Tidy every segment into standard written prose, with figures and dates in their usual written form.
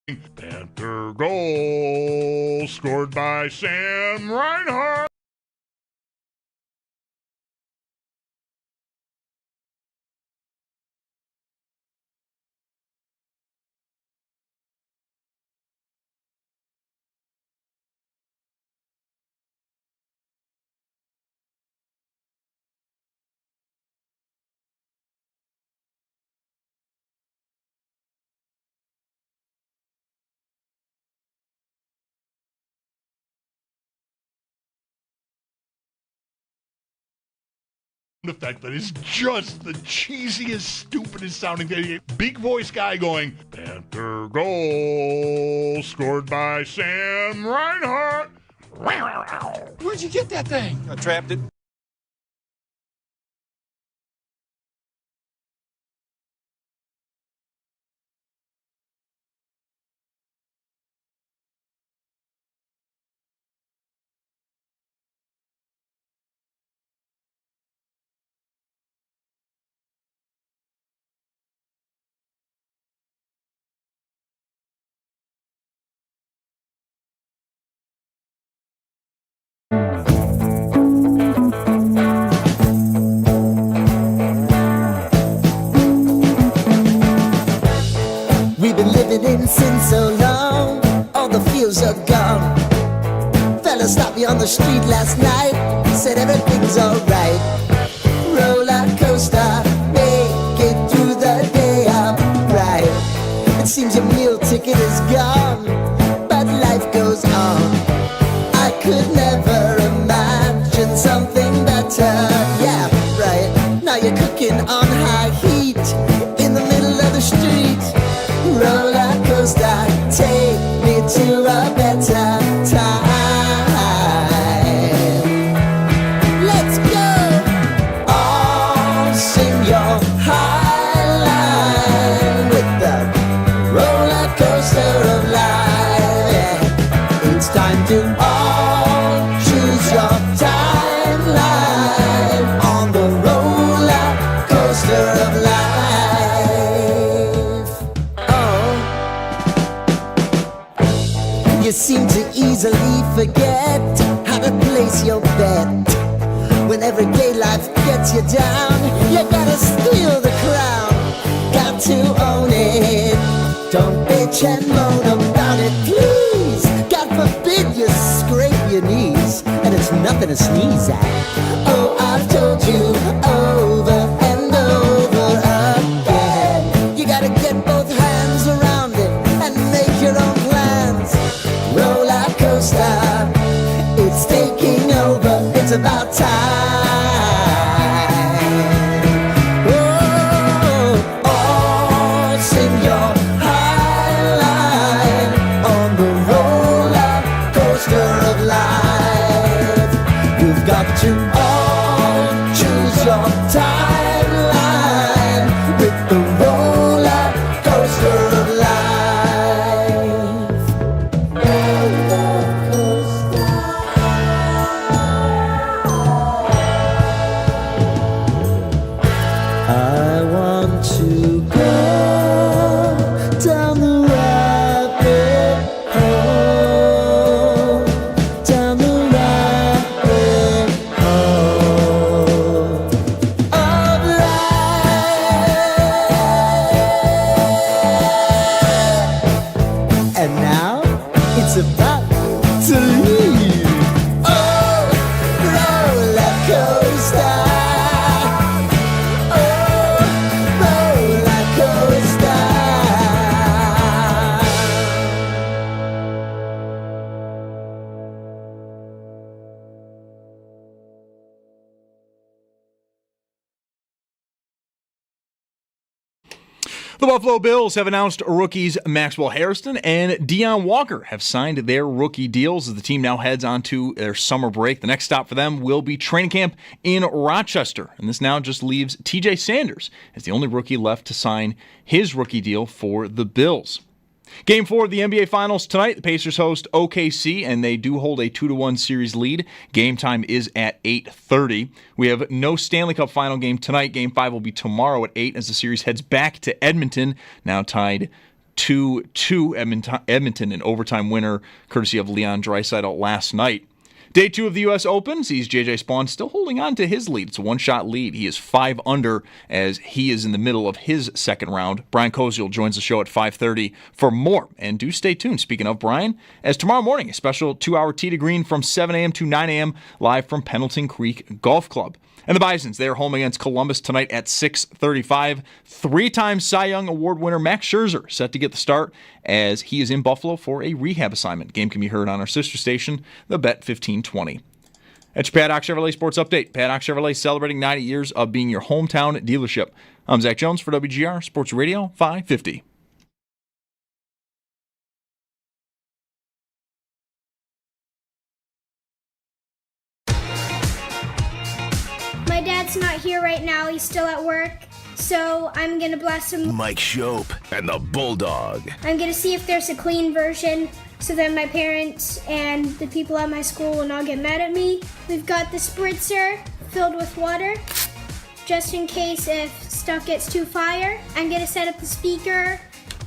Panther goal scored by Sam Reinhart. Effect that is just the cheesiest, stupidest sounding thing. Big voice guy going, Panther goal scored by Sam Reinhart. Where'd you get that thing? I trapped it. We've been living in sin so long, all the fields are gone. Fella stopped me on the street last night, said everything's alright. Roller coaster, make it through the day, I'm right. It seems your meal ticket is gone, but life goes on. I could never imagine something better. Yeah, right. Now you're cooking on high heat in the middle of the street. Roller coaster, take me to a better time. Let's go! All sing your high line with the roller coaster of life. Yeah. It's time to all choose your timeline on the roller coaster of life. You seem to easily forget how to place your bet. When everyday life gets you down, you gotta steal the crown. Got to own it. Don't bitch and moan about it, please. God forbid you scrape your knees, and it's nothing to sneeze at. Oh, I've told you over and over again. You gotta get both hands around it and make your own plans. Roller coaster, it's taking over, it's about time. Oh, all sing your high line on the roller coaster of life. You've got to all choose your timeline with the roller coaster of life. I want to go down the rabbit hole, down the rabbit hole of life. And now it's about to leave. Oh, roller coaster. The Buffalo Bills have announced rookies Maxwell Harrison and Deion Walker have signed their rookie deals as the team now heads on to their summer break. The next stop for them will be training camp in Rochester. And this now just leaves TJ Sanders as the only rookie left to sign his rookie deal for the Bills. Game 4 of the NBA Finals tonight. The Pacers host OKC, and they do hold a 2-1 series lead. Game time is at 8:30. We have no Stanley Cup final game tonight. Game 5 will be tomorrow at 8 as the series heads back to Edmonton, now tied 2-2 Edmonton, an overtime winner courtesy of Leon Draisaitl last night. Day 2 of the U.S. Open sees J.J. Spaun still holding on to his lead. It's a one-shot lead. He is 5 under as he is in the middle of his second round. Brian Koziel joins the show at 5:30 for more. And do stay tuned, speaking of Brian, as tomorrow morning, a special 2-hour tee to green from 7 a.m. to 9 a.m. live from Pendleton Creek Golf Club. And the Bisons, they're home against Columbus tonight at 6:35. 3-time Cy Young Award winner Max Scherzer set to get the start as he is in Buffalo for a rehab assignment. Game can be heard on our sister station, the Bet 1520. That's your Paddock Chevrolet Sports Update. Paddock Chevrolet celebrating 90 years of being your hometown dealership. I'm Zach Jones for WGR Sports Radio 550. My dad's not here right now. He's still at work. So I'm going to bless him. Mike Schopp and the Bulldog. I'm going to see if there's a clean version so that my parents and the people at my school will not get mad at me. We've got the spritzer filled with water just in case if stuff gets too fire. I'm going to set up the speaker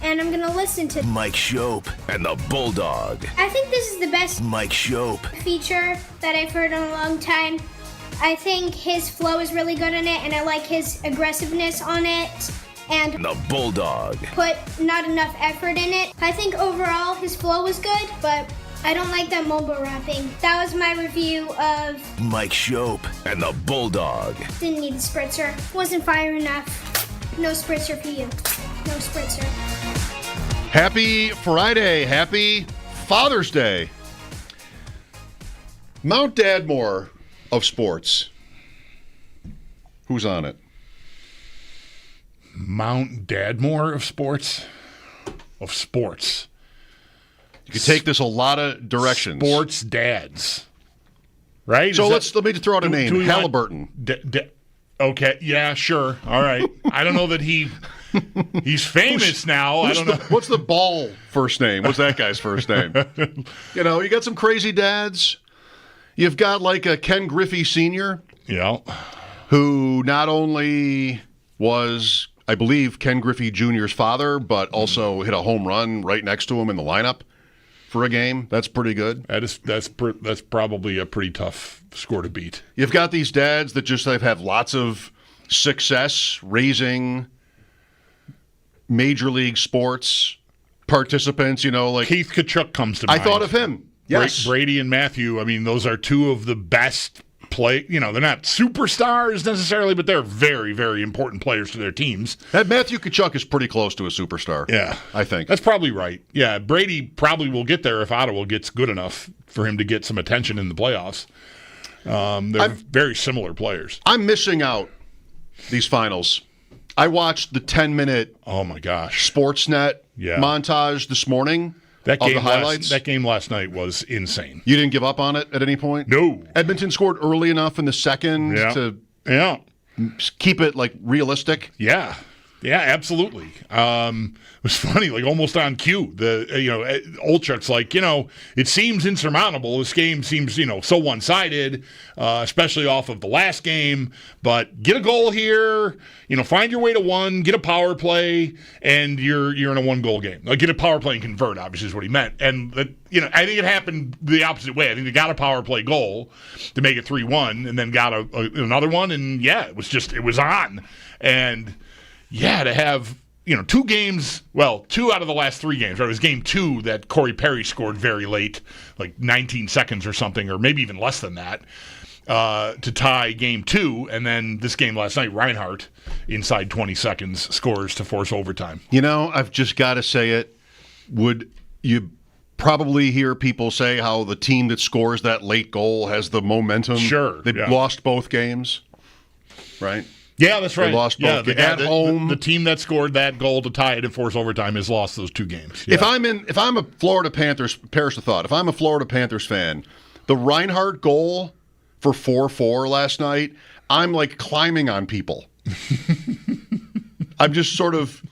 and I'm going to listen to Mike Schopp and the Bulldog. I think this is the best Mike Schopp feature that I've heard in a long time. I think his flow is really good in it, and I like his aggressiveness on it, and the Bulldog. Put not enough effort in it. I think overall his flow was good, but I don't like that mumble rapping. That was my review of Mike Schopp and the Bulldog. Didn't need the spritzer. Wasn't fire enough. No spritzer for you. No spritzer. Happy Friday. Happy Father's Day. Mount Dadmore of sports. Who's on it? Mount Dadmore of sports? Of sports. You could take this a lot of directions. Sports dads. Right? So let me just throw out a name. Halliburton. Okay, yeah, sure. All right. I don't know that he's famous now. I don't know. What's the ball first name? What's that guy's first name? You know, you got some crazy dads. You've got like a Ken Griffey Sr. Yeah. Who not only was, I believe, Ken Griffey Jr.'s father, but also hit a home run right next to him in the lineup for a game. That's pretty good. That's probably a pretty tough score to beat. You've got these dads that just have lots of success raising major league sports participants, you know, like Keith Kachuk comes to mind. I thought of him. Yes. Brady and Matthew, I mean, those are two of the best they're not superstars necessarily, but they're very, very important players to their teams. That Matthew Kachuk is pretty close to a superstar. Yeah. I think. That's probably right. Yeah, Brady probably will get there if Ottawa gets good enough for him to get some attention in the playoffs. They're very similar players. I'm missing out these finals. I watched the 10-minute Sportsnet montage this morning. That game last night was insane. You didn't give up on it at any point? No. Edmonton scored early enough in the second to keep it like realistic? Yeah. Yeah, absolutely. It was funny, like almost on cue. Olchuk's like, it seems insurmountable. This game seems, so one-sided, especially off of the last game. But get a goal here, find your way to one, get a power play, and you're in a one-goal game. Like, get a power play and convert, obviously, is what he meant. And I think it happened the opposite way. I think they got a power play goal to make it 3-1, and then got another one, and it was on. And to have, 2 games, 2 out of the last 3 games, right? It was game 2 that Corey Perry scored very late, like 19 seconds or something, or maybe even less than that, to tie game 2. And then this game last night, Reinhart, inside 20 seconds, scores to force overtime. I've just got to say it. Would you probably hear people say how the team that scores that late goal has the momentum? Sure. They lost both games, right? Yeah, that's right. They lost both at home. The team that scored that goal to tie it in force overtime has lost those 2 games. Yeah. If I'm a Florida Panthers, perish the thought. If I'm a Florida Panthers fan, the Reinhart goal for 4-4 last night, I'm like climbing on people. I'm just sort of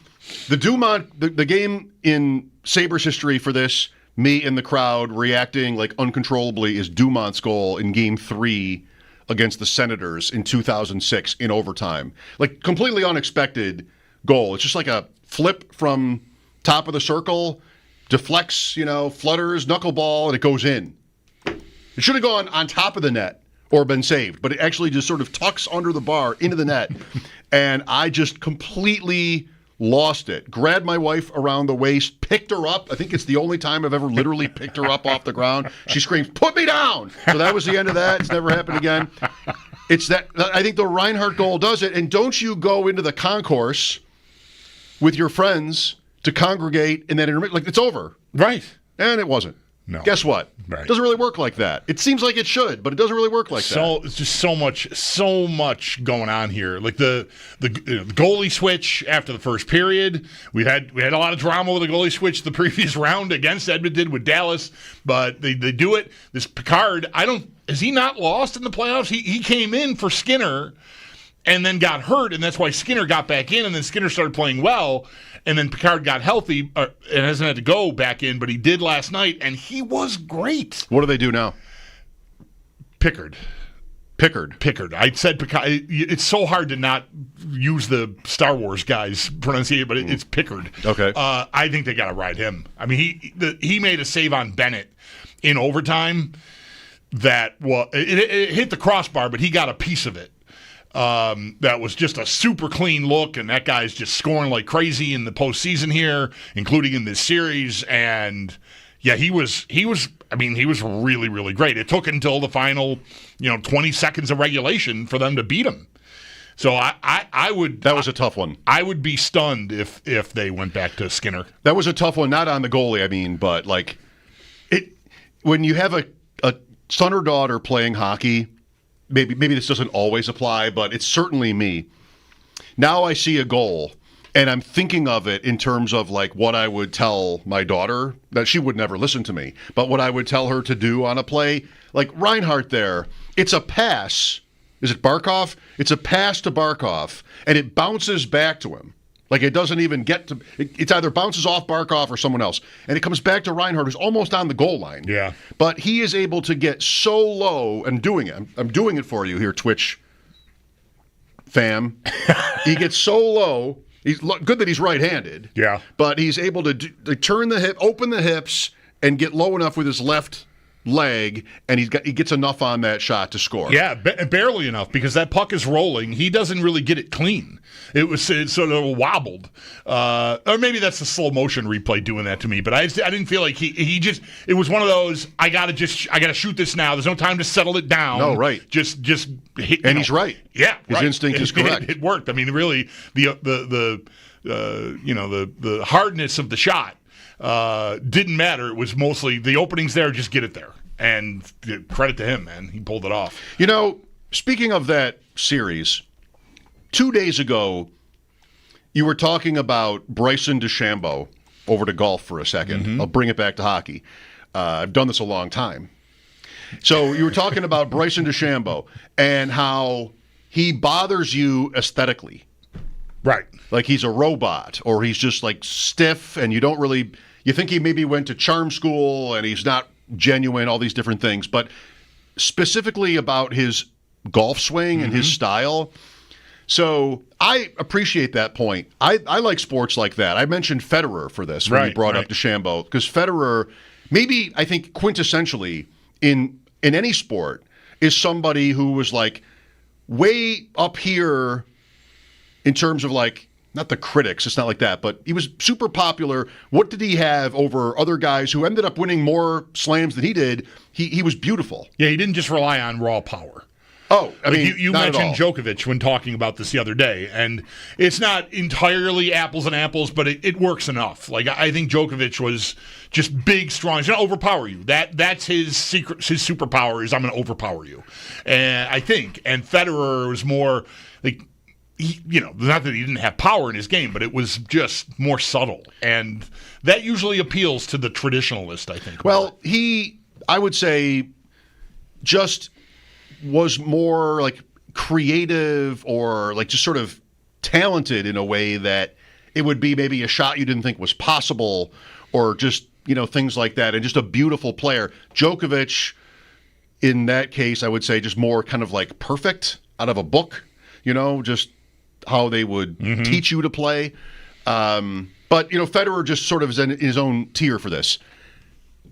the Dumont, the game in Sabres history for this. Me in the crowd reacting like uncontrollably is Dumont's goal in Game 3. Against the Senators in 2006 in overtime. Like, completely unexpected goal. It's just like a flip from top of the circle, deflects, flutters, knuckleball, and it goes in. It should have gone on top of the net or been saved, but it actually just sort of tucks under the bar into the net. And I just completely lost it. Grabbed my wife around the waist, picked her up. I think it's the only time I've ever literally picked her up off the ground. She screams, "Put me down!" So that was the end of that. It's never happened again. It's that I think the Reinhart goal does it. And don't you go into the concourse with your friends to congregate and then like it's over. Right. And it wasn't. No. Guess what? Right. It doesn't really work like that. It seems like it should, but it doesn't really work like that. It's just so much going on here. Like the goalie switch after the first period. We had a lot of drama with the goalie switch the previous round against Edmonton with Dallas, but they do it. This Picard, is he not lost in the playoffs? He came in for Skinner and then got hurt, and that's why Skinner got back in, and then Skinner started playing well. And then Picard got healthy and hasn't had to go back in, but he did last night, and he was great. What do they do now? Pickard. I said Picard. It's so hard to not use the Star Wars guys' pronunciation, but it's Pickard. Okay. I think they got to ride him. I mean, he made a save on Bennett in overtime that it hit the crossbar, but he got a piece of it. That was just a super clean look, and that guy's just scoring like crazy in the postseason here, including in this series. And yeah, he was really, really great. It took until the final, 20 seconds of regulation for them to beat him. So I would. That was a tough one. I would be stunned if they went back to Skinner. That was a tough one, not on the goalie, but like when you have a son or daughter playing hockey. Maybe this doesn't always apply, but it's certainly me. Now I see a goal, and I'm thinking of it in terms of like what I would tell my daughter, that she would never listen to me, but what I would tell her to do on a play. Like Reinhart there, it's a pass. Is it Barkov? It's a pass to Barkov, and it bounces back to him. Like it doesn't even get to – it's either bounces off Barkov or someone else. And it comes back to Reinhart, who's almost on the goal line. Yeah. But he is able to get so low and doing it. I'm doing it for you here, Twitch fam. He gets so low. He's good that he's right-handed. Yeah. But he's able to turn the hip, open the hips, and get low enough with his left leg, and he gets enough on that shot to score. Yeah, barely enough, because that puck is rolling. He doesn't really get it clean. It sort of wobbled, or maybe that's the slow motion replay doing that to me. But I didn't feel like he just. It was one of those. I gotta shoot this now. There's no time to settle it down. No, right. Just hit, and he's right. Yeah, his instinct is correct. It worked. I mean, really, the hardness of the shot didn't matter. It was mostly the openings there. Just get it there. And credit to him, man. He pulled it off. Speaking of that series, 2 days ago, you were talking about Bryson DeChambeau over to golf for a second. Mm-hmm. I'll bring it back to hockey. I've done this a long time. So you were talking about Bryson DeChambeau and how he bothers you aesthetically. Right. Like he's a robot, or he's just like stiff, and you think he maybe went to charm school and he's not genuine, all these different things. But specifically about his golf swing and his style. So I appreciate that point. I like sports like that. I mentioned Federer for this when you brought up DeChambeau, because Federer, maybe I think quintessentially in any sport, is somebody who was like way up here in terms of like, not the critics, it's not like that, but he was super popular. What did he have over other guys who ended up winning more slams than he did? He was beautiful. Yeah, he didn't just rely on raw power. Oh, I mean, you mentioned Djokovic when talking about this the other day, and it's not entirely apples and apples, but it works enough. Like I think Djokovic was just big, strong. He's going to overpower you. That's his secret. His superpower is I'm going to overpower you. And I think, and Federer was more like, not that he didn't have power in his game, but it was just more subtle, and that usually appeals to the traditionalist, I think. Well, I would say, just was more like creative, or like just sort of talented in a way that it would be maybe a shot you didn't think was possible, or just, things like that, and just a beautiful player. Djokovic, in that case, I would say just more kind of like perfect out of a book, just how they would teach you to play. But, Federer just sort of is in his own tier for this.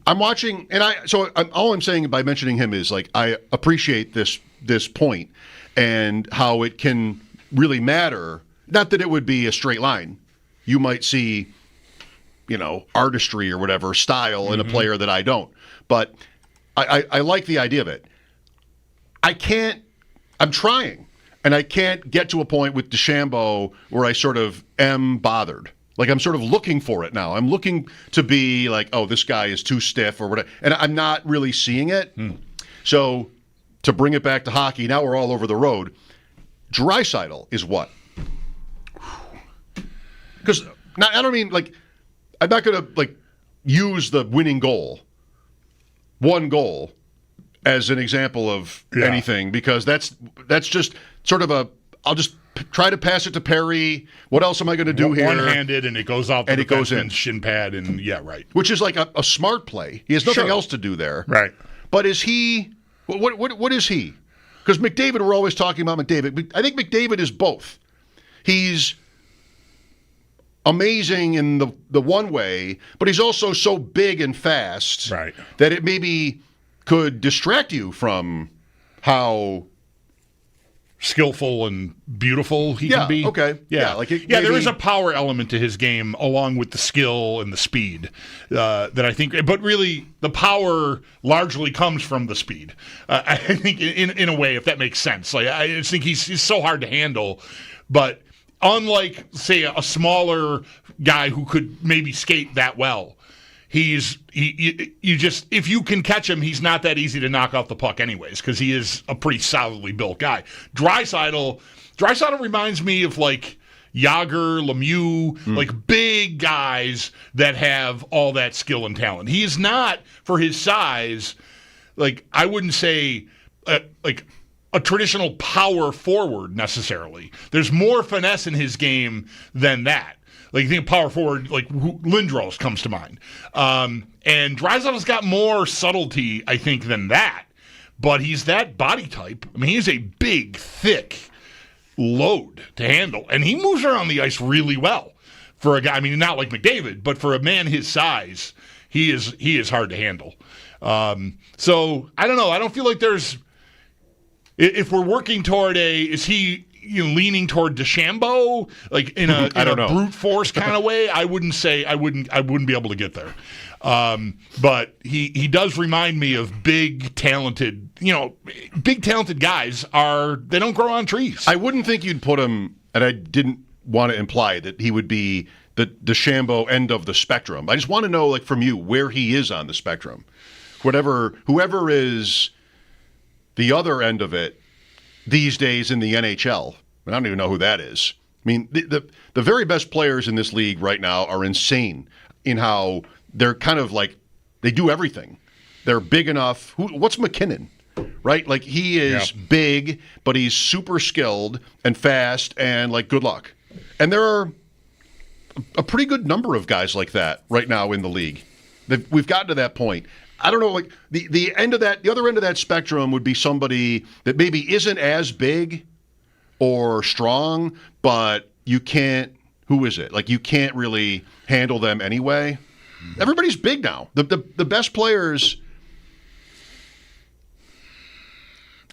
I'm watching, and all I'm saying by mentioning him is, like, I appreciate this point and how it can really matter. Not that it would be a straight line. You might see, artistry or whatever, style in a player that I don't. But I like the idea of it. I'm trying, and I can't get to a point with DeChambeau where I sort of am bothered. Like, I'm sort of looking for it now. I'm looking to be like, oh, this guy is too stiff or whatever. And I'm not really seeing it. So to bring it back to hockey, now we're all over the road. Draisaitl is what? Because I don't mean, like, I'm not going to, like, use the winning goal, one goal, as an example of anything, because that's just sort of I'll just try to pass it to Perry. What else am I going to do here? One-handed, and it goes out the defenseman's shin pad, and right. Which is like a smart play. He has nothing else to do there. Right. But is he, what is he? Because McDavid, we're always talking about McDavid. I think McDavid is both. He's amazing in the one way, but he's also so big and fast that it maybe could distract you from how skillful and beautiful he can be. Okay. There is a power element to his game along with the skill and the speed that I think, but really the power largely comes from the speed. I think in a way, if that makes sense. Like, I just think he's so hard to handle, but unlike, say, a smaller guy who could maybe skate that well, if you can catch him, he's not that easy to knock off the puck anyways, because he is a pretty solidly built guy. Draisaitl reminds me of, like, Yager, Lemieux, like big guys that have all that skill and talent. He is not, for his size, like, I wouldn't say like a traditional power forward necessarily. There's more finesse in his game than that. Like, you think of power forward, like Lindros comes to mind. And Draisaitl's got more subtlety, I think, than that. But he's that body type. I mean, he's a big, thick load to handle. And he moves around the ice really well for a guy. I mean, not like McDavid, but for a man his size, he is hard to handle. So, I don't know. I don't feel like there's... If we're working toward is he... leaning toward DeChambeau, like in a brute force kind of way, I wouldn't be able to get there. But he does remind me of big talented guys they don't grow on trees. I wouldn't think you'd put him, and I didn't want to imply that he would be the DeChambeau end of the spectrum. I just want to know, like, from you, where he is on the spectrum. Whoever is the other end of it these days in the NHL. I don't even know who that is. I mean, the very best players in this league right now are insane in how they're kind of like, they do everything. They're big enough. What's McKinnon, right? Like, he is big, but he's super skilled and fast and, like, good luck. And there are a pretty good number of guys like that right now in the league. We've gotten to that point. I don't know, like, the other end of that spectrum would be somebody that maybe isn't as big or strong, but you can't, who is it? Like, you can't really handle them anyway. Everybody's big now. The best players.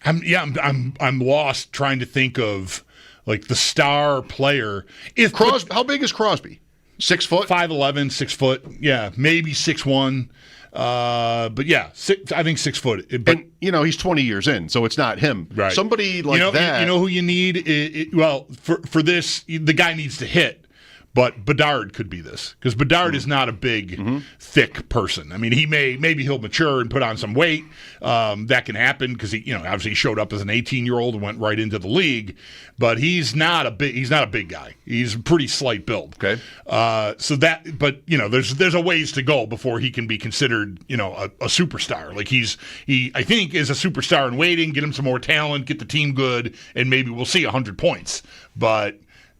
I'm lost trying to think of, like, the star player. How big is Crosby? 6 foot? 5'11", 6 foot. Yeah, maybe 6'1". But yeah, I think 6 foot. But, and, he's 20 years in, so it's not him. Right. Somebody like that. You know who you need? For this, the guy needs to hit. But Bedard could be this, because Bedard is not a big, thick person. I mean, maybe he'll mature and put on some weight. That can happen because he, obviously he showed up as an 18-year-old and went right into the league. But he's not a big guy. He's a pretty slight build. Okay. There's a ways to go before he can be considered, a superstar. Like I think is a superstar in waiting. Get him some more talent, get the team good, and maybe we'll see 100 points. But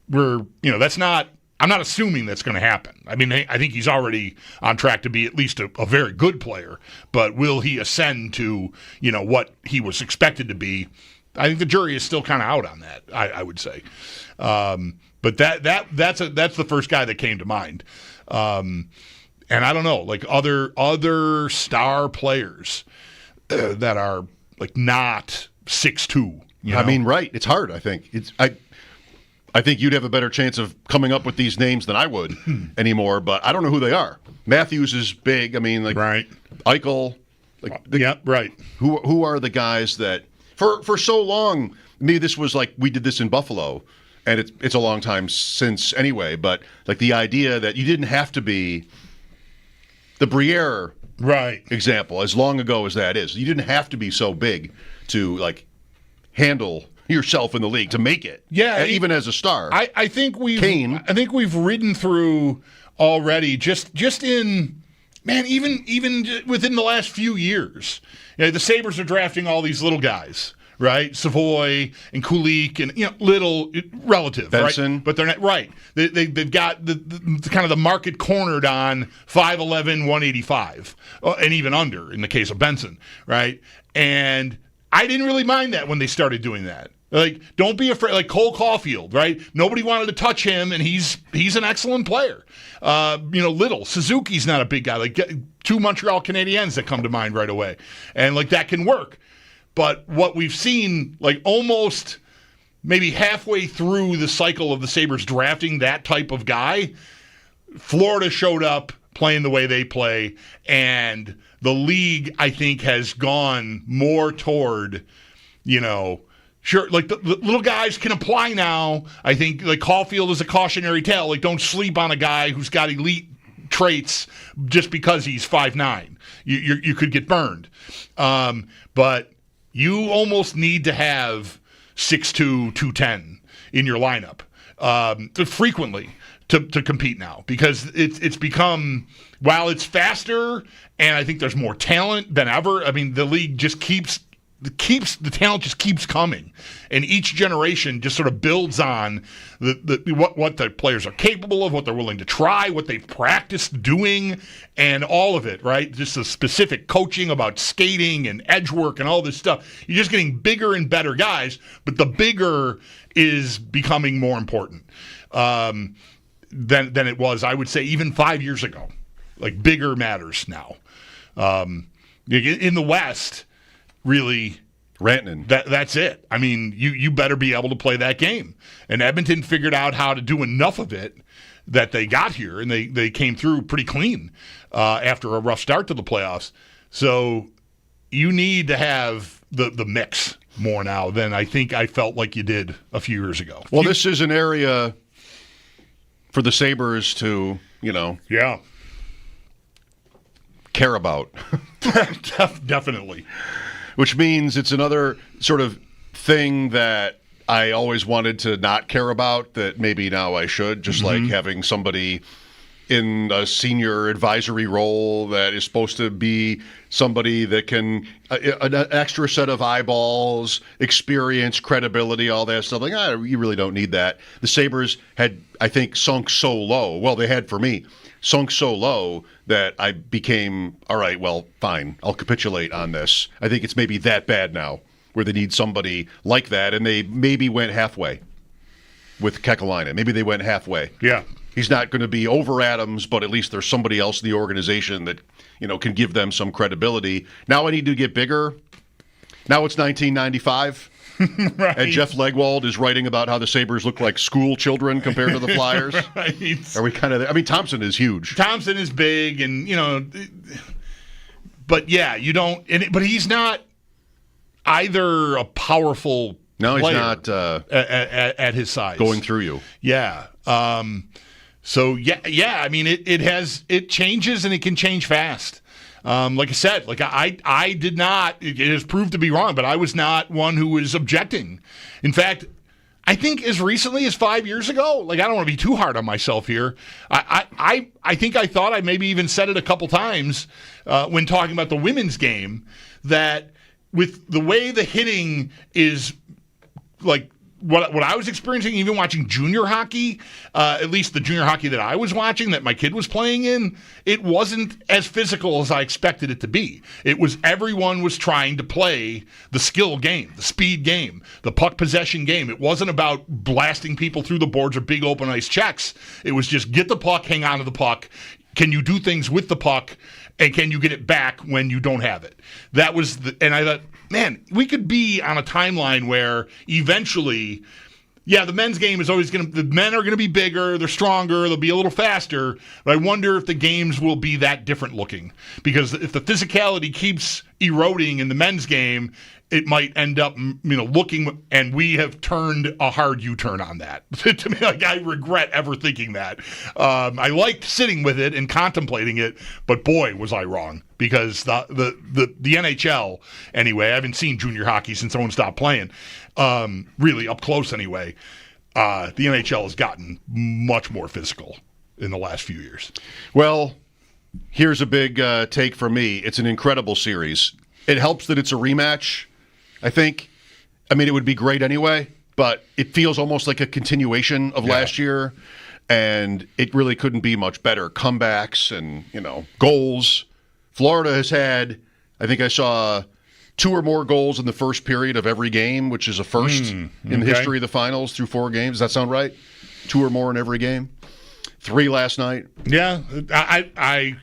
that's not. I'm not assuming that's going to happen. I mean, I think he's already on track to be at least a very good player, but will he ascend to, what he was expected to be? I think the jury is still kind of out on that, I would say. But that's the first guy that came to mind. And I don't know, like other star players that are like not 6'2". You know? I mean, right? It's hard. I think I think you'd have a better chance of coming up with these names than I would anymore. But I don't know who they are. Matthews is big. I mean, like right. Eichel. Like right. Who are the guys that for so long? Maybe this was like we did this in Buffalo, and it's a long time since anyway. But like the idea that you didn't have to be the Briere example, as long ago as that is, you didn't have to be so big to like handle yourself in the league to make it. Yeah, even as a star. I think we've ridden through already just in even within the last few years. You know, the Sabres are drafting all these little guys, right? Savoy and Kulik and little relative, Benson. Right? But they're not right. They've got the kind of the market cornered on 5'11", 185, and even under in the case of Benson, right? And I didn't really mind that when they started doing that. Like, don't be afraid. Like Cole Caulfield, right? Nobody wanted to touch him, and he's an excellent player. Little Suzuki's not a big guy. Like 2 Montreal Canadiens that come to mind right away, and like that can work. But what we've seen, like almost maybe halfway through the cycle of the Sabres drafting that type of guy, Florida showed up playing the way they play, and the league, I think, has gone more toward, sure, like the little guys can apply now. I think like Caulfield is a cautionary tale. Like, don't sleep on a guy who's got elite traits just because he's 5'9". You could get burned. But you almost need to have 6'2", 210 in your lineup frequently to compete now, because it's become, while it's faster and I think there's more talent than ever. I mean, the league just the talent just keeps coming, and each generation just sort of builds on what the players are capable of, what they're willing to try, what they've practiced doing, and all of it, right? Just the specific coaching about skating and edge work and all this stuff. You're just getting bigger and better guys, but the bigger is becoming more important than it was, I would say, even 5 years ago. Like, bigger matters now. In the West, really, Rantanen. That's it. I mean, you better be able to play that game. And Edmonton figured out how to do enough of it that they got here, and they came through pretty clean after a rough start to the playoffs. So you need to have the mix more now than I think I felt like you did a few years ago. Well, this is an area for the Sabres to, care about. Definitely. Which means it's another sort of thing that I always wanted to not care about that maybe now I should, just like having somebody in a senior advisory role that is supposed to be somebody that can, an extra set of eyeballs, experience, credibility, all that stuff. Like, you really don't need that. The Sabres had, I think, sunk so low. Well, they had for me. Sunk so low that I became, all right, well, fine, I'll capitulate on this. I think it's maybe that bad now, where they need somebody like that, and they maybe went halfway with Kekalainen. Maybe they went halfway. Yeah. He's not going to be over Adams, but at least there's somebody else in the organization that, can give them some credibility. Now I need to get bigger. Now it's 1995. Right. And Jeff Legwold is writing about how the Sabres look like school children compared to the Flyers. Right. Are we kind of there? I mean, Thompson is huge. Thompson is big, and, but yeah, you don't, but he's not either a powerful No, he's player not at his size. going through you. Yeah. So I mean, it changes, and it can change fast. Like I said, like I did not, it has proved to be wrong, but I was not one who was objecting. In fact, I think as recently as 5 years ago, like, I don't want to be too hard on myself here. I think I thought I maybe even said it a couple times when talking about the women's game, that with the way the hitting is like what I was experiencing, even watching junior hockey, at least the junior hockey that I was watching, that my kid was playing in, it wasn't as physical as I expected it to be. Everyone was trying to play the skill game, the speed game, the puck possession game. It wasn't about blasting people through the boards or big open ice checks. It was just get the puck, hang on to the puck. Can you do things with the puck, and can you get it back when you don't have it? That was and I thought, man, we could be on a timeline where eventually, the men's game is always the men are going to be bigger, they're stronger, they'll be a little faster, but I wonder if the games will be that different looking. Because if the physicality keeps eroding in the men's game, it might end up, looking, and we have turned a hard U-turn on that. To me, I regret ever thinking that. I liked sitting with it and contemplating it, but boy, was I wrong. Because the NHL, anyway, I haven't seen junior hockey since someone stopped playing, really up close anyway. The NHL has gotten much more physical in the last few years. Well, here's a big take from me. It's an incredible series. It helps that it's a rematch, I think. I mean, it would be great anyway, but it feels almost like a continuation of last year, and it really couldn't be much better. Comebacks and, goals. Florida has had, I think I saw 2 or more goals in the first period of every game, which is a first in the history of the finals through 4 games. Does that sound right? 2 or more in every game? 3 last night? Yeah, I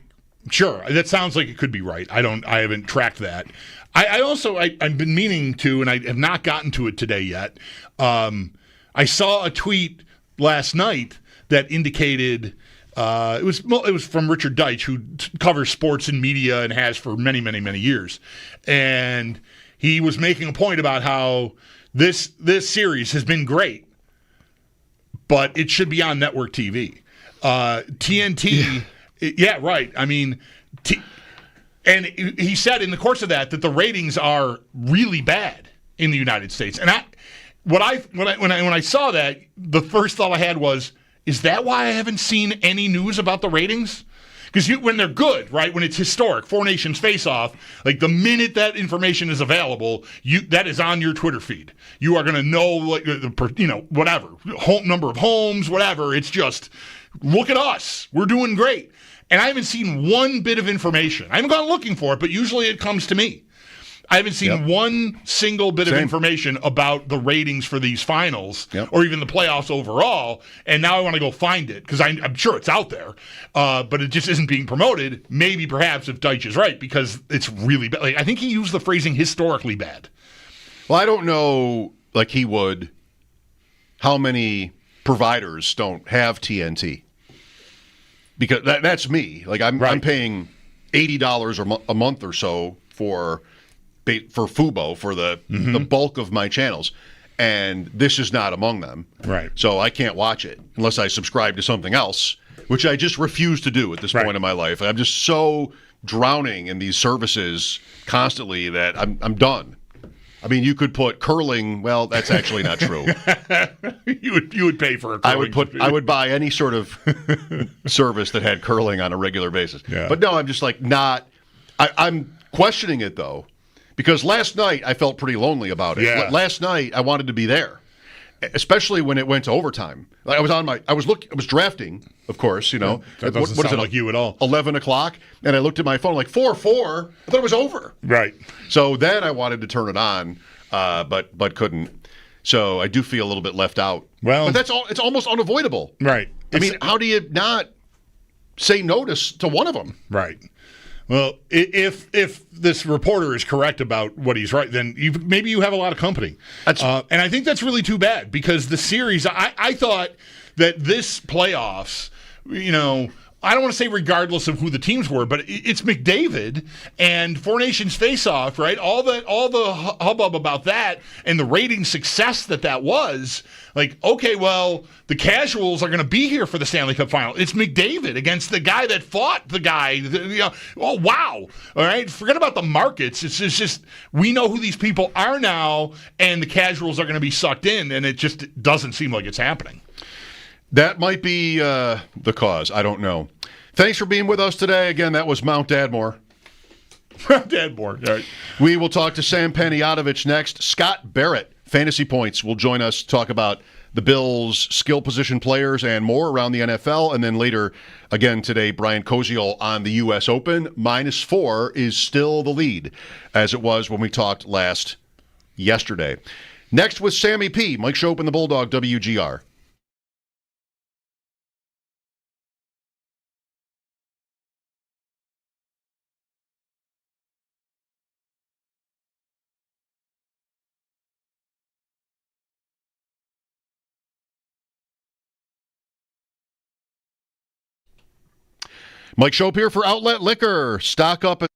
sure. That sounds like it could be right. I haven't tracked that. I've been meaning to, and I have not gotten to it today yet. I saw a tweet last night that indicated it was from Richard Deitch, who covers sports and media and has for many, many, many years, and he was making a point about how this series has been great, but it should be on network TV. TNT, right. I mean. And he said in the course of that the ratings are really bad in the United States. And when I saw that, the first thought I had was, is that why I haven't seen any news about the ratings? Because when they're good, right, when it's historic, Four Nations face-off, like the minute that information is available, that is on your Twitter feed. You are going to know, whatever, number of homes, whatever. It's just, look at us. We're doing great. And I haven't seen one bit of information. I haven't gone looking for it, but usually it comes to me. I haven't seen one single bit of information about the ratings for these finals or even the playoffs overall, and now I want to go find it because I'm sure it's out there, but it just isn't being promoted. Maybe perhaps if Deitch is right, because it's really bad. Like, I think he used the phrasing historically bad. Well, I don't know, like he would, how many providers don't have TNT. Because that's me. Like I'm paying $80 a month or so for Fubo for the bulk of my channels, and this is not among them. Right. So I can't watch it unless I subscribe to something else, which I just refuse to do at this point in my life. I'm just so drowning in these services constantly that I'm done. I mean, you could put curling. Well, that's actually not true. You would pay for a curling. I would buy any sort of service that had curling on a regular basis. Yeah. But no, I'm just like not. I'm questioning it though, because last night I felt pretty lonely about it. Yeah. Last night I wanted to be there, especially when it went to overtime. I was drafting, of course. That doesn't sound like you at all. 11 o'clock, and I looked at my phone like 4:04. I thought it was over. Right. So then I wanted to turn it on, but couldn't. So I do feel a little bit left out. Well, but that's all. It's almost unavoidable. Right. I mean, how do you not say no to one of them? Right. Well, if this reporter is correct about what he's right, then maybe you have a lot of company. And I think that's really too bad, because the series, I thought that this playoffs, I don't want to say regardless of who the teams were, but it's McDavid and Four Nations face-off, right? All the hubbub about that and the rating success that was, like, okay, well, the casuals are going to be here for the Stanley Cup final. It's McDavid against the guy that fought the guy. Oh, wow. All right? Forget about the markets. It's just we know who these people are now, and the casuals are going to be sucked in, and it just doesn't seem like it's happening. That might be the cause. I don't know. Thanks for being with us today. Again, that was Mount Dadmore. Dadmore. All right. We will talk to Sam Panayotovich next. Scott Barrett, Fantasy Points will join us to talk about the Bills' skill position players and more around the NFL. And then later, again today, Brian Koziol on the U.S. Open. -4 is still the lead, as it was when we talked yesterday. Next with Sammy P. Mike Schopp and the Bulldog, WGR. Mike Schopp here for Outlet Liquor. Stock up at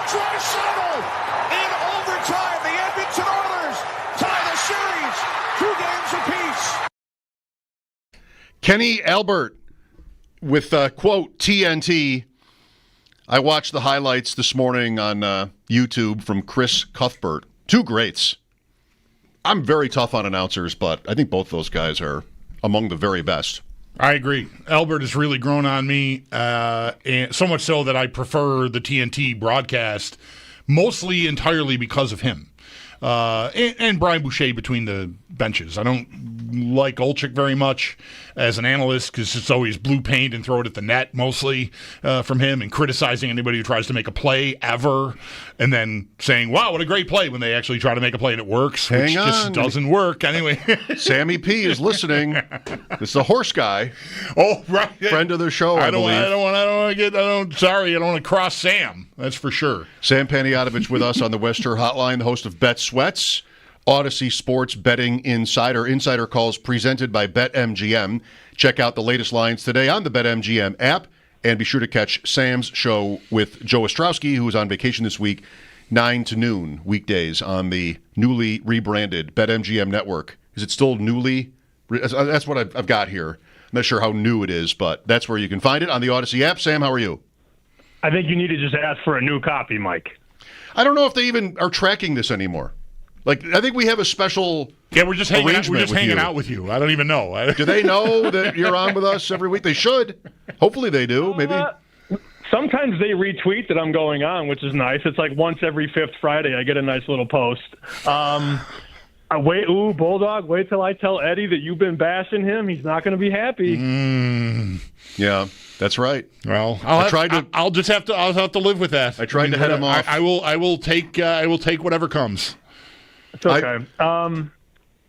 Draisaitl in overtime. The Edmonton Oilers tie the series 2 games apiece. Kenny Albert with, quote, TNT. I watched the highlights this morning on YouTube from Chris Cuthbert. 2 greats. I'm very tough on announcers, but I think both those guys are among the very best. I agree. Albert has really grown on me, and so much so that I prefer the TNT broadcast mostly entirely because of him. And Brian Boucher between the benches. I don't like Olczyk very much as an analyst because it's always blue paint and throw it at the net mostly from him, and criticizing anybody who tries to make a play ever and then saying, wow, what a great play when they actually try to make a play and it works, which just doesn't work. Anyway. Sammy P is listening. This is a horse guy. Oh, right. Friend of the show, I believe. I don't want to cross Sam. That's for sure. Sam Panayotovich with us on the Wester Hotline, the host of Bet Sweats, Odyssey Sports Betting Insider calls presented by BetMGM. Check out the latest lines today on the BetMGM app, and be sure to catch Sam's show with Joe Ostrowski, who is on vacation this week, 9 to noon weekdays on the newly rebranded BetMGM network. Is it still newly? That's what I've got here. I'm not sure how new it is, but that's where you can find it on the Odyssey app. Sam, how are you? I think you need to just ask for a new copy, Mike. I don't know if they even are tracking this anymore. Like, I think we have a special we're just hanging out with you. I don't even know. Do they know that you're on with us every week? They should. Hopefully they do. Maybe. Sometimes they retweet that I'm going on, which is nice. It's like once every 5th Friday I get a nice little post. Bulldog, wait till I tell Eddie that you've been bashing him. He's not going to be happy. Yeah, that's right. Well, I'll just have to live with that. I tried to head him off. I will take whatever comes. It's okay.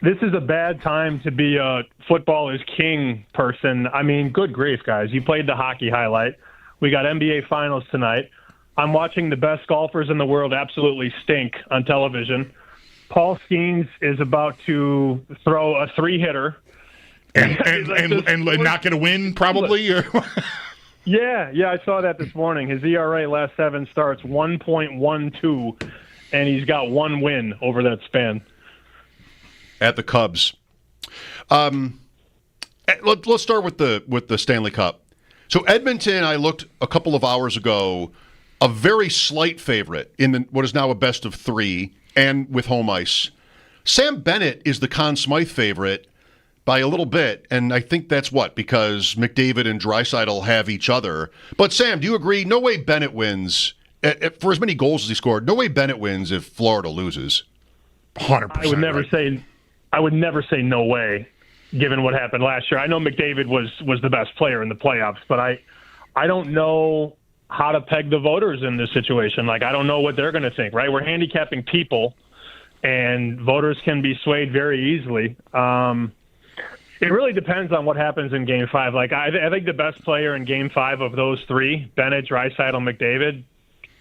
This is a bad time to be a football is king person. I mean, good grief, guys. You played the hockey highlight. We got NBA Finals tonight. I'm watching the best golfers in the world absolutely stink on television. Paul Skeens is about to throw a 3-hitter. And not going to win, probably? Or? Yeah, I saw that this morning. His ERA last 7 starts, 1.12, and he's got 1 win over that span. At the Cubs. Let's start with the Stanley Cup. So Edmonton, I looked a couple of hours ago, a very slight favorite in what is now a best of 3, and with home ice. Sam Bennett is the Conn Smythe favorite by a little bit, and I think that's because McDavid and Draisaitl have each other. But Sam, do you agree? No way Bennett wins. For as many goals as he scored, no way Bennett wins if Florida loses. 100%. I would never say no way, given what happened last year. I know McDavid was the best player in the playoffs, but I don't know how to peg the voters in this situation. Like, I don't know what they're going to think, right? We're handicapping people, and voters can be swayed very easily. It really depends on what happens in Game 5. Like, I think the best player in Game 5 of those 3, Bennett, Draisaitl, McDavid,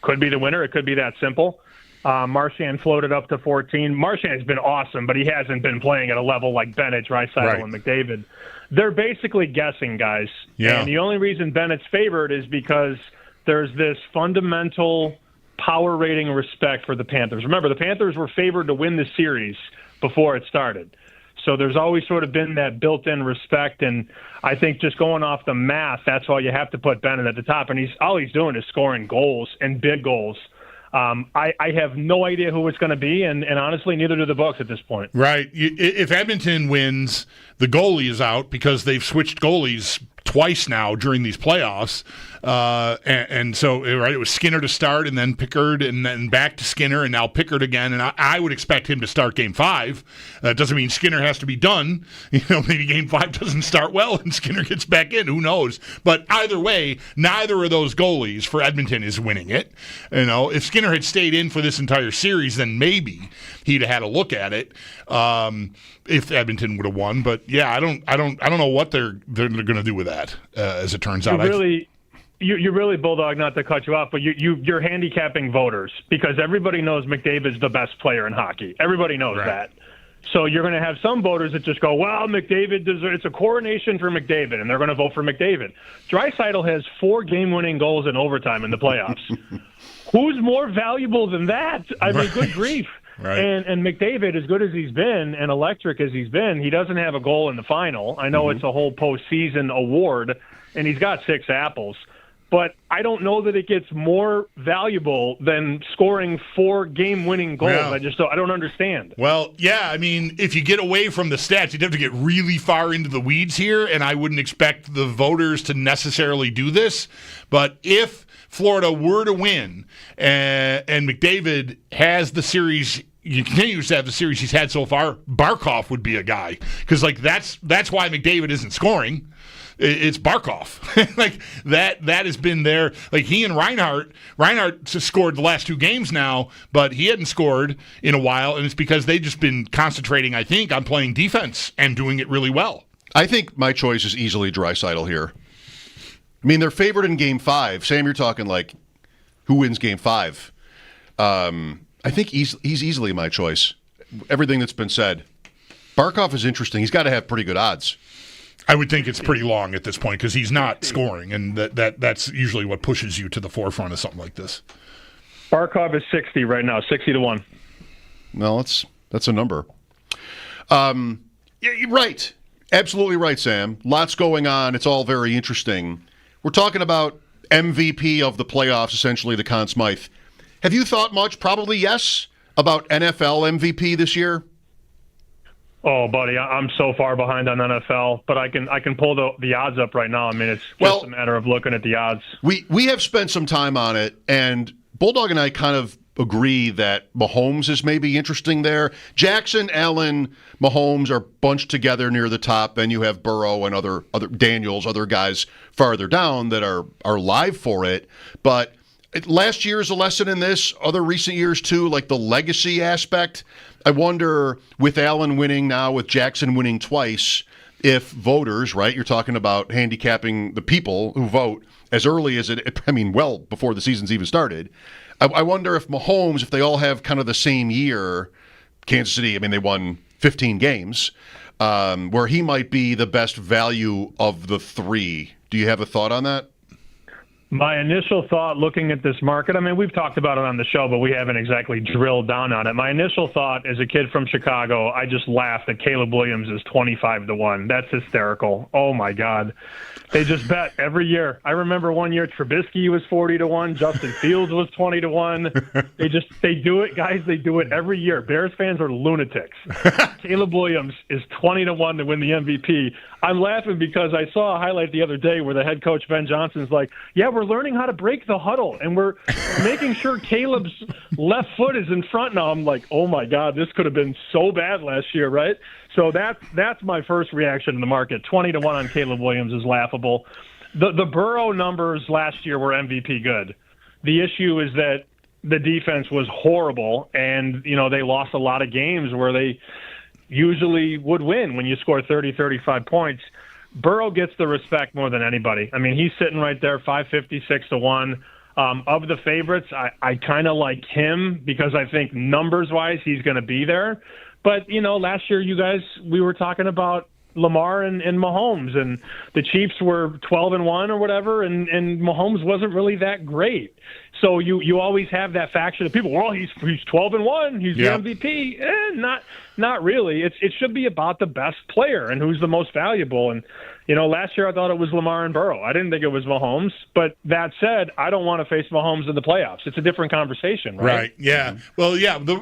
could be the winner. It could be that simple. Marchand floated up to 14. Marchand has been awesome, but he hasn't been playing at a level like Bennett, Draisaitl, and McDavid. They're basically guessing, guys. Yeah. And the only reason Bennett's favored is because there's this fundamental power rating respect for the Panthers. Remember, the Panthers were favored to win the series before it started. So there's always sort of been that built-in respect, and I think just going off the math, that's why you have to put Bennett at the top. And all he's doing is scoring goals and big goals. I have no idea who it's going to be, and honestly, neither do the books at this point. Right. If Edmonton wins, the goalie is out because they've switched goalies twice now during these playoffs. And so, right, it was Skinner to start, and then Pickard, and then back to Skinner, and now Pickard again. And I would expect him to start Game 5. Doesn't mean Skinner has to be done. Maybe Game 5 doesn't start well, and Skinner gets back in. Who knows? But either way, neither of those goalies for Edmonton is winning it. If Skinner had stayed in for this entire series, then maybe he'd have had a look at it. If Edmonton would have won, but yeah, I don't know what they're going to do with that. As it turns out, you really, Bulldog, not to cut you off, but you're handicapping voters because everybody knows McDavid's the best player in hockey. Everybody knows that. So you're going to have some voters that just go, well, McDavid deserves, it's a coronation for McDavid, and they're going to vote for McDavid. Draisaitl has 4 game-winning goals in overtime in the playoffs. Who's more valuable than that? I mean, good grief. Right. And McDavid, as good as he's been and electric as he's been, he doesn't have a goal in the final. I know it's a whole postseason award, and he's got 6 apples. But I don't know that it gets more valuable than scoring 4 game-winning goals. Yeah. I don't understand. Well, yeah, I mean, if you get away from the stats, you'd have to get really far into the weeds here, and I wouldn't expect the voters to necessarily do this. But if Florida were to win and McDavid has the series, he continues to have the series he's had so far, Barkov would be a guy. Because, that's why McDavid isn't scoring. It's Barkov. that has been there. Like, he and Reinhart scored the last 2 games now, but he hadn't scored in a while, and it's because they've just been concentrating, I think, on playing defense and doing it really well. I think my choice is easily Draisaitl here. I mean, they're favored in Game 5. Sam, you're talking like who wins Game 5. I think he's easily my choice. Everything that's been said. Barkov is interesting. He's got to have pretty good odds. I would think it's pretty long at this point because he's not scoring, and that's usually what pushes you to the forefront of something like this. Barkov is 60 right now, 60-1. Well, that's a number. Yeah, you're right. Absolutely right, Sam. Lots going on. It's all very interesting. We're talking about MVP of the playoffs, essentially the Conn Smythe. Have you thought much, probably yes, about NFL MVP this year? Oh, buddy, I'm so far behind on NFL, but I can pull the odds up right now. I mean, it's just a matter of looking at the odds. We have spent some time on it, and Bulldog and I kind of agree that Mahomes is maybe interesting there. Jackson, Allen, Mahomes are bunched together near the top, and you have Burrow and other Daniels, other guys farther down that are live for it. But last year is a lesson in this, other recent years too, like the legacy aspect. I wonder, with Allen winning now, with Jackson winning twice, if voters, right, you're talking about handicapping the people who vote as early as well before the season's even started. I wonder if Mahomes, if they all have kind of the same year, Kansas City, I mean, they won 15 games, where he might be the best value of the 3. Do you have a thought on that? My initial thought looking at this market, I mean, we've talked about it on the show, but we haven't exactly drilled down on it. My initial thought as a kid from Chicago, I just laughed that Caleb Williams is 25-1. That's hysterical. Oh, my God. They just bet every year. I remember one year Trubisky was 40-1. Justin Fields was 20-1. They do it, guys. They do it every year. Bears fans are lunatics. Caleb Williams is 20-1 to win the MVP. I'm laughing because I saw a highlight the other day where the head coach, Ben Johnson's like, yeah, we're learning how to break the huddle, and we're making sure Caleb's left foot is in front now. I'm like, oh, my God, this could have been so bad last year, right? So that's my first reaction to the market. 20-1 on Caleb Williams is laughable. The Burrow numbers last year were MVP good. The issue is that the defense was horrible, and they lost a lot of games where they usually would win when you score 30, 35 points. Burrow gets the respect more than anybody. I mean, he's sitting right there, 550, 6-1. Of the favorites, I kind of like him because I think numbers-wise he's going to be there. But, last year we were talking about Lamar and Mahomes, and the Chiefs were 12-1 or whatever, and Mahomes wasn't really that great. So you always have that faction of people, well, he's 12-1, he's the MVP. Not really. It should be about the best player and who's the most valuable. And, last year I thought it was Lamar and Burrow. I didn't think it was Mahomes. But that said, I don't want to face Mahomes in the playoffs. It's a different conversation, right? Right, yeah. Well, yeah, the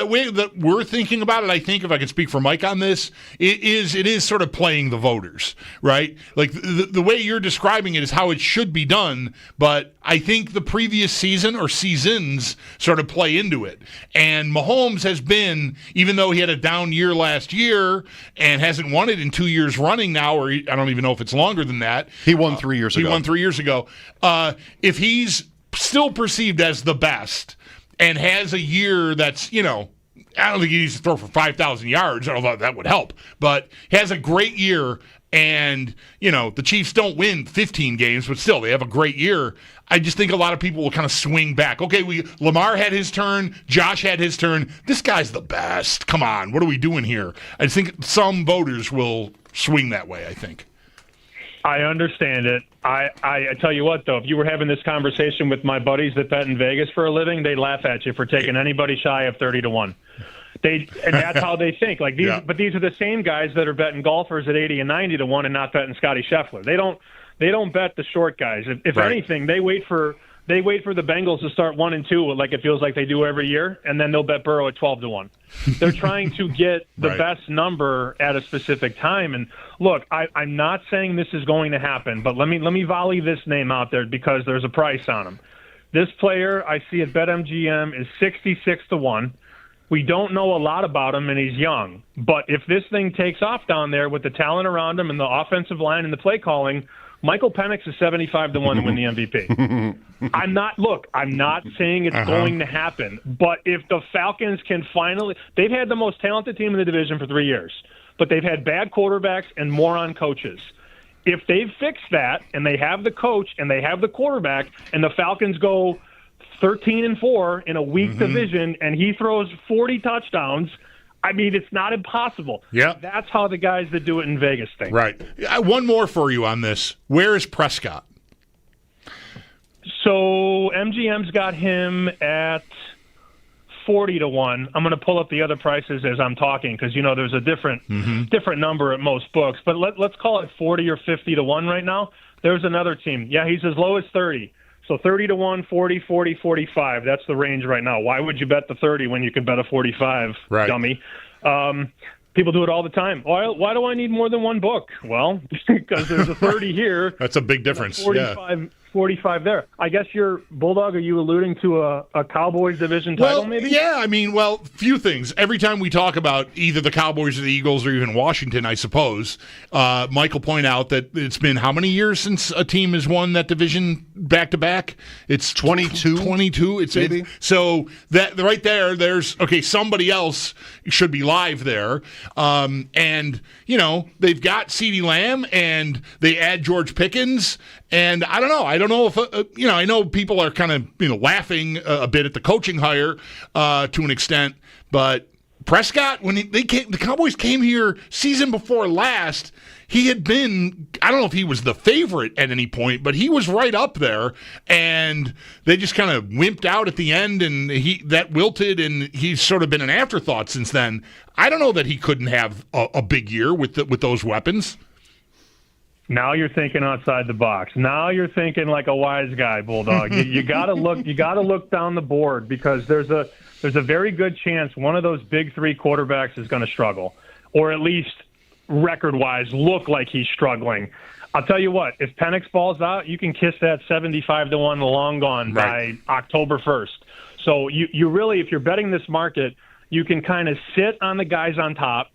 way that we're thinking about it, I think, if I can speak for Mike on this, it is sort of playing the voters, right? Like, the way you're describing it is how it should be done, but I think the previous season or seasons sort of play into it. And Mahomes has been, even though he had a down year last year and hasn't won it in 2 years running now, or I don't even know if it's longer than that. He won 3 years ago. He won 3 years ago. If he's still perceived as the best and has a year that's, I don't think he needs to throw for 5,000 yards, although that would help, but has a great year and, the Chiefs don't win 15 games, but still, they have a great year. I just think a lot of people will kind of swing back. Okay, Lamar had his turn. Josh had his turn. This guy's the best. Come on, what are we doing here? I think some voters will swing that way, I think. I understand it. I tell you what, though, if you were having this conversation with my buddies that bet in Vegas for a living, they'd laugh at you for taking anybody shy of 30-1. And that's how they think. Like these, But these are the same guys that are betting golfers at 80 and 90-1 and not betting Scotty Scheffler. They don't bet the short guys. If anything, they wait for the Bengals to start 1-2, like it feels like they do every year, and then they'll bet Burrow at 12-1. They're trying to get the best number at a specific time. And look, I'm not saying this is going to happen, but let me volley this name out there because there's a price on him. This player I see at BetMGM is 66-1. We don't know a lot about him, and he's young. But if this thing takes off down there with the talent around him and the offensive line and the play calling, Michael Penix is 75-1 to win the MVP. I'm not saying it's going to happen, but if the Falcons can finally, they've had the most talented team in the division for 3 years, but they've had bad quarterbacks and moron coaches. If they've fixed that and they have the coach and they have the quarterback and the Falcons go 13-4 in a weak division and he throws 40 touchdowns, I mean, it's not impossible. Yeah. That's how the guys that do it in Vegas think. Right. One more for you on this. Where is Prescott? So MGM's got him at 40-1. I'm going to pull up the other prices as I'm talking because, there's a different number at most books. But let's call it 40 or 50-1 right now. There's another team. Yeah, he's as low as 30. So 30-1, 40, 40, 45. That's the range right now. Why would you bet the 30 when you could bet a 45, dummy? People do it all the time. Why do I need more than one book? Well, because there's a 30 here. That's a big difference. 45 there. I guess your Bulldog, are you alluding to a Cowboys division title maybe? Yeah, few things. Every time we talk about either the Cowboys or the Eagles or even Washington, I suppose, Mike will point out that it's been how many years since a team has won that division back-to-back? It's 22. 22. So that right there, there's, somebody else should be live there. And, they've got CeeDee Lamb and they add George Pickens. And I don't know. I don't know if, I know people are kind of, laughing a bit at the coaching hire to an extent. But Prescott, when the Cowboys came here season before last, he had been, I don't know if he was the favorite at any point, but he was right up there. And they just kind of wimped out at the end, and that wilted, and he's sort of been an afterthought since then. I don't know that he couldn't have a big year with those weapons. Now you're thinking outside the box. Now you're thinking like a wise guy, Bulldog. You gotta look. You gotta look down the board because there's a very good chance one of those big three quarterbacks is going to struggle, or at least record-wise look like he's struggling. I'll tell you what. If Penix balls out, you can kiss that 75-1 long gone by October 1st. So you really, if you're betting this market, you can kind of sit on the guys on top.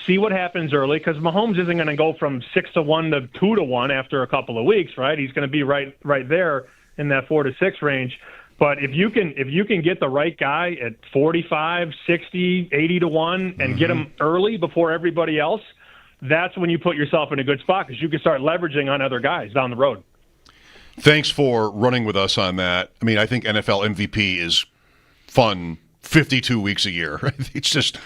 See what happens early, because Mahomes isn't going to go from 6-1 to 2-1 after a couple of weeks, right? He's going to be right there in that 4 to 6 range. But if you can get the right guy at 45, 60, 80-1 and get him early before everybody else, that's when you put yourself in a good spot because you can start leveraging on other guys down the road. Thanks for running with us on that. I mean, I think NFL MVP is fun 52 weeks a year. It's just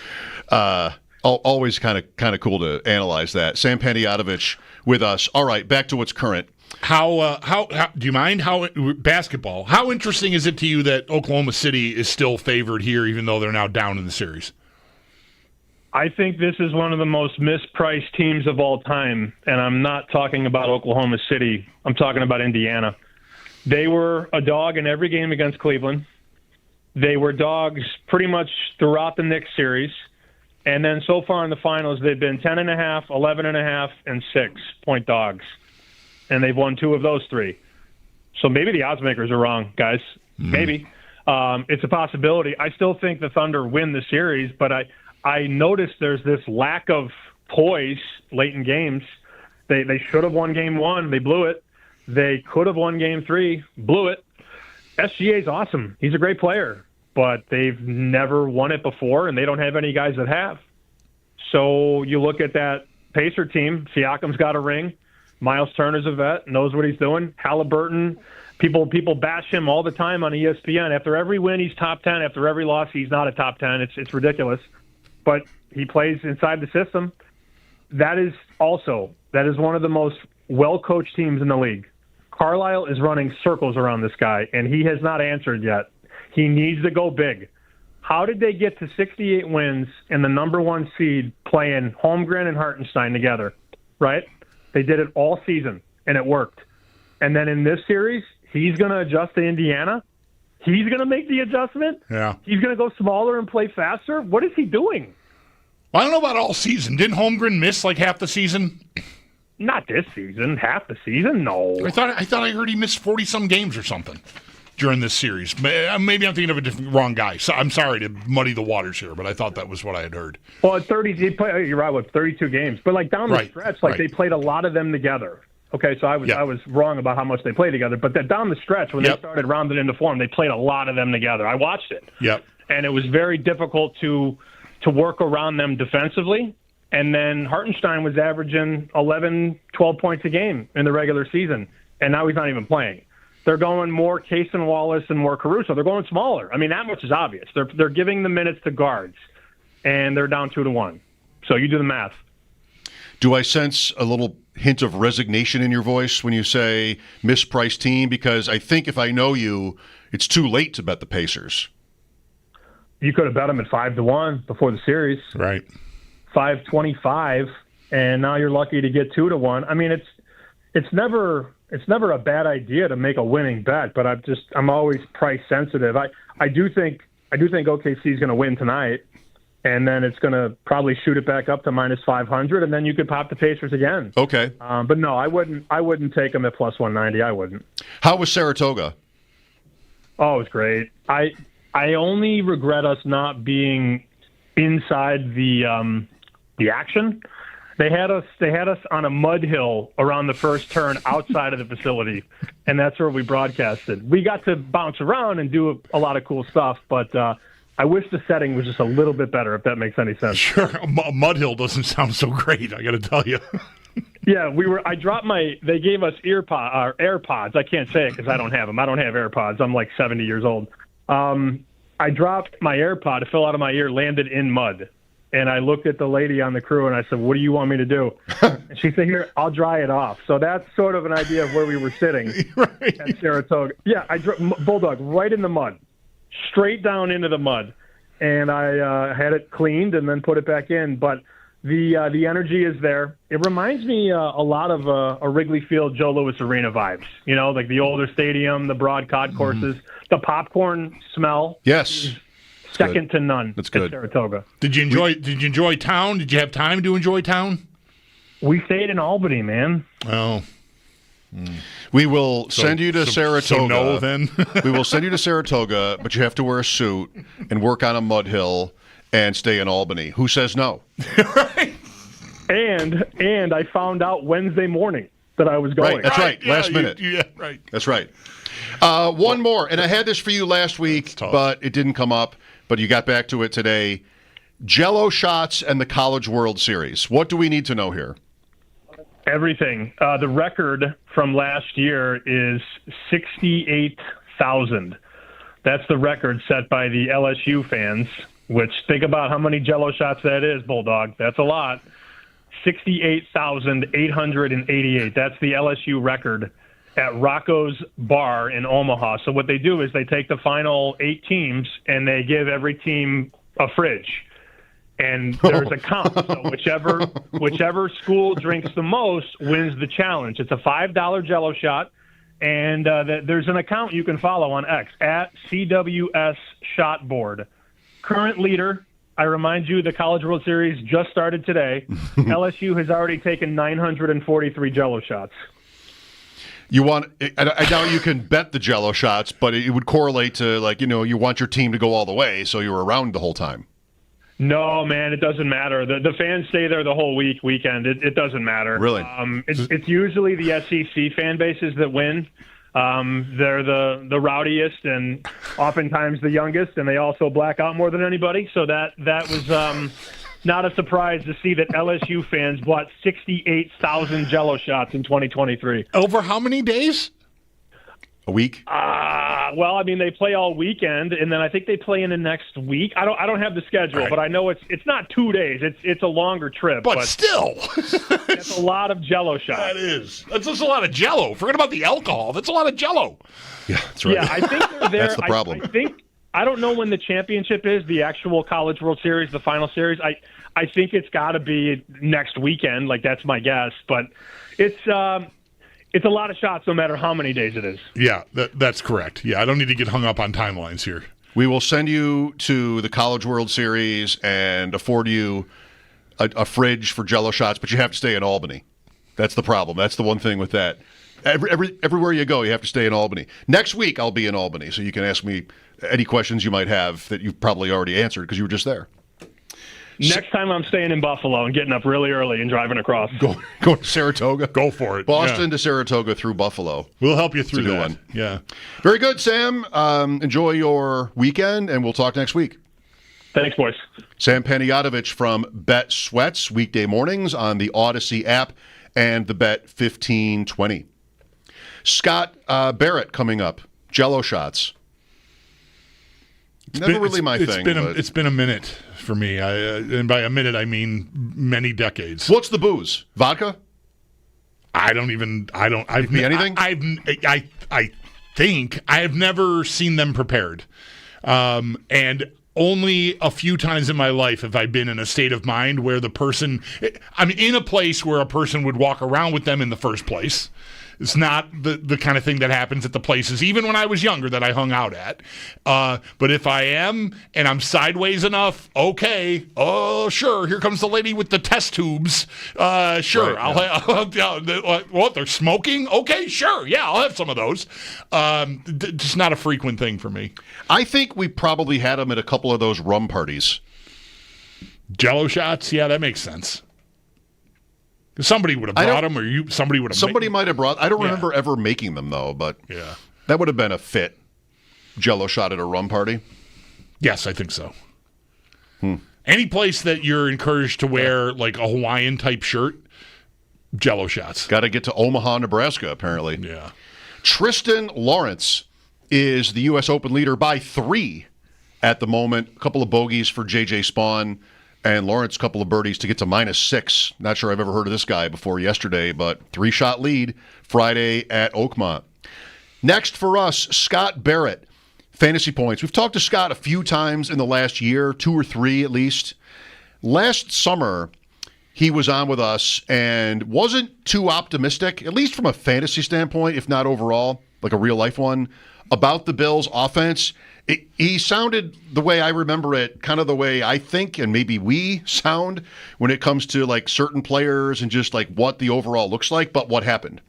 always kind of cool to analyze that. Sam Panayotovich with us. All right, back to what's current. How do you mind basketball? How interesting is it to you that Oklahoma City is still favored here, even though they're now down in the series? I think this is one of the most mispriced teams of all time, and I'm not talking about Oklahoma City. I'm talking about Indiana. They were a dog in every game against Cleveland. They were dogs pretty much throughout the Knicks series. And then so far in the finals, they've been 10.5, 11.5, and 6-point dogs. And they've won 2 of those 3. So maybe the odds makers are wrong, guys. Maybe. It's a possibility. I still think the Thunder win the series, but I noticed there's this lack of poise late in games. They should have won game 1. They blew it. They could have won game 3. Blew it. SGA's awesome. He's a great player. But they've never won it before, and they don't have any guys that have. So you look at that Pacer team. Siakam's got a ring. Miles Turner's a vet, knows what he's doing. Halliburton, people bash him all the time on ESPN. After every win, he's top 10. After every loss, he's not a top 10. It's ridiculous. But he plays inside the system. That is one of the most well-coached teams in the league. Carlisle is running circles around this guy, and he has not answered yet. He needs to go big. How did they get to 68 wins and the number one seed playing Holmgren and Hartenstein together, right? They did it all season, and it worked. And then in this series, he's going to adjust to Indiana. He's going to make the adjustment. Yeah. He's going to go smaller and play faster. What is he doing? Well, I don't know about all season. Didn't Holmgren miss like half the season? Not this season. Half the season? No. I thought I heard he missed 40-some games or something during this series. Maybe I'm thinking of wrong guy. So I'm sorry to muddy the waters here, but I thought that was what I had heard. Well, at 30, you're right, with 32 games. But like down the stretch, they played a lot of them together. Okay, so I was wrong about how much they played together. But down the stretch, when they started rounding into form, they played a lot of them together. I watched it. Yep. And it was very difficult to work around them defensively. And then Hartenstein was averaging 11, 12 points a game in the regular season. And now he's not even playing. They're going more Cason Wallace and more Caruso. They're going smaller. I mean, that much is obvious. They're giving the minutes to guards, and they're down 2-1. So you do the math. Do I sense a little hint of resignation in your voice when you say mispriced team? Because I think if I know you, it's too late to bet the Pacers. You could have bet them at 5-1 before the series. Right. 5.25, and now you're lucky to get 2-1. I mean, it's never a bad idea to make a winning bet, but I'm always price sensitive. I do think OKC is going to win tonight, and then it's going to probably shoot it back up to -500, and then you could pop the Pacers again. Okay. But no, I wouldn't take them at +190. I wouldn't. How was Saratoga? Oh, it was great. I only regret us not being inside the action. They had us on a mud hill around the first turn outside of the facility, and that's where we broadcasted. We got to bounce around and do a lot of cool stuff, but I wish the setting was just a little bit better, if that makes any sense. Sure, a mud hill doesn't sound so great, I got to tell you. Yeah, I dropped they gave us AirPods. I can't say it because I don't have them. I don't have AirPods. I'm like 70 years old. I dropped my AirPod. It fell out of my ear, landed in mud. And I looked at the lady on the crew and I said, "What do you want me to do?" And she said, "Here, I'll dry it off." So that's sort of an idea of where we were sitting at Saratoga. Yeah, I Bulldog right in the mud, straight down into the mud. And I had it cleaned and then put it back in. But the energy is there. It reminds me a lot of a Wrigley Field, Joe Louis Arena vibes. You know, like the older stadium, the broad concourses, the popcorn smell. Yes. Second to none. That's good. At Saratoga. Did you enjoy town? Did you have time to enjoy town? We stayed in Albany, man. Oh. We will send you to Saratoga. So no, then. We will send you to Saratoga, but you have to wear a suit and work on a mud hill and stay in Albany. Who says no? Right. And I found out Wednesday morning that I was going. Right, that's right. Last minute. Yeah, right. That's right. One more, and I had this for you last week, but it didn't come up. But you got back to it today. Jell-O shots and the College World Series. What do we need to know here? Everything. The record from last year is 68,000. That's the record set by the LSU fans, which think about how many Jell-O shots that is, Bulldog. That's a lot. 68,888. That's the LSU record at Rocco's Bar in Omaha. So what they do is they take the final 8 teams and they give every team a fridge. And there's a count. So whichever school drinks the most wins the challenge. It's a $5 Jell-O shot. And there's an account you can follow on X, at CWS Shot Board. Current leader, I remind you, the College World Series just started today. LSU has already taken 943 Jell-O shots. I doubt you can bet the Jell-O shots, but it would correlate to, you want your team to go all the way, so you're around the whole time. No, man, it doesn't matter. The fans stay there the whole weekend. It doesn't matter. Really? It's usually the SEC fan bases that win. They're the rowdiest and oftentimes the youngest, and they also black out more than anybody. So that was not a surprise to see that LSU fans bought 68,000 Jell-O shots in 2023. Over how many days? A week? Well, I mean, they play all weekend, and then I think they play in the next week. I don't have the schedule, right. but I know it's not 2 days. It's a longer trip. But still. That's a lot of Jell-O shots. That is. That's just a lot of Jell-O. Forget about the alcohol. That's a lot of Jell-O. Yeah, that's right. Yeah, I think they're there. That's the problem. I don't know when the championship is, the actual College World Series, the final series. I think it's got to be next weekend. Like, that's my guess. But it's a lot of shots no matter how many days it is. Yeah, that's correct. Yeah, I don't need to get hung up on timelines here. We will send you to the College World Series and afford you a fridge for Jell-O shots, but you have to stay in Albany. That's the problem. That's the one thing with that. Everywhere you go, you have to stay in Albany. Next week, I'll be in Albany, so you can ask me any questions you might have that you've probably already answered because you were just there. Next time I'm staying in Buffalo and getting up really early and driving across. Go to Saratoga. Go for it. Boston to Saratoga through Buffalo. We'll help you through It's a good that. one. Yeah. Very good, Sam. Enjoy your weekend, and we'll talk next week. Thanks, boys. Sam Panayotovich from Bet Sweats, weekday mornings on the Odyssey app and the Bet 1520. Scott Barrett coming up. Jell-O shots. It's been a minute for me. And by a minute, I mean many decades. What's the booze? Vodka? Anything? I think I have never seen them prepared. And only a few times in my life have I been in a state of mind where I'm in a place where a person would walk around with them in the first place. It's not the kind of thing that happens at the places, even when I was younger, that I hung out at. But if I am, and I'm sideways enough, okay, oh, sure, here comes the lady with the test tubes. Sure, right, what, they're smoking? Okay, sure, yeah, I'll have some of those. Just not a frequent thing for me. I think we probably had them at a couple of those rum parties. Jell-O shots? Yeah, that makes sense. Somebody would have brought them, or somebody would have. Somebody might have brought. I don't remember ever making them though, but yeah, that would have been a fit. Jell-O shot at a rum party. Yes, I think so. Any place that you're encouraged to wear like a Hawaiian type shirt, Jell-O shots. Got to get to Omaha, Nebraska. Apparently, yeah. Tristan Lawrence is the U.S. Open leader by 3 at the moment. A couple of bogeys for J.J. Spawn. And Lawrence, a couple of birdies to get to -6. Not sure I've ever heard of this guy before yesterday, but 3-shot lead Friday at Oakmont. Next for us, Scott Barrett, fantasy points. We've talked to Scott a few times in the last year, 2 or 3 at least. Last summer, he was on with us and wasn't too optimistic, at least from a fantasy standpoint, if not overall, like a real-life one, about the Bills' offense. He sounded the way I remember it, kind of the way I think and maybe we sound when it comes to like certain players and just like what the overall looks like, but what happened.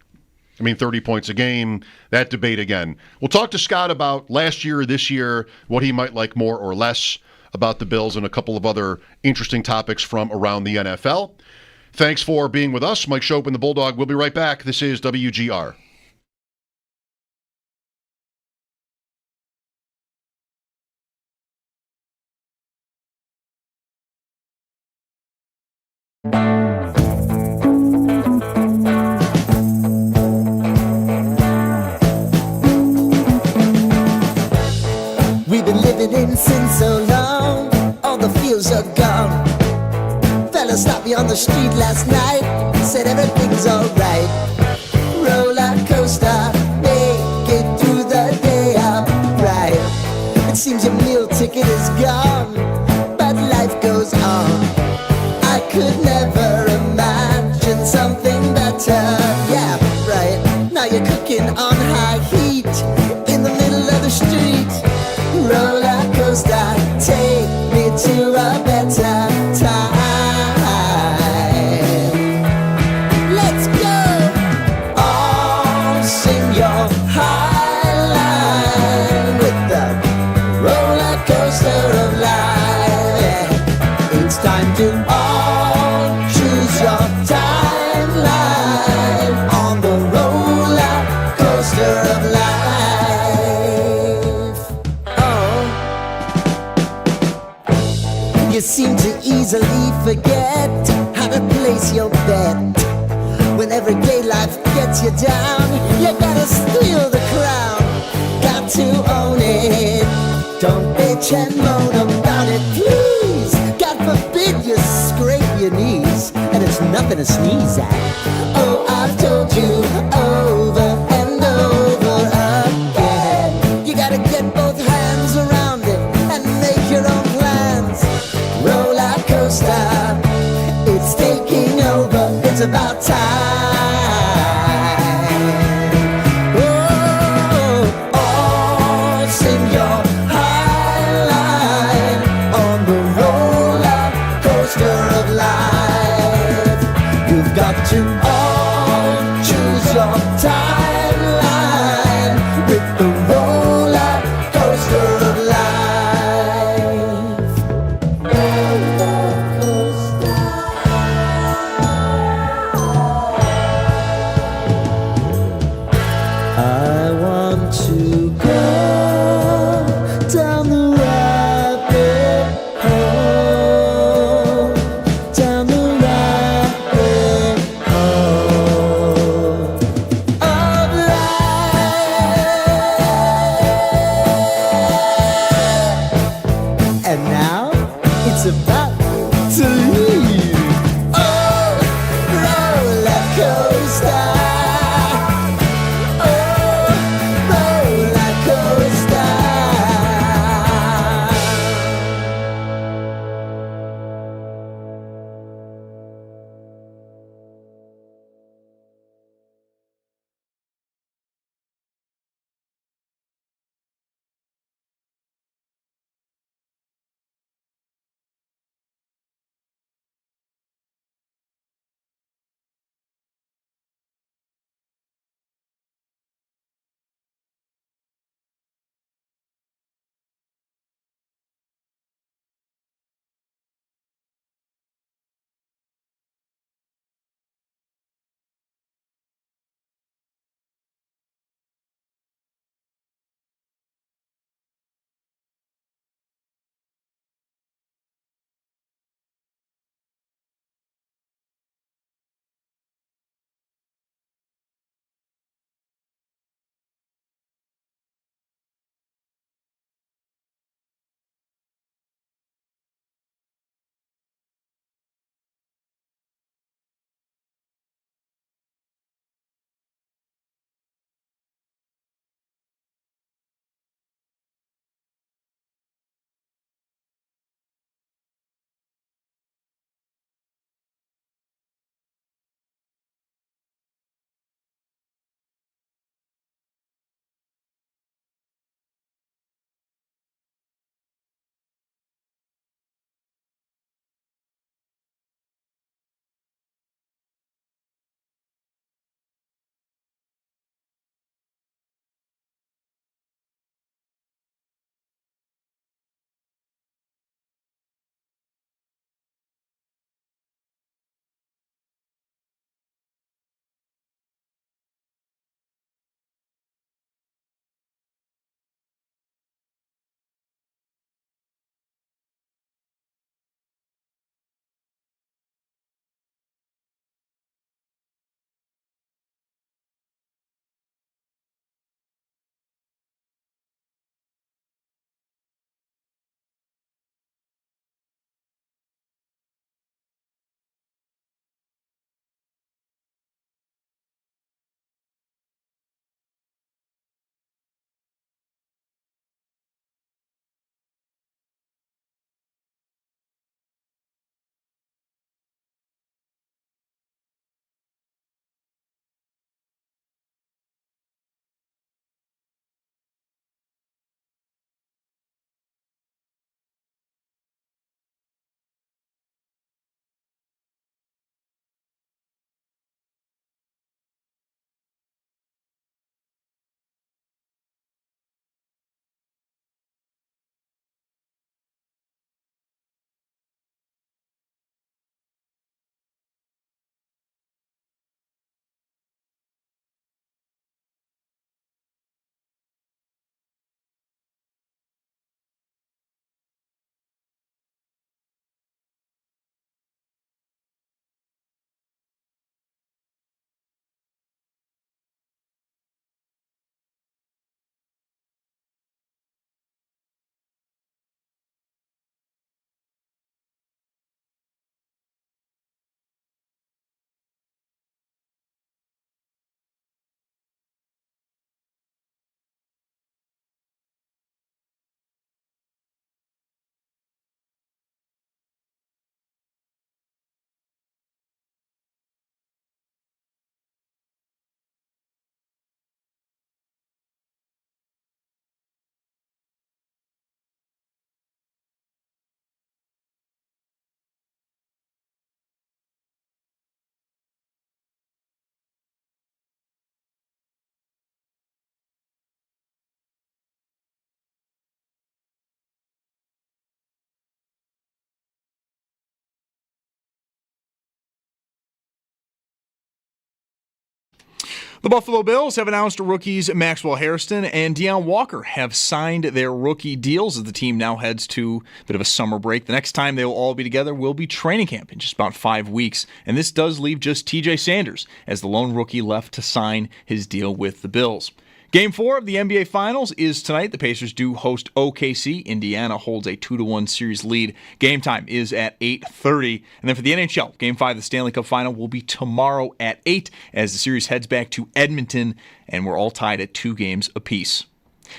I mean, 30 points a game, that debate again. We'll talk to Scott about last year, this year, what he might like more or less about the Bills and a couple of other interesting topics from around the NFL. Thanks for being with us. Mike Schopp and the Bulldog. We'll be right back. This is WGR. We've been living in sin so long, all the feels are gone. Fella stopped me on the street last night, said everything's alright. Roller coaster, make it through the day upright. It seems your meal ticket is gone, but life goes on. I could never imagine something better. Yeah, right. Now you're cooking on high heat in the middle of the street. Roller coaster, take me to a better time. Let's go. All sing your high line with the roller coaster of life. It's time to all choose your timeline on the roller coaster of life. You seem to easily forget how to place your bet. When everyday life gets you down, you gotta steal the crown. Got to own it. Don't bitch and moan about it, please. God forbid you scrape your knees, and it's nothing to sneeze at. Oh, I've told you over and over again. You gotta get both hands around it and make your own plans. Roller coaster, it's taking over. It's about time. Sing your high line on the roller coaster of life. You've got to all choose your timeline with the roller coaster of life. Roller coaster. I want to go down the rabbit hole, down the rabbit hole of life. And now it's about to leave. Oh, roller coaster. The Buffalo Bills have announced rookies Maxwell Hairston and Deion Walker have signed their rookie deals as the team now heads to a bit of a summer break. The next time they will all be together will be training camp in just about 5 weeks, and this does leave just TJ Sanders as the lone rookie left to sign his deal with the Bills. Game 4 of the NBA Finals is tonight. The Pacers do host OKC. Indiana holds a 2-1 series lead. Game time is at 8:30. And then for the NHL, Game 5 of the Stanley Cup Final will be tomorrow at 8 as the series heads back to Edmonton, and we're all tied at 2 games apiece.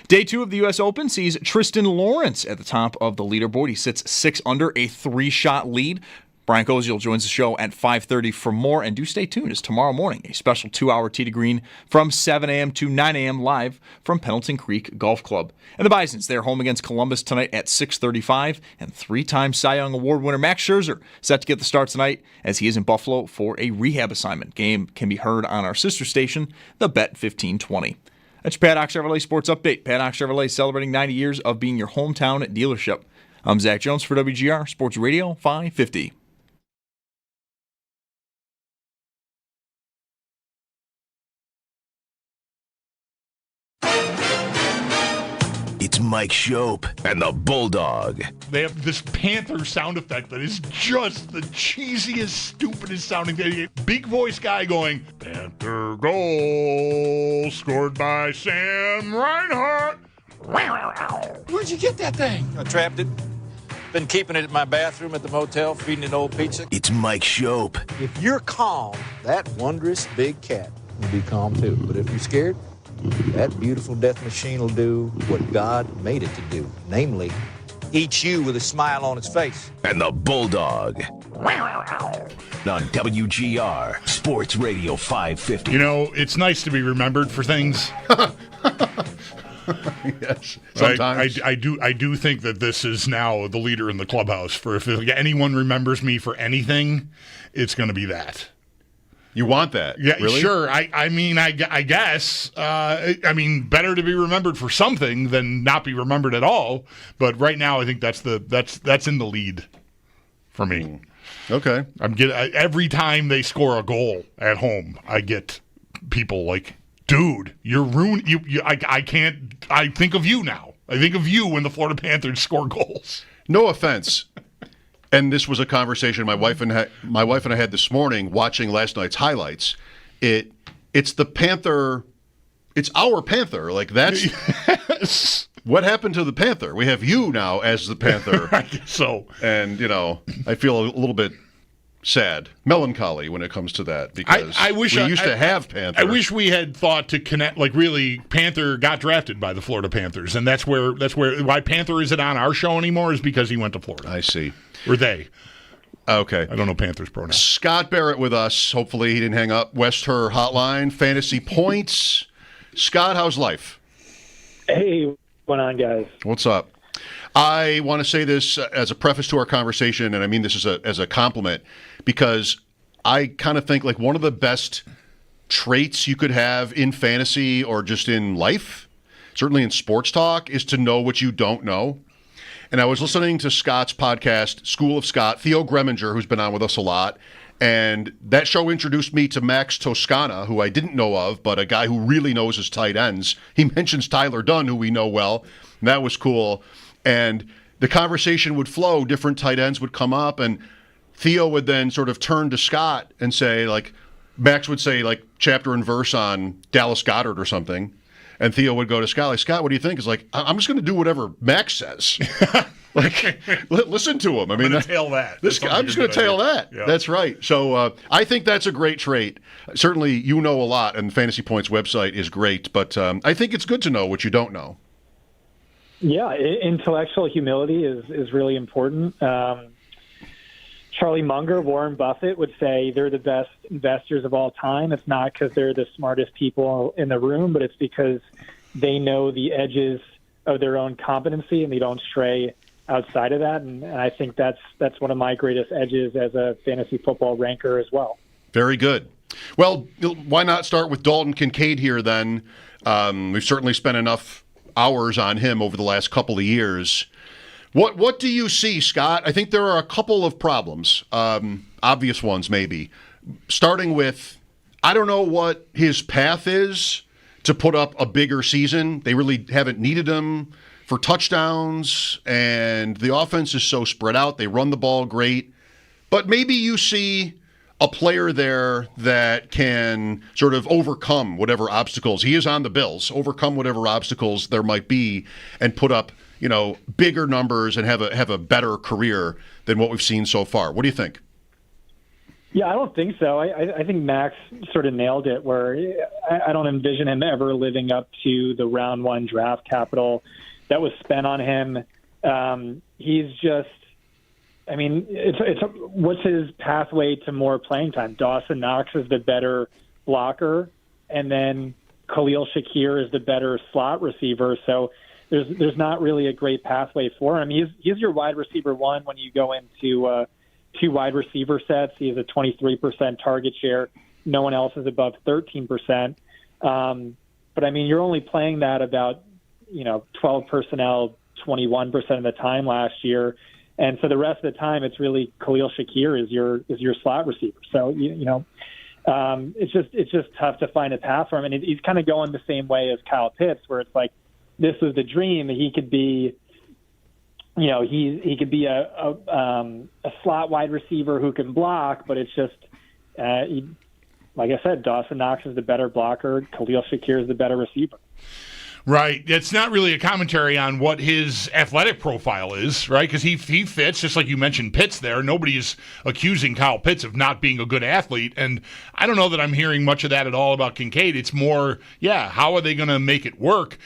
Day 2 of the U.S. Open sees Tristan Lawrence at the top of the leaderboard. He sits 6 under, a 3-shot lead. Brian Koziel joins the show at 5:30 for more, and do stay tuned as tomorrow morning, a special 2-hour tee to green from 7 a.m. to 9 a.m. live from Pendleton Creek Golf Club. And the Bisons, they're home against Columbus tonight at 6:35, and 3-time Cy Young Award winner Max Scherzer set to get the start tonight as he is in Buffalo for a rehab assignment. Game can be heard on our sister station, the Bet 1520. That's your Paddock Chevrolet Sports Update. Paddock Chevrolet celebrating 90 years of being your hometown dealership. I'm Zach Jones for WGR Sports Radio 550. It's Mike Schopp and the Bulldog. They have this Panther sound effect that is just the cheesiest, stupidest sounding thing. Big voice guy going, Panther goal scored by Sam Reinhart. Where'd you get that thing? I trapped it. Been keeping it in my bathroom at the motel, feeding it old pizza. It's Mike Schopp. If you're calm, that wondrous big cat will be calm too. But if you're scared, that beautiful death machine will do what God made it to do. Namely, eat you with a smile on its face. And the Bulldog. On WGR Sports Radio 550. You know, it's nice to be remembered for things. Yes, sometimes. I do think that this is now the leader in the clubhouse. For if anyone remembers me for anything, it's going to be that. You want that? Yeah, really? Sure. I mean, I guess. I mean, better to be remembered for something than not be remembered at all. But right now, I think that's in the lead for me. Okay. Every time they score a goal at home, I get people like, dude, you're ruined. I can't. I think of you now. I think of you when the Florida Panthers score goals. No offense. And this was a conversation my wife and I had this morning watching last night's highlights. It's the Panther. It's our Panther. Like, that's yes. What happened to the Panther? We have you now as the Panther. I guess so. And, I feel a little bit sad, melancholy when it comes to that, because we used to have Panther. I wish we had thought to connect, like, really, Panther got drafted by the Florida Panthers, and that's where why Panther isn't on our show anymore is because he went to Florida. I see. Or they. Okay. I don't know Panthers pronouns. Scott Barrett with us. Hopefully he didn't hang up. West Her Hotline, Fantasy Points. Scott, how's life? Hey, what's going on, guys? What's up? I want to say this as a preface to our conversation, and I mean this as a compliment, because I kind of think like one of the best traits you could have in fantasy or just in life, certainly in sports talk, is to know what you don't know. And I was listening to Scott's podcast, School of Scott, Theo Greminger, who's been on with us a lot, and that show introduced me to Max Toscana, who I didn't know of, but a guy who really knows his tight ends. He mentions Tyler Dunn, who we know well, and that was cool. And the conversation would flow, different tight ends would come up, and Theo would then sort of turn to Scott and say, like, Max would say, like, chapter and verse on Dallas Goedert or something. And Theo would go to Scott, like, Scott, what do you think? He's like, I'm just going to do whatever Max says. Like, listen to him. I mean, tail that. I'm just going to tail that. Yeah. That's right. So I think that's a great trait. Certainly, you know a lot, and Fantasy Points website is great. But I think it's good to know what you don't know. Yeah, intellectual humility is really important. Charlie Munger, Warren Buffett would say they're the best investors of all time. It's not because they're the smartest people in the room, but it's because they know the edges of their own competency and they don't stray outside of that. And I think that's one of my greatest edges as a fantasy football ranker as well. Very good. Well, why not start with Dalton Kincaid here then? We've certainly spent enough hours on him over the last couple of years. What do you see, Scott? I think there are a couple of problems, obvious ones maybe. Starting with, I don't know what his path is to put up a bigger season. They really haven't needed him for touchdowns, and the offense is so spread out. They run the ball great. But maybe you see a player there that can sort of overcome whatever obstacles. He is on the Bills, overcome whatever obstacles there might be and put up, bigger numbers and have a better career than what we've seen so far. What do you think? Yeah, I don't think so. I think Max sort of nailed it where I don't envision him ever living up to the round one draft capital that was spent on him. He's just, it's what's his pathway to more playing time? Dawson Knox is the better blocker, and then Khalil Shakir is the better slot receiver. So there's not really a great pathway for him. He's your wide receiver one when you go into two wide receiver sets. He has a 23% target share. No one else is above 13%. But you're only playing that about 12 personnel 21% of the time last year. And so the rest of the time, it's really Khalil Shakir is your slot receiver. So it's just tough to find a path for him. And he's kind of going the same way as Kyle Pitts, where it's like this was the dream. He could be, he could be a slot wide receiver who can block, but it's just like I said, Dawson Knox is the better blocker. Khalil Shakir is the better receiver. Right. It's not really a commentary on what his athletic profile is, right? Because he fits, just like you mentioned Pitts there. Nobody's accusing Kyle Pitts of not being a good athlete. And I don't know that I'm hearing much of that at all about Kincaid. It's more, how are they going to make it work?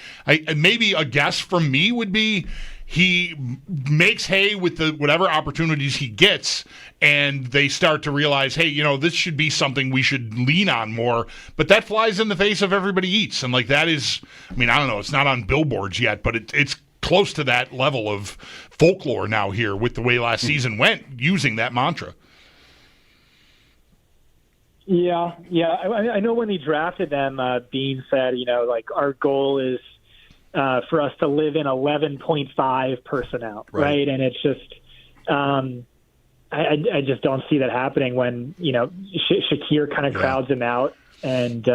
Maybe a guess from me would be he makes hay with the whatever opportunities he gets, and they start to realize, hey, this should be something we should lean on more. But that flies in the face of everybody eats. And that is, I don't know, it's not on billboards yet, but it's close to that level of folklore now here with the way last season went, using that mantra. Yeah. I know when he drafted them, Bean said, our goal is for us to live in 11.5 personnel, right? And it's just, I just don't see that happening when Shakir kind of crowds him out, and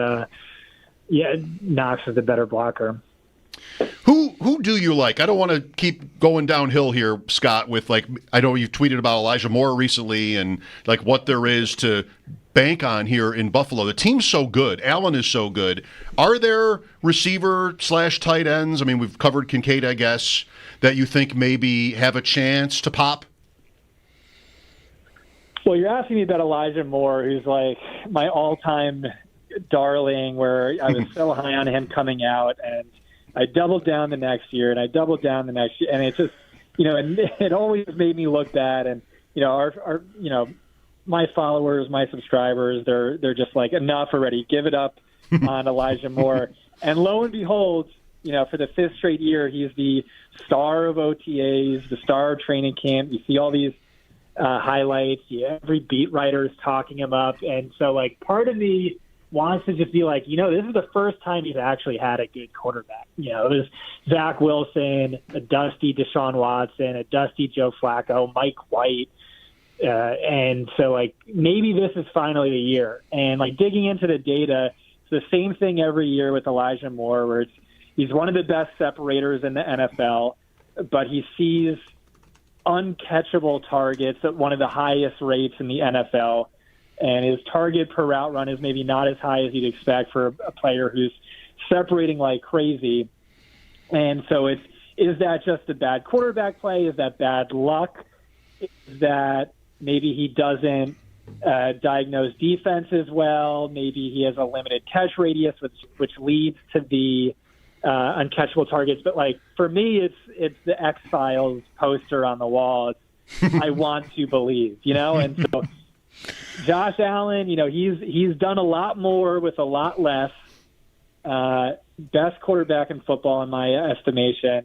Knox is the better blocker. Who do you like? I don't want to keep going downhill here, Scott. With I know you've tweeted about Elijah Moore recently, and what there is to bank on here in Buffalo. The team's so good. Allen is so good. Are there receiver/tight ends? We've covered Kincaid, I guess, that you think maybe have a chance to pop? Well, you're asking me about Elijah Moore, who's my all-time darling, where I was so high on him coming out, and I doubled down the next year, and I doubled down the next year, and it just, and it always made me look bad. And our my followers, my subscribers, they're just enough already. Give it up on Elijah Moore. And lo and behold, for the fifth straight year, he's the star of OTAs, the star of training camp. You see all these highlights. Every beat writer is talking him up. And so, part of me wants to just be this is the first time he's actually had a good quarterback. It was Zach Wilson, a dusty Deshaun Watson, a dusty Joe Flacco, Mike White. And so, maybe this is finally the year. And, digging into the data, it's the same thing every year with Elijah Moore, where he's one of the best separators in the NFL, but he sees uncatchable targets at one of the highest rates in the NFL. And his target per route run is maybe not as high as you'd expect for a player who's separating like crazy. And so is that just a bad quarterback play? Is that bad luck? Is that maybe he doesn't diagnose defenses well? Maybe he has a limited catch radius, which leads to the uncatchable targets. But for me, it's the X-Files poster on the wall. I want to believe, and so Josh Allen, he's done a lot more with a lot less. Best quarterback in football in my estimation.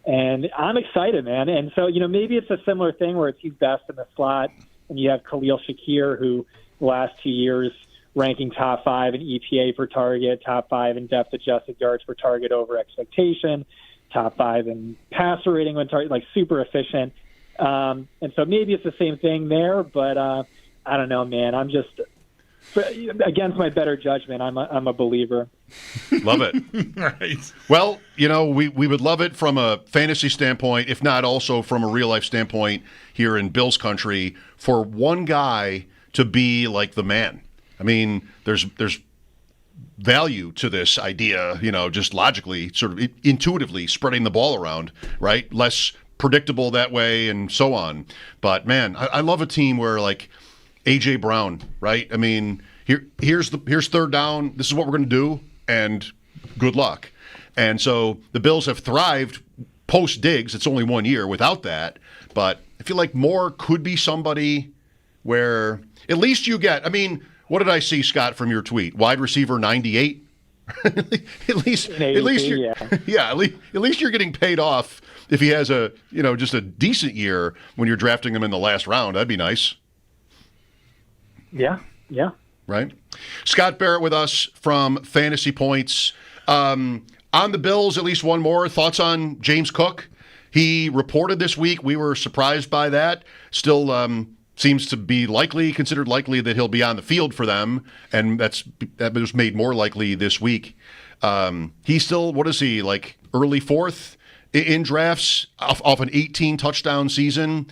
And I'm excited, man. And so, maybe it's a similar thing where he's best in the slot, and you have Khalil Shakir, who the last 2 years ranking top 5 in EPA per target, top 5 in depth-adjusted yards per target over expectation, top 5 in passer rating when target, super efficient. And so maybe it's the same thing there, but I don't know, man. but against my better judgment, I'm a believer. Love it. Right. Well, we would love it from a fantasy standpoint, if not also from a real-life standpoint here in Bills country, for one guy to be like the man. I mean, there's value to this idea, just logically, sort of intuitively spreading the ball around, right? Less predictable that way and so on. But, man, I love a team where, like, A.J. Brown, right? I mean, here's third down. This is what we're going to do, and good luck. And so the Bills have thrived post-Diggs. It's only 1 year without that. But I feel like Moore could be somebody where at least you get – I mean, what did I see, Scott, from your tweet? Wide receiver 98? at least you're, at least you're getting paid off if he has just a decent year when you're drafting him in the last round. That'd be nice. Yeah. Right. Scott Barrett with us from Fantasy Points. On the Bills, at least one more. Thoughts on James Cook? He reported this week. We were surprised by that. Still seems to be considered likely that he'll be on the field for them, and that was made more likely this week. He's still, what is he, like early fourth in drafts off an 18-touchdown season?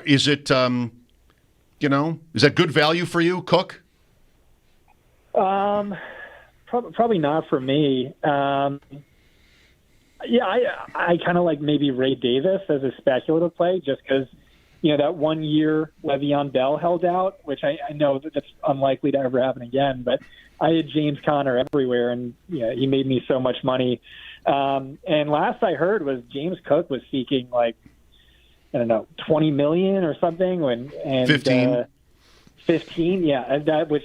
Is it... is that good value for you, Cook? Probably not for me. I kind of like maybe Ray Davis as a speculative play, just because that 1 year Le'Veon Bell held out, which I know that's unlikely to ever happen again. But I had James Conner everywhere, and he made me so much money. And last I heard was James Cook was seeking like, I don't know, $20 million or something. And 15. 15, yeah. That, which,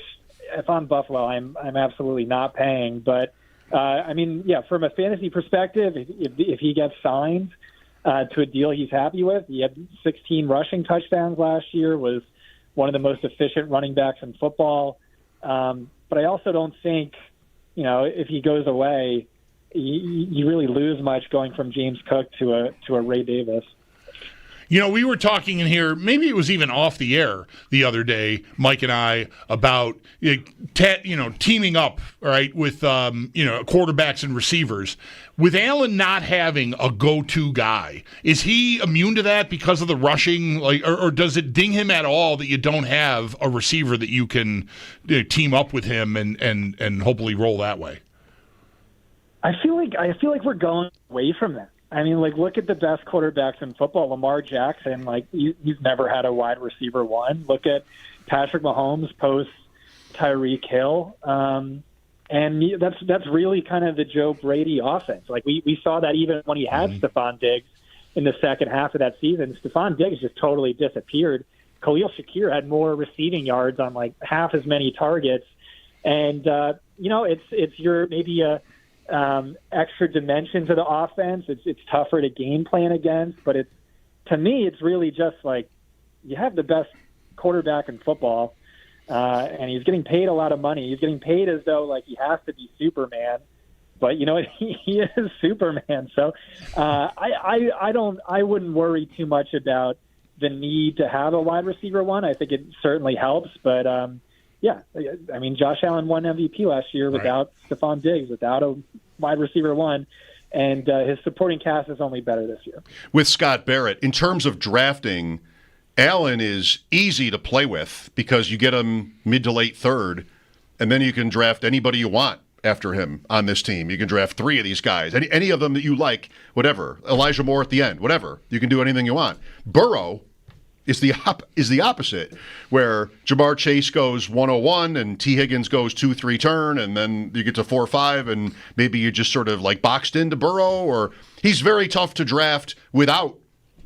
if I'm Buffalo, I'm absolutely not paying. But from a fantasy perspective, if he gets signed to a deal he's happy with, he had 16 rushing touchdowns last year. Was one of the most efficient running backs in football. But I also don't think, if he goes away, you really lose much going from James Cook to a Ray Davis. We were talking in here, maybe it was even off the air the other day, Mike and I, about teaming up, right, with quarterbacks and receivers. With Allen not having a go-to guy, is he immune to that because of the rushing, or does it ding him at all that you don't have a receiver that you can team up with him and hopefully roll that way? I feel like we're going away from that. I mean, look at the best quarterbacks in football. Lamar Jackson, he's never had a wide receiver one. Look at Patrick Mahomes post Tyreek Hill. And that's really kind of the Joe Brady offense. We saw that even when he had Stephon Diggs in the second half of that season. Stephon Diggs just totally disappeared. Khalil Shakir had more receiving yards on half as many targets. And, it's your maybe a extra dimension to the offense. It's tougher to game plan against, but to me, it's really just you have the best quarterback in football, and he's getting paid a lot of money. He's getting paid as though he has to be Superman, but you know what? He is Superman. So I wouldn't worry too much about the need to have a wide receiver one. I think it certainly helps, but Josh Allen won MVP last year without Stephon Diggs, without a wide receiver one, and his supporting cast is only better this year. With Scott Barrett, in terms of drafting, Allen is easy to play with because you get him mid to late third, and then you can draft anybody you want after him on this team. You can draft three of these guys, any of them that you like, whatever. Elijah Moore at the end, whatever. You can do anything you want. Burrow is the opposite, where Jamar Chase goes 101 and T. Higgins goes 2-3 turn, and then you get to 4-5, and maybe you just sort of boxed into Burrow, or he's very tough to draft without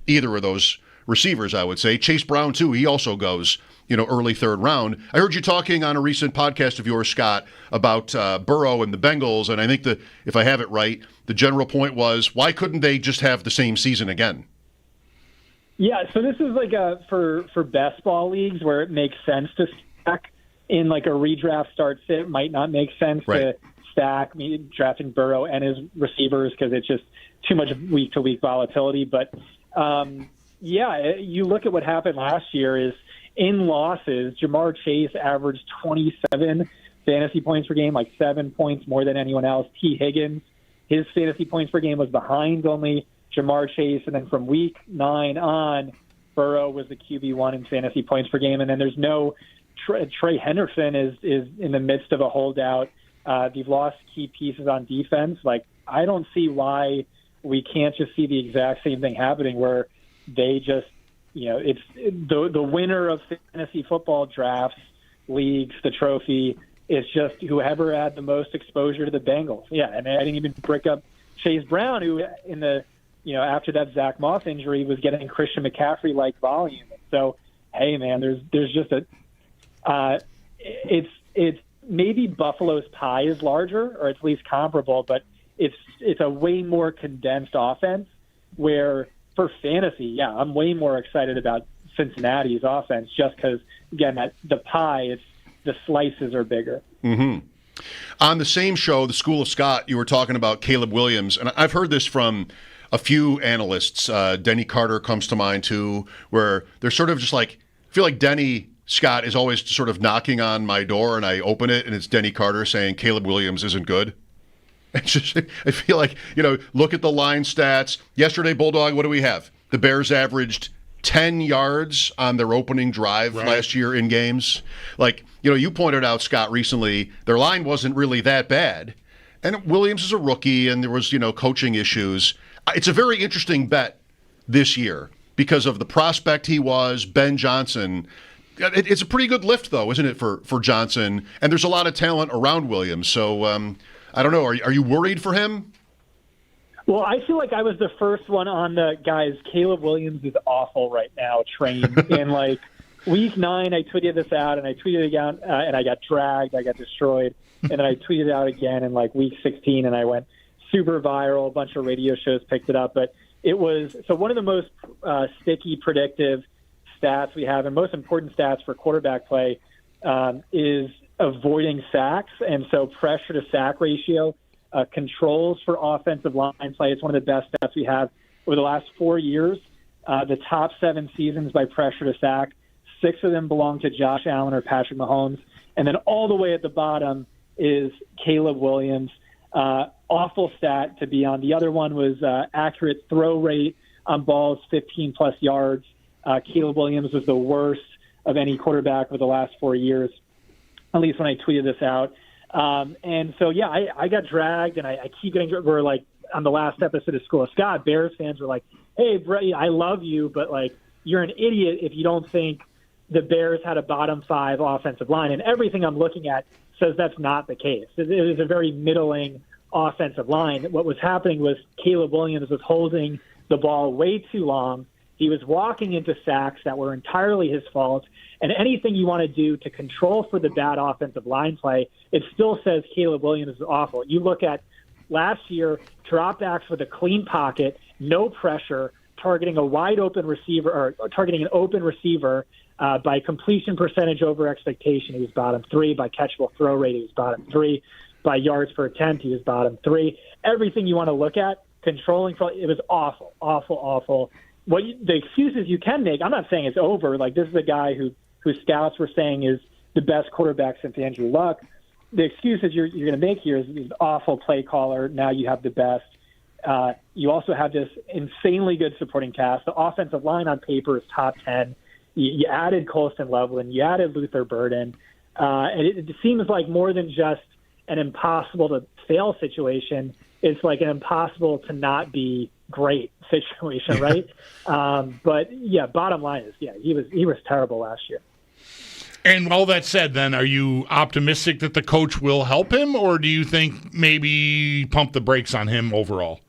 either of those receivers, I would say. Chase Brown, too, he also goes, early third round. I heard you talking on a recent podcast of yours, Scott, about Burrow and the Bengals, and I think that, if I have it right, the general point was, why couldn't they just have the same season again? Yeah, so this is for best ball leagues where it makes sense to stack in a redraft start sit. Might not make sense to stack drafting Burrow and his receivers because it's just too much week to week volatility. But you look at what happened last year is in losses, Jamar Chase averaged 27 fantasy points per game, like 7 points more than anyone else. T. Higgins, his fantasy points per game was behind only Jamar Chase. And then from week 9 on, Burrow was the QB1 in fantasy points per game. And then there's no Trey Henderson is in the midst of a holdout. They've lost key pieces on defense. Like, I don't see why we can't just see the exact same thing happening where they just, it's the winner of fantasy football drafts, leagues, the trophy is just whoever had the most exposure to the Bengals. Yeah, and I didn't even break up Chase Brown, who in the, after that Zach Moss injury was getting Christian McCaffrey-like volume. So, hey, man, there's just it's maybe Buffalo's pie is larger, or at least comparable, but it's a way more condensed offense where for fantasy, yeah, I'm way more excited about Cincinnati's offense just because, again, the pie, the slices are bigger. Mm-hmm. On the same show, The School of Scott, you were talking about Caleb Williams, and I've heard this from a few analysts. Denny Carter comes to mind, too, where they're sort of just like, I feel like Denny Scott is always sort of knocking on my door, and I open it, and it's Denny Carter saying Caleb Williams isn't good. It's just, I feel like, look at the line stats. Yesterday, Bulldog, what do we have? The Bears averaged 10 yards on their opening drive last year in games. Like, you pointed out, Scott, recently, their line wasn't really that bad. And Williams is a rookie, and there was, coaching issues. It's a very interesting bet this year because of the prospect he was, Ben Johnson. It's a pretty good lift, though, isn't it, for Johnson? And there's a lot of talent around Williams. So, I don't know. Are you worried for him? Well, I feel like I was the first one on the guys. Caleb Williams is awful right now. Train in week 9, I tweeted this out, and I tweeted it out, and I got dragged. I got destroyed, and then I tweeted it out again in week 16, and I went super viral. A bunch of radio shows picked it up, but it was one of the most sticky predictive stats we have, and most important stats for quarterback play is avoiding sacks, and so pressure to sack ratio. Controls for offensive line play. It's one of the best stats we have over the last 4 years. The top 7 seasons by pressure to sack, 6 of them belong to Josh Allen or Patrick Mahomes. And then all the way at the bottom is Caleb Williams. Awful stat to be on. The other one was accurate throw rate on balls, 15-plus yards. Caleb Williams was the worst of any quarterback over the last 4 years, at least when I tweeted this out. And so, yeah, I got dragged, and I keep getting – we're on the last episode of School of Scott, Bears fans were like, hey, Brett, I love you, but, you're an idiot if you don't think the Bears had a bottom 5 offensive line. And everything I'm looking at says that's not the case. It is a very middling offensive line. What was happening was Caleb Williams was holding the ball way too long. He was walking into sacks that were entirely his fault. And anything you want to do to control for the bad offensive line play, it still says Caleb Williams is awful. You look at last year, dropbacks with a clean pocket, no pressure, targeting a wide open receiver or targeting an open receiver by completion percentage over expectation. He was bottom 3. By catchable throw rate, he was bottom 3. By yards per attempt, he was bottom 3. Everything you want to look at, controlling, it was awful, awful, awful. The excuses you can make, I'm not saying it's over. This is a guy who scouts were saying is the best quarterback since Andrew Luck. The excuses you're going to make here is awful play caller. Now you have the best. You also have this insanely good supporting cast. The offensive line on paper is top 10. You added Colston Loveland. You added Luther Burden. And it seems like more than just an impossible to fail situation. It's like an impossible to not be great situation, right? But yeah, bottom line is, he was terrible last year. And all that said, then, are you optimistic that the coach will help him, or do you think maybe pump the brakes on him overall?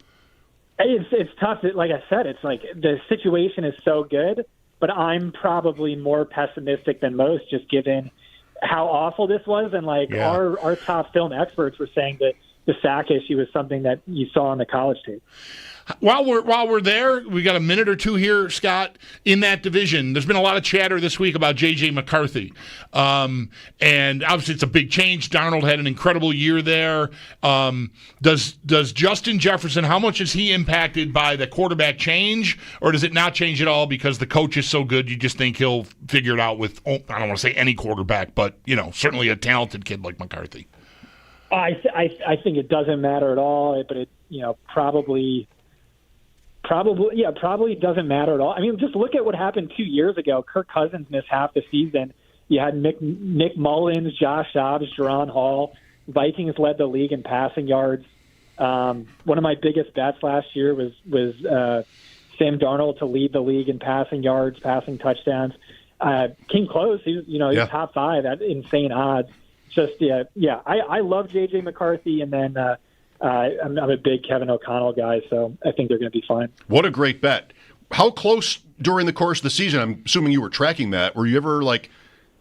It's tough. Like I said, it's like the situation is so good, but I'm probably more pessimistic than most, just given how awful this was. And our top film experts were saying that the sack issue was something that you saw on the college tape. While we're there, we got a minute or two here, Scott. In that division, there's been a lot of chatter this week about J.J. McCarthy, and obviously it's a big change. Darnold had an incredible year there. Does Justin Jefferson? How much is he impacted by the quarterback change, or does it not change at all because the coach is so good? You just think he'll figure it out with I don't want to say any quarterback, but certainly a talented kid like McCarthy. I think it doesn't matter at all, but it probably doesn't matter at all. I mean, just look at what happened 2 years ago. Kirk Cousins missed half the season. You had Nick Mullins, Josh Dobbs, Jaron Hall. Vikings led the league in passing yards. One of my biggest bets last year was Sam Darnold to lead the league in passing yards, passing touchdowns. Came close. He's top 5 at insane odds. I love J.J. McCarthy, and then I'm a big Kevin O'Connell guy, so I think they're going to be fine. What a great bet. How close during the course of the season, I'm assuming you were tracking that, were you ever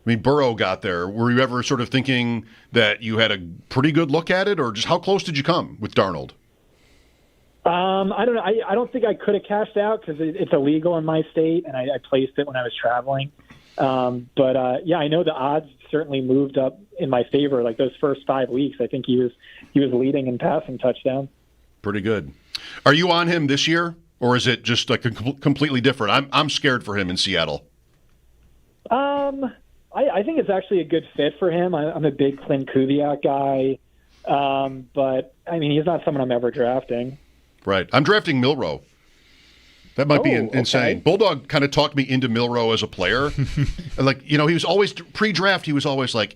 Burrow got there, were you ever sort of thinking that you had a pretty good look at it, or just how close did you come with Darnold? I don't know. I don't think I could have cashed out because it's illegal in my state, and I placed it when I was traveling. But I know the odds certainly moved up in my favor. Like those first 5 weeks, I think he was leading in passing touchdowns. Pretty good. Are you on him this year, or is it just like completely different? I'm scared for him in Seattle. I think it's actually a good fit for him. I'm a big Clint Kubiak guy, but I mean he's not someone I'm ever drafting. Right. I'm drafting Milroe. That might be insane. Okay. Bulldog kind of talked me into Milroe as a player. He was always pre-draft. He was always like,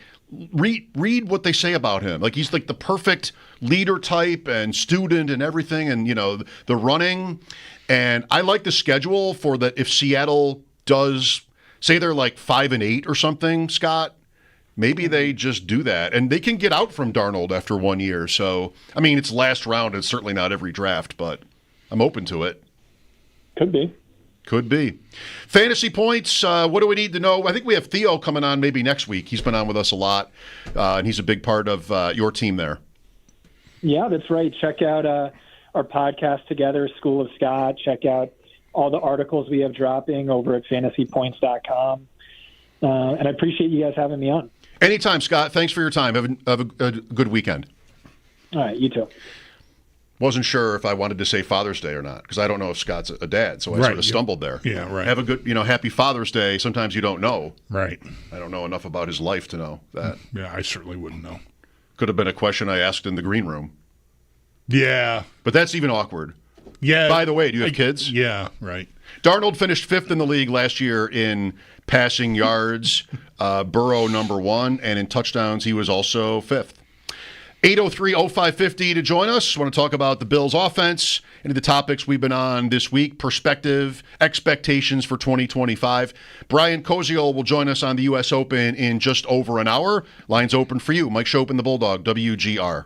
read what they say about him. Like he's like the perfect leader type and student and everything, and the running. And I like the schedule for that. If Seattle does say they're like 5-8 or something, Scott, maybe they just do that, and they can get out from Darnold after 1 year. So I mean, it's last round. It's certainly not every draft, but I'm open to it. Could be. Fantasy points, what do we need to know? I think we have Theo coming on maybe next week. He's been on with us a lot, and he's a big part of your team there. Yeah, that's right. Check out our podcast together, School of Scott. Check out all the articles we have dropping over at fantasypoints.com. And I appreciate you guys having me on. Anytime, Scott. Thanks for your time. Have a good weekend. All right, you too. Wasn't sure if I wanted to say Father's Day or not, because I don't know if Scott's a dad, so I sort of stumbled there. Yeah, right. Have a good, happy Father's Day. Sometimes you don't know. Right. I don't know enough about his life to know that. Yeah, I certainly wouldn't know. Could have been a question I asked in the green room. Yeah. But that's even awkward. Yeah. By the way, do you have kids? Yeah, right. Darnold finished 5th in the league last year in passing yards, Burrow number 1, and in touchdowns he was also 5th. 803-0550 to join us. Want to talk about the Bills' offense, any of the topics we've been on this week, perspective, expectations for 2025. Brian Koziol will join us on the U.S. Open in just over an hour. Lines open for you. Mike Schopp and the Bulldog, WGR.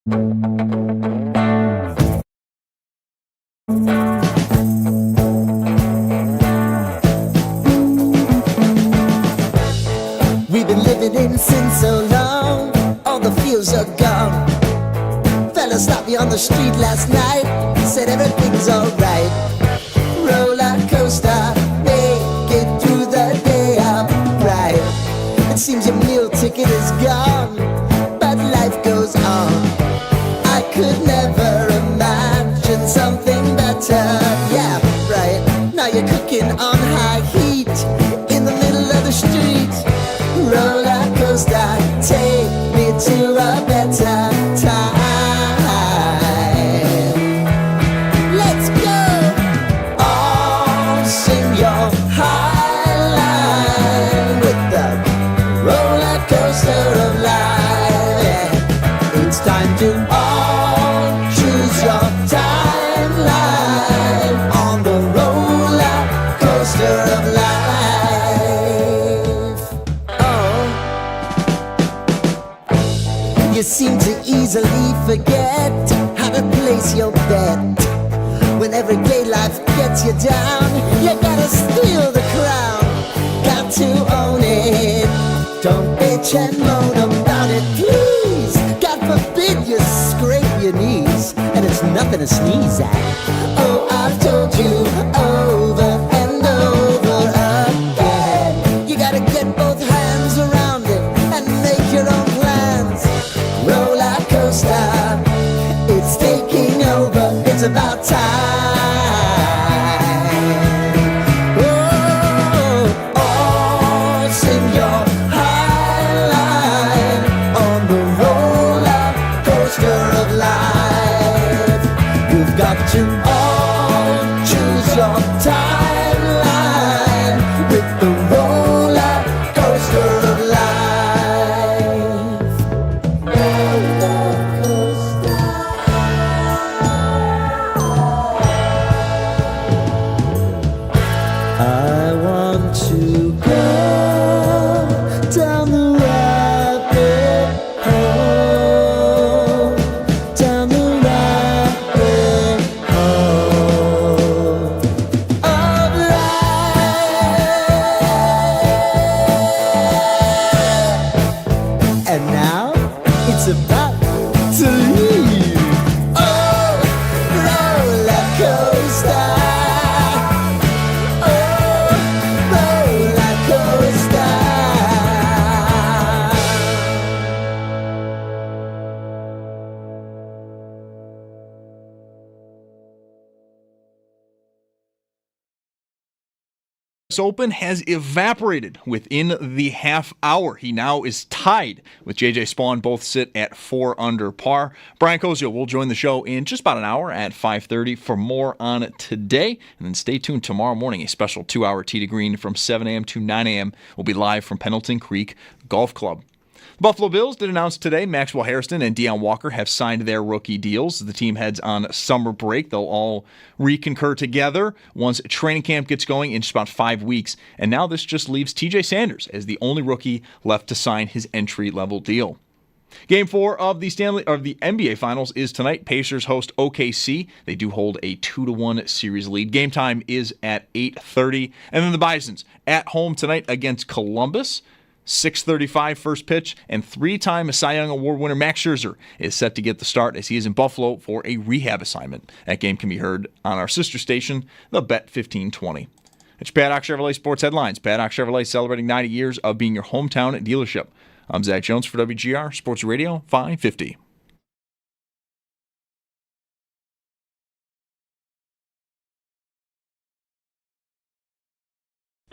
We've been living in sin so long, all the feels are gone. Fella stopped me on the street last night, said everything's alright. Roller coaster, make it through the day upright. It seems your meal ticket is gone, but life goes on. I could never imagine something better. Yeah, right. Now you're cooking on high heat in the middle of the street. Roller coaster, take me to a better time. Let's go. All sing your high line with the roller coaster of life. Yeah. It's time to all choose your timeline on the roller coaster of life. You seem to easily forget how to place your bet. When everyday life gets you down, you gotta steal the crown. Got to own it. Don't bitch and moan about it, please. God forbid you scrape your knees, and it's nothing to sneeze at. Oh, I've told you over and over again. You gotta get both hands around it and make your own plans. Roller coaster, it's taking over, it's about time. Oh, all sing your high line on the roller coaster of life. You've got to all choose your timeline with the roller coaster of life. I want to go down the rabbit hole, down the rabbit hole of life. And now it's about to leave. Oh, roller coaster. Open has evaporated within the half hour. He now is tied with JJ Spawn. Both sit at 4 under par. Brian Cozio will join the show in just about an hour at 5:30 for more on it today. And then stay tuned tomorrow morning. A special 2-hour tee to green from 7 a.m. to 9 a.m. will be live from Pendleton Creek Golf Club. The Buffalo Bills did announce today Maxwell Hairston and Deion Walker have signed their rookie deals. The team heads on summer break. They'll all reconcur together once training camp gets going in just about 5 weeks. And now this just leaves TJ Sanders as the only rookie left to sign his entry-level deal. Game 4 of the NBA Finals is tonight. Pacers host OKC. They do hold a 2-1 series lead. Game time is at 8:30. And then the Bisons at home tonight against Columbus. 6:35 first pitch, and 3-time Cy Young Award winner Max Scherzer is set to get the start as he is in Buffalo for a rehab assignment. That game can be heard on our sister station, the Bet 1520. It's Paddock Chevrolet Sports Headlines. Paddock Chevrolet celebrating 90 years of being your hometown dealership. I'm Zach Jones for WGR Sports Radio 550.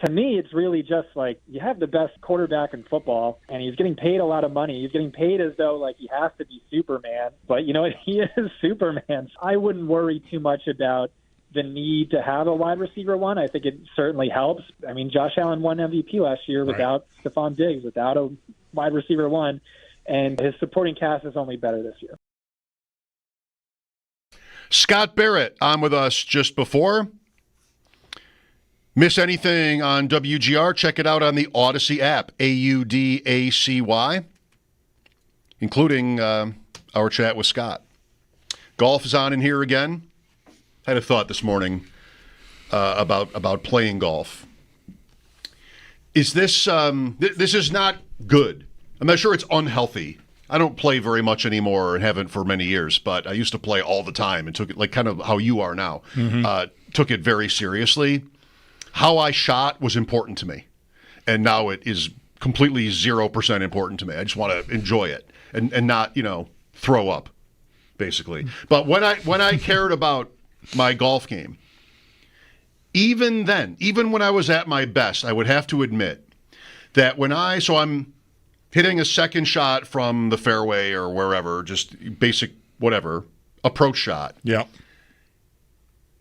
To me, it's really just like you have the best quarterback in football, and he's getting paid a lot of money. He's getting paid as though like he has to be Superman. But you know what? He is Superman. I wouldn't worry too much about the need to have a wide receiver one. I think it certainly helps. I mean, Josh Allen won MVP last year without Stephon Diggs, without a wide receiver one, and his supporting cast is only better this year. Scott Barrett on with us just before. Miss anything on WGR? Check it out on the Odyssey app, AUDACY, including our chat with Scott. Golf is on in here again. I had a thought this morning about playing golf. Is this this is not good? I'm not sure it's unhealthy. I don't play very much anymore and haven't for many years, but I used to play all the time and took it like kind of how you are now. Took it very seriously. How I shot was important to me, and now it is completely 0% important to me. I just want to enjoy it and not, throw up, basically. But when I cared about my golf game, even then, even when I was at my best, I would have to admit that I'm hitting a second shot from the fairway or wherever, just basic whatever, approach shot. Yeah.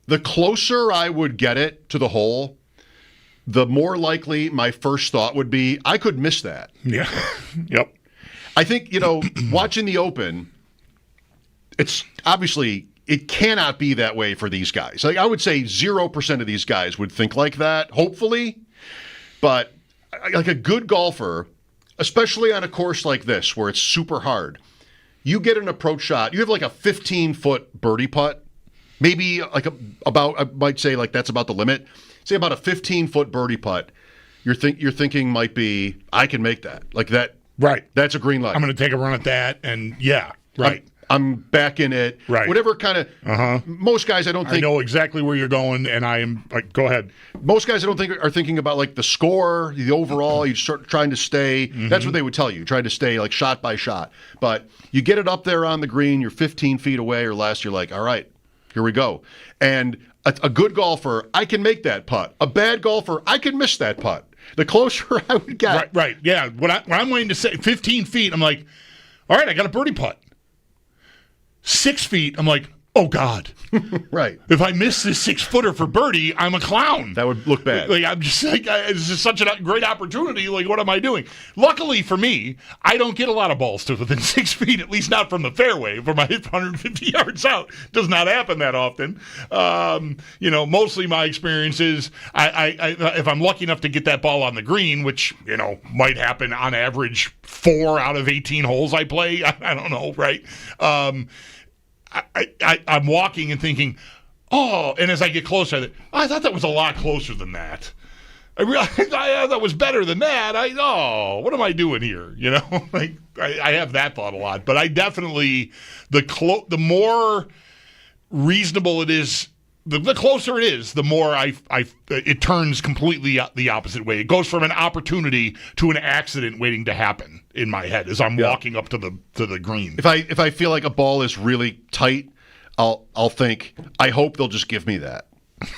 The closer I would get it to the hole, the more likely my first thought would be, I could miss that. Yeah. Yep. I think, watching the Open, it's obviously, it cannot be that way for these guys. Like, I would say 0% of these guys would think like that, hopefully. But like a good golfer, especially on a course like this where it's super hard, you get an approach shot, you have like a 15-foot birdie putt, maybe like I might say like that's about the limit. Say about a 15-foot birdie putt, you're thinking might be, I can make that. Like that. Right. That's a green light. I'm going to take a run at that, and yeah, right. I'm back in it. Right. Whatever kind of. Most guys, I don't think. I know exactly where you're going, and I am like, go ahead. Most guys, I don't think are thinking about like the score, the overall. You start trying to stay. That's what they would tell you. Trying to stay like shot by shot. But you get it up there on the green. You're 15 feet away or less. You're like, all right, here we go. And a good golfer, I can make that putt. A bad golfer, I can miss that putt. The closer I would get. Right. Yeah. When I'm waiting to say 15 feet, I'm like, all right, I got a birdie putt. 6 feet, I'm like, oh, God. Right. If I miss this 6-footer for birdie, I'm a clown. That would look bad. Like, I'm just like, it's just such a great opportunity. Like, what am I doing? Luckily for me, I don't get a lot of balls to within 6 feet, at least not from the fairway. From my 150 yards out, does not happen that often. Mostly my experience is I if I'm lucky enough to get that ball on the green, which, might happen on average 4 out of 18 holes I play. I don't know, right? I'm walking and thinking, oh, and as I get closer, I thought that was a lot closer than that. I realized that was better than that. What am I doing here? Like I have that thought a lot, but I definitely the more reasonable it is, the closer it is, the more it turns completely the opposite way. It goes from an opportunity to an accident waiting to happen in my head as I'm walking up to the green. If I feel like a ball is really tight, I'll think, I hope they'll just give me that.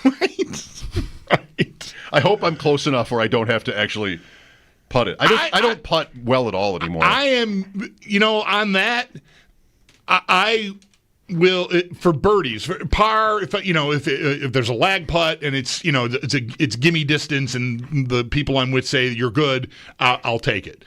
Right. I hope I'm close enough where I don't have to actually putt it. I don't putt well at all anymore. I am, on that, I will for birdies, for par. If there's a lag putt and it's it's gimme distance and the people I'm with say you're good, I'll take it.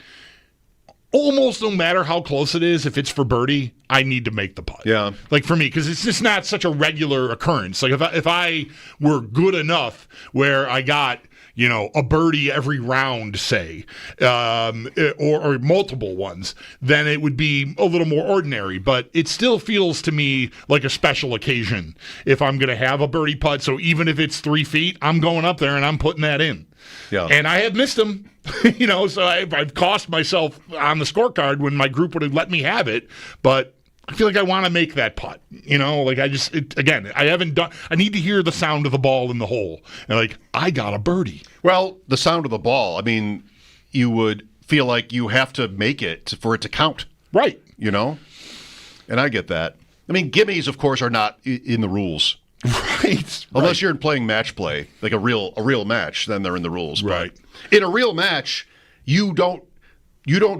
Almost no matter how close it is, if it's for birdie, I need to make the putt. Yeah, like for me, because it's just not such a regular occurrence. Like if I were good enough where I got a birdie every round, say, or multiple ones, then it would be a little more ordinary. But it still feels to me like a special occasion if I'm going to have a birdie putt. So even if it's 3 feet, I'm going up there and I'm putting that in. Yeah. And I have missed them, so I've cost myself on the scorecard when my group would have let me have it. But I feel like I want to make that putt, like I haven't done, I need to hear the sound of the ball in the hole. And I got a birdie. Well, the sound of the ball, you would feel like you have to make it for it to count. Right. And I get that. Gimmies, of course, are not in the rules. Right. Unless you're playing match play, like a real match, then they're in the rules. Right. But in a real match, you don't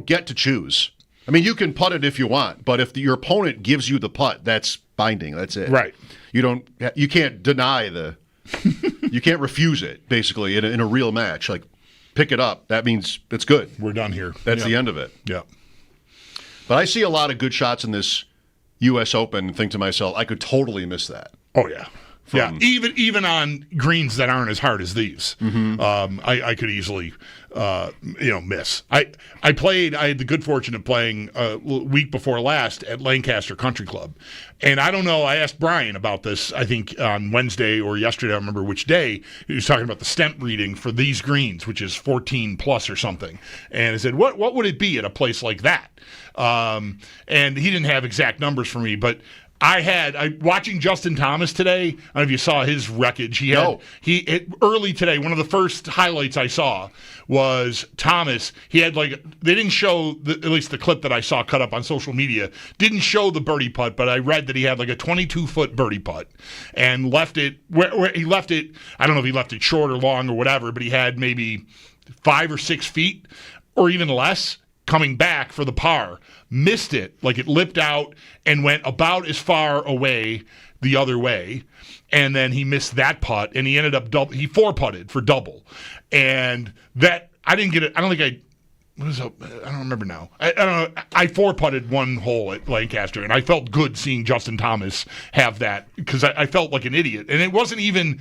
get to choose. You can putt it if you want, but if your opponent gives you the putt, that's binding. That's it. Right. You can't deny you can't refuse it, basically, in a real match. Like, pick it up. That means it's good. We're done here. That's the end of it. Yeah. But I see a lot of good shots in this U.S. Open and think to myself, I could totally miss that. Oh, yeah. Even on greens that aren't as hard as these, I could easily, miss. I had the good fortune of playing week before last at Lancaster Country Club, and I don't know. I asked Brian about this. I think on Wednesday or yesterday, I don't remember which day. He was talking about the stent reading for these greens, which is 14 plus or something, and I said, "What would it be at a place like that?" And he didn't have exact numbers for me, but watching Justin Thomas today. I don't know if you saw his wreckage. Early today, one of the first highlights I saw was Thomas. He had they didn't show at least the clip that I saw cut up on social media didn't show the birdie putt, but I read that he had a 22-foot birdie putt and left it where he left it. I don't know if he left it short or long or whatever, but he had maybe 5 or 6 feet or even less coming back for the par. Missed it, it lipped out and went about as far away the other way, and then he missed that putt, and he ended up he 4-putted for double, and that I didn't get it. I don't think I don't remember now. I don't know. I 4-putted one hole at Lancaster, and I felt good seeing Justin Thomas have that because I felt like an idiot, and it wasn't even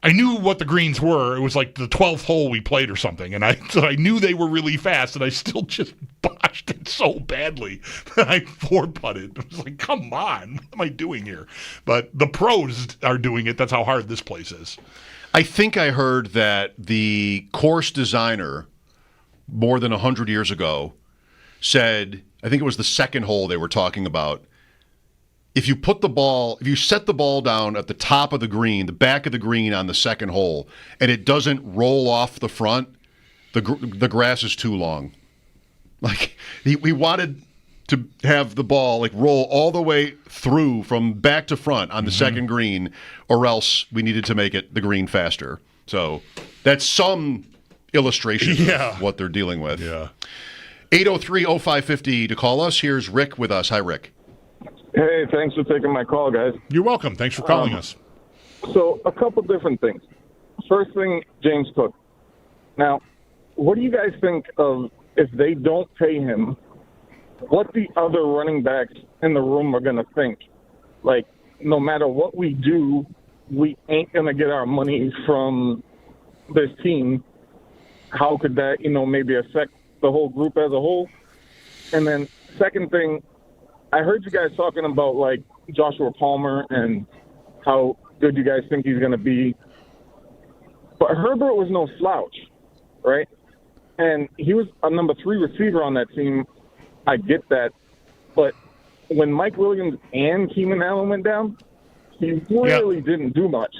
I knew what the greens were. It was the 12th hole we played or something, and I knew they were really fast, and I still just botched it so badly that I 4-putted. I was like, come on, what am I doing here? But the pros are doing it. That's how hard this place is. I think I heard that the course designer more than 100 years ago said, I think it was the second hole they were talking about, if you set the ball down at the top of the green, the back of the green on the second hole, and it doesn't roll off the front, the grass is too long. We wanted to have the ball roll all the way through from back to front on the second green, or else we needed to make it the green faster. So that's some illustration of what they're dealing with. Yeah. 803-0550 to call us. Here's Rick with us. Hi, Rick. Hey, thanks for taking my call, guys. You're welcome. Thanks for calling us. So, a couple different things. First thing, James Cook. Now, what do you guys think of if they don't pay him, what the other running backs in the room are going to think? No matter what we do, we ain't going to get our money from this team. How could that, maybe affect the whole group as a whole? And then, second thing, I heard you guys talking about Joshua Palmer and how good you guys think he's going to be. But Herbert was no slouch, right? And he was a number 3 receiver on that team. I get that. But when Mike Williams and Keenan Allen went down, he really didn't do much.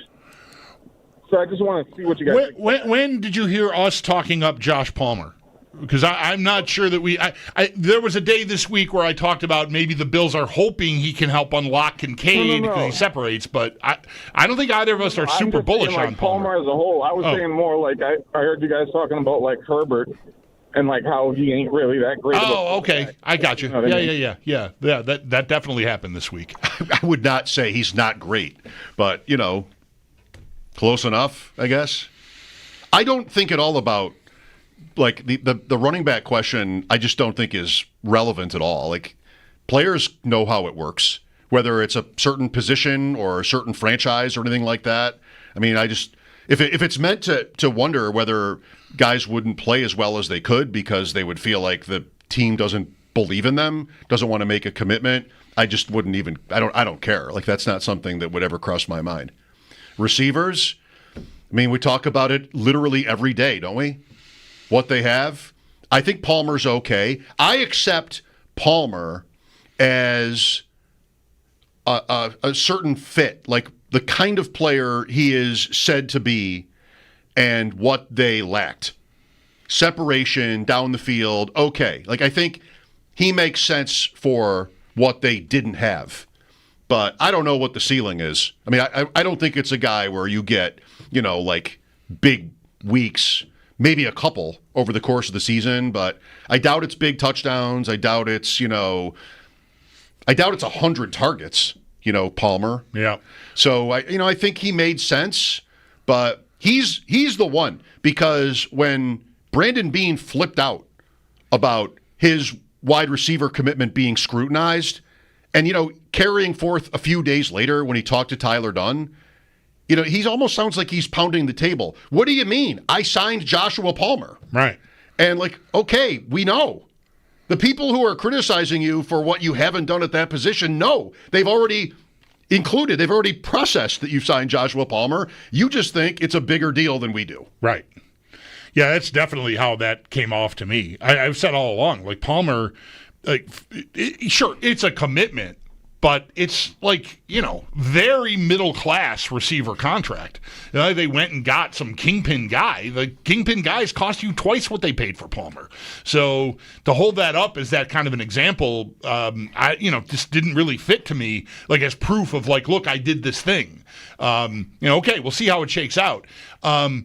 So I just want to see what you guys think. When did you hear us talking up Josh Palmer? Because I'm not sure that there was a day this week where I talked about maybe the Bills are hoping he can help unlock Kincaid because he separates, but I don't think either of us are super bullish on Palmer as a whole. I was saying more I heard you guys talking about Herbert and how he ain't really that great. Oh, okay. I got you. Yeah. That definitely happened this week. I would not say he's not great, but, close enough, I guess. I don't think at all about the running back question, I just don't think is relevant at all. Players know how it works, whether it's a certain position or a certain franchise or anything like that. I mean, if it's meant to wonder whether guys wouldn't play as well as they could because they would feel like the team doesn't believe in them, doesn't want to make a commitment, I just wouldn't even. I don't care. That's not something that would ever cross my mind. Receivers, I mean, we talk about it literally every day, don't we? What they have. I think Palmer's okay. I accept Palmer as a certain fit, the kind of player he is said to be and what they lacked. Separation, down the field, okay. I think he makes sense for what they didn't have. But I don't know what the ceiling is. I mean, I don't think it's a guy where you get, big weeks, maybe a couple over the course of the season, but I doubt it's big touchdowns. I doubt it's, 100 targets, Palmer. Yeah. So I think he made sense, but he's the one, because when Brandon Beane flipped out about his wide receiver commitment being scrutinized, And, carrying forth a few days later when he talked to Tyler Dunn, he almost sounds like he's pounding the table. What do you mean? I signed Joshua Palmer. Right. And okay, we know. The people who are criticizing you for what you haven't done at that position, no. They've already processed that you've signed Joshua Palmer. You just think it's a bigger deal than we do. Right. Yeah, that's definitely how that came off to me. I've said all along, Palmer, sure, it's a commitment, but it's very middle class receiver contract. They went and got some kingpin guy. The kingpin guys cost you twice what they paid for Palmer. So to hold that up as that kind of an example, just didn't really fit to me. As proof of look, I did this thing. Okay, we'll see how it shakes out. I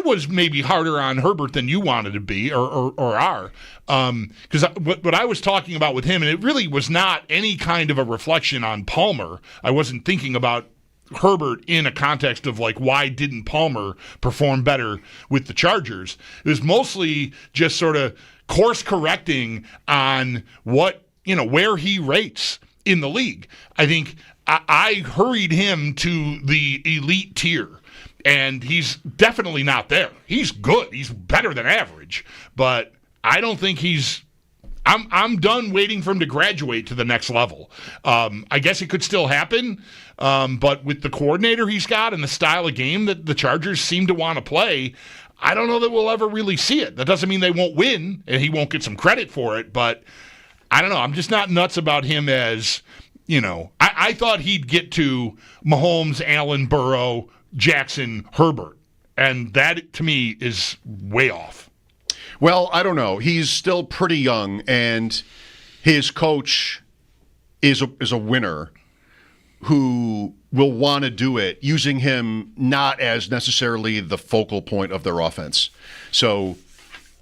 was maybe harder on Herbert than you wanted to be or are. Because what I was talking about with him, and it really was not any kind of a reflection on Palmer. I wasn't thinking about Herbert in a context of why didn't Palmer perform better with the Chargers. It was mostly just sort of course correcting on where he rates in the league. I think I hurried him to the elite tier. And he's definitely not there. He's good. He's better than average. But I don't think I'm done waiting for him to graduate to the next level. I guess it could still happen. But with the coordinator he's got and the style of game that the Chargers seem to want to play, I don't know that we'll ever really see it. That doesn't mean they won't win and he won't get some credit for it. But I don't know. I'm just not nuts about him as, I thought he'd get to Mahomes, Allen, Burrow, Jackson, Herbert, and that to me is way off. Well, I don't know. He's still pretty young, and his coach is a winner who will want to do it using him not as necessarily the focal point of their offense. So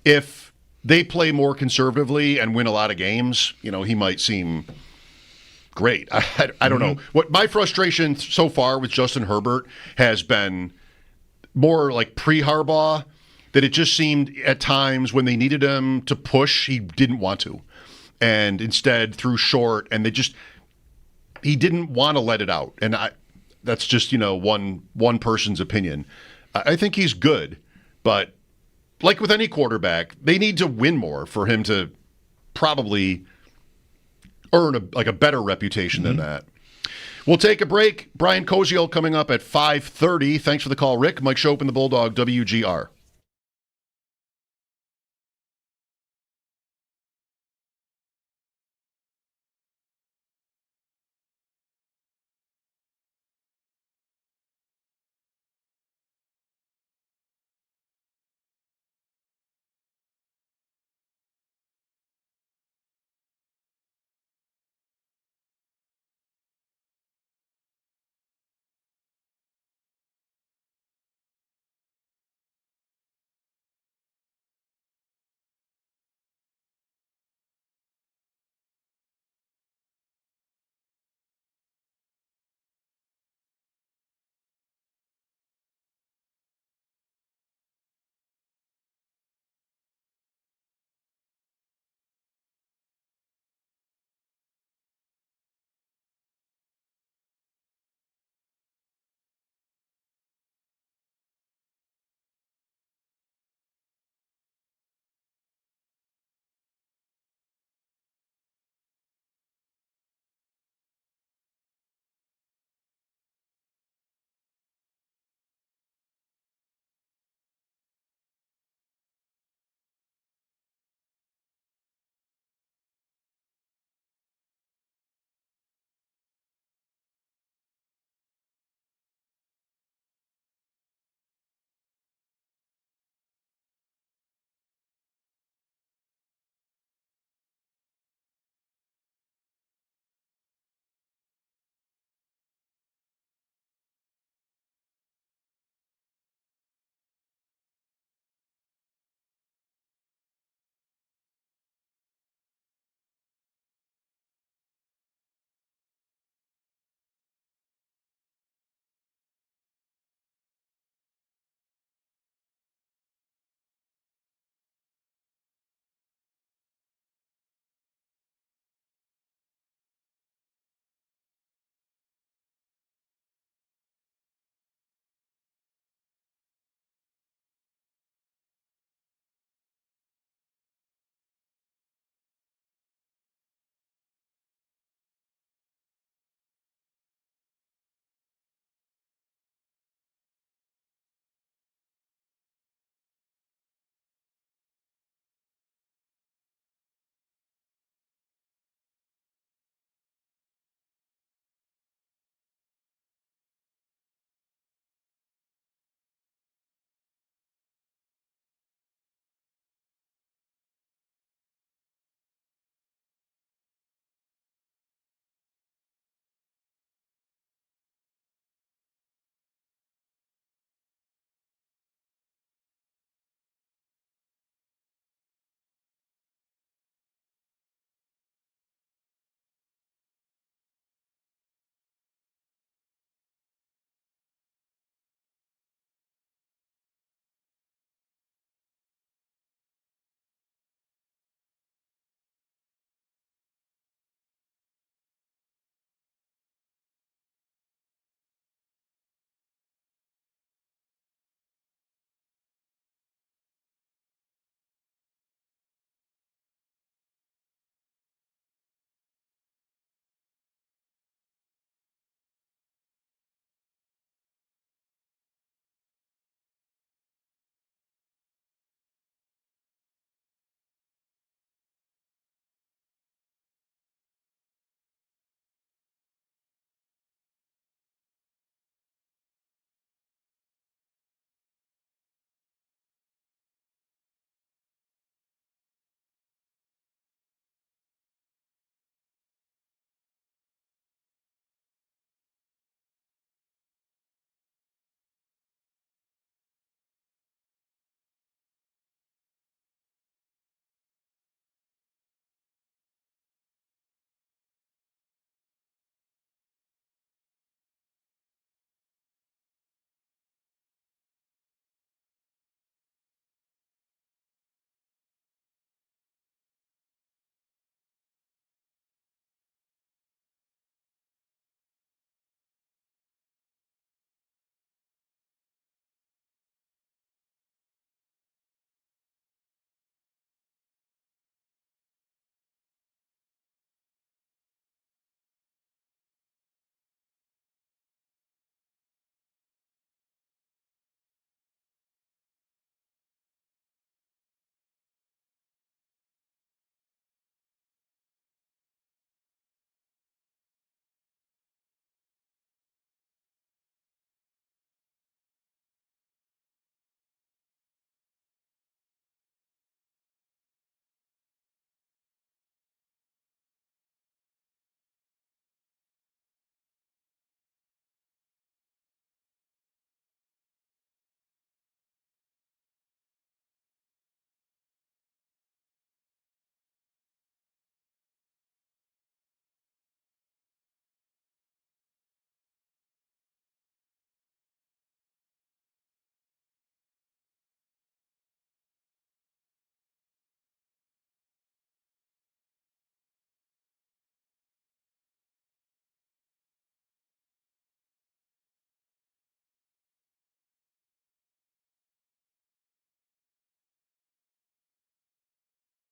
if they play more conservatively and win a lot of games, he might seem great. I don't know. What my frustration so far with Justin Herbert has been more pre-Harbaugh, that it just seemed at times when they needed him to push, he didn't want to. And instead threw short, and he didn't want to let it out. And that's just, one person's opinion. I think he's good, but like with any quarterback, they need to win more for him to probably earn a better reputation than that. We'll take a break. Brian Koziel coming up at 5:30. Thanks for the call, Rick. Mike Schopp and the Bulldog, WGR.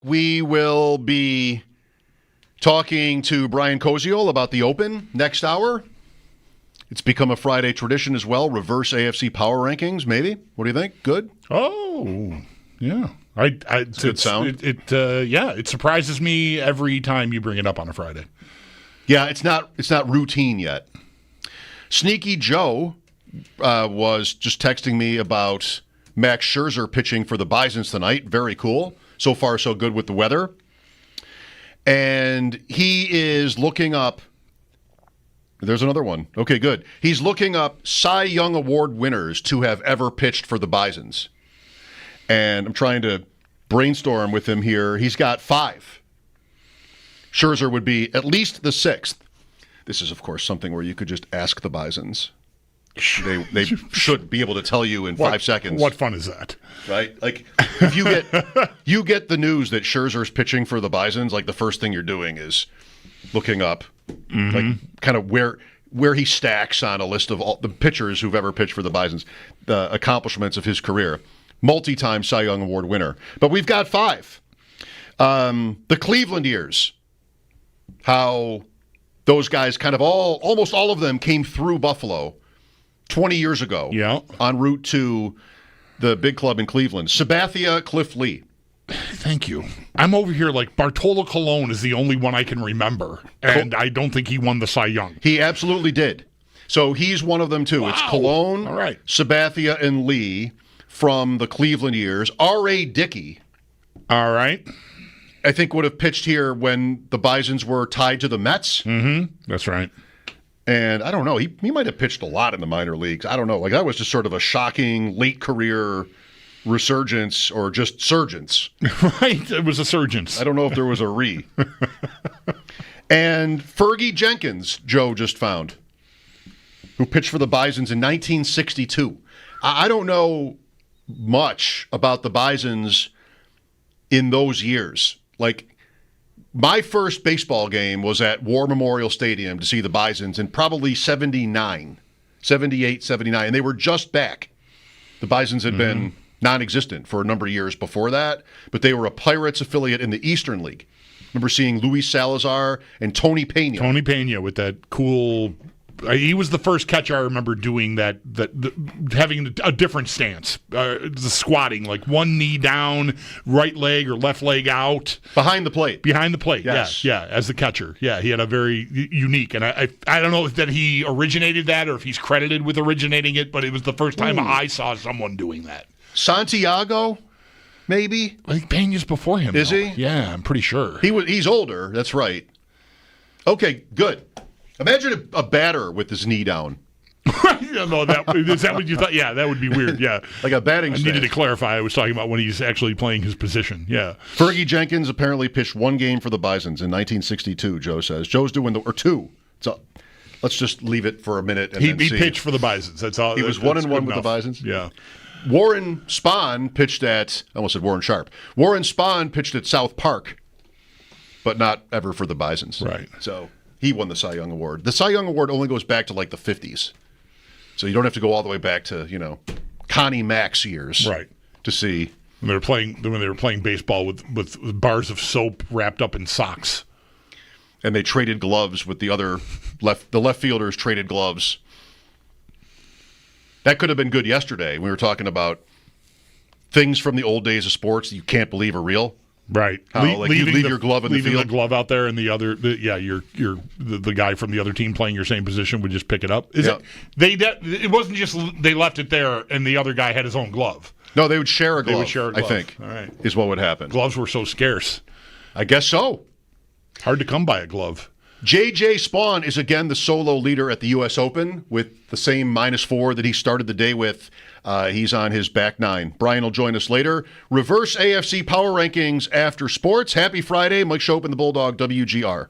we will be talking to Brian Koziol about the Open next hour. It's become a Friday tradition as well. Reverse AFC power rankings, maybe. What do you think? Good? Oh, yeah. It's good sound. It surprises me every time you bring it up on a Friday. Yeah, it's not routine yet. Sneaky Joe was just texting me about Max Scherzer pitching for the Bisons tonight. Very cool. So far, so good with the weather. And he is looking up. There's another one. Okay, good. He's looking up Cy Young Award winners to have ever pitched for the Bisons. And I'm trying to brainstorm with him here. He's got 5. Scherzer would be at least the 6th. This is, of course, something where you could just ask the Bisons. They should be able to tell you in 5 seconds. What fun is that? Right? Like, if you get the news that Scherzer's pitching for the Bisons, like the first thing you're doing is looking up like kind of where he stacks on a list of all the pitchers who've ever pitched for the Bisons, the accomplishments of his career. Multi-time Cy Young Award winner. But we've got 5. The Cleveland years. How those guys kind of almost all of them came through Buffalo 20 years ago. Yeah. En route to the big club in Cleveland. Sabathia, Cliff Lee. Thank you. I'm over here like Bartolo Colon is the only one I can remember, and I don't think he won the Cy Young. He absolutely did. So he's one of them too. Wow. It's Colon, all right. Sabathia, and Lee from the Cleveland years. R.A. Dickey. All right. I think would have pitched here when the Bisons were tied to the Mets. Mm-hmm. That's right. And I don't know. He might have pitched a lot in the minor leagues. I don't know. Like that was just sort of a shocking late career resurgence or just surgence. Right. It was a surgence. I don't know if there was a re. And Fergie Jenkins, Joe just found, who pitched for the Bisons in 1962. I don't know much about the Bisons in those years. Like, my first baseball game was at War Memorial Stadium to see the Bisons in probably 78, 79, and they were just back. The Bisons had been non-existent for a number of years before that, but they were a Pirates affiliate in the Eastern League. Remember seeing Luis Salazar and Tony Pena. Tony Pena with that cool... He was the first catcher I remember doing that having a different stance, the squatting, like one knee down, right leg or left leg out. Behind the plate. Behind the plate, yes. Yeah, as the catcher. Yeah, he had a very unique, and I don't know if that he originated that or if he's credited with originating it, but it was the first time I saw someone doing that. Santiago, maybe? I think Pena's before him. Is he? Yeah, I'm pretty sure. He's older, that's right. Okay, good. Imagine a batter with his knee down. No, is that what you thought? Yeah, that would be weird. Yeah, like a batting stance. I needed to clarify. I was talking about when he's actually playing his position. Yeah. Fergie Jenkins apparently pitched 1 game for the Bisons in 1962. Joe says Joe's doing or 2. So let's just leave it for a minute. And he pitched for the Bisons. That's all. He was 1-1 with the Bisons. Yeah. Warren Spahn pitched at. I almost said Warren Sharp. Warren Spahn pitched at South Park, but not ever for the Bisons. Right. So. He won the Cy Young Award. The Cy Young Award only goes back to like the 50s. So you don't have to go all the way back to, Connie Mack's years. Right. To see. When they were playing baseball with bars of soap wrapped up in socks. And they traded gloves with the left fielders traded gloves. That could have been good yesterday. We were talking about things from the old days of sports that you can't believe are real. Right. How, you leave your glove in the field. Leaving the glove out there, and the guy from the other team playing your same position would just pick it up. It wasn't just they left it there, and the other guy had his own glove. No, they would share a glove. I think. All right. Is what would happen. Gloves were so scarce. I guess so. Hard to come by a glove. J.J. Spawn is again the solo leader at the U.S. Open with the same -4 that he started the day with. He's on his back 9. Brian will join us later. Reverse AFC Power Rankings after sports. Happy Friday. Mike Schopp and the Bulldog, WGR.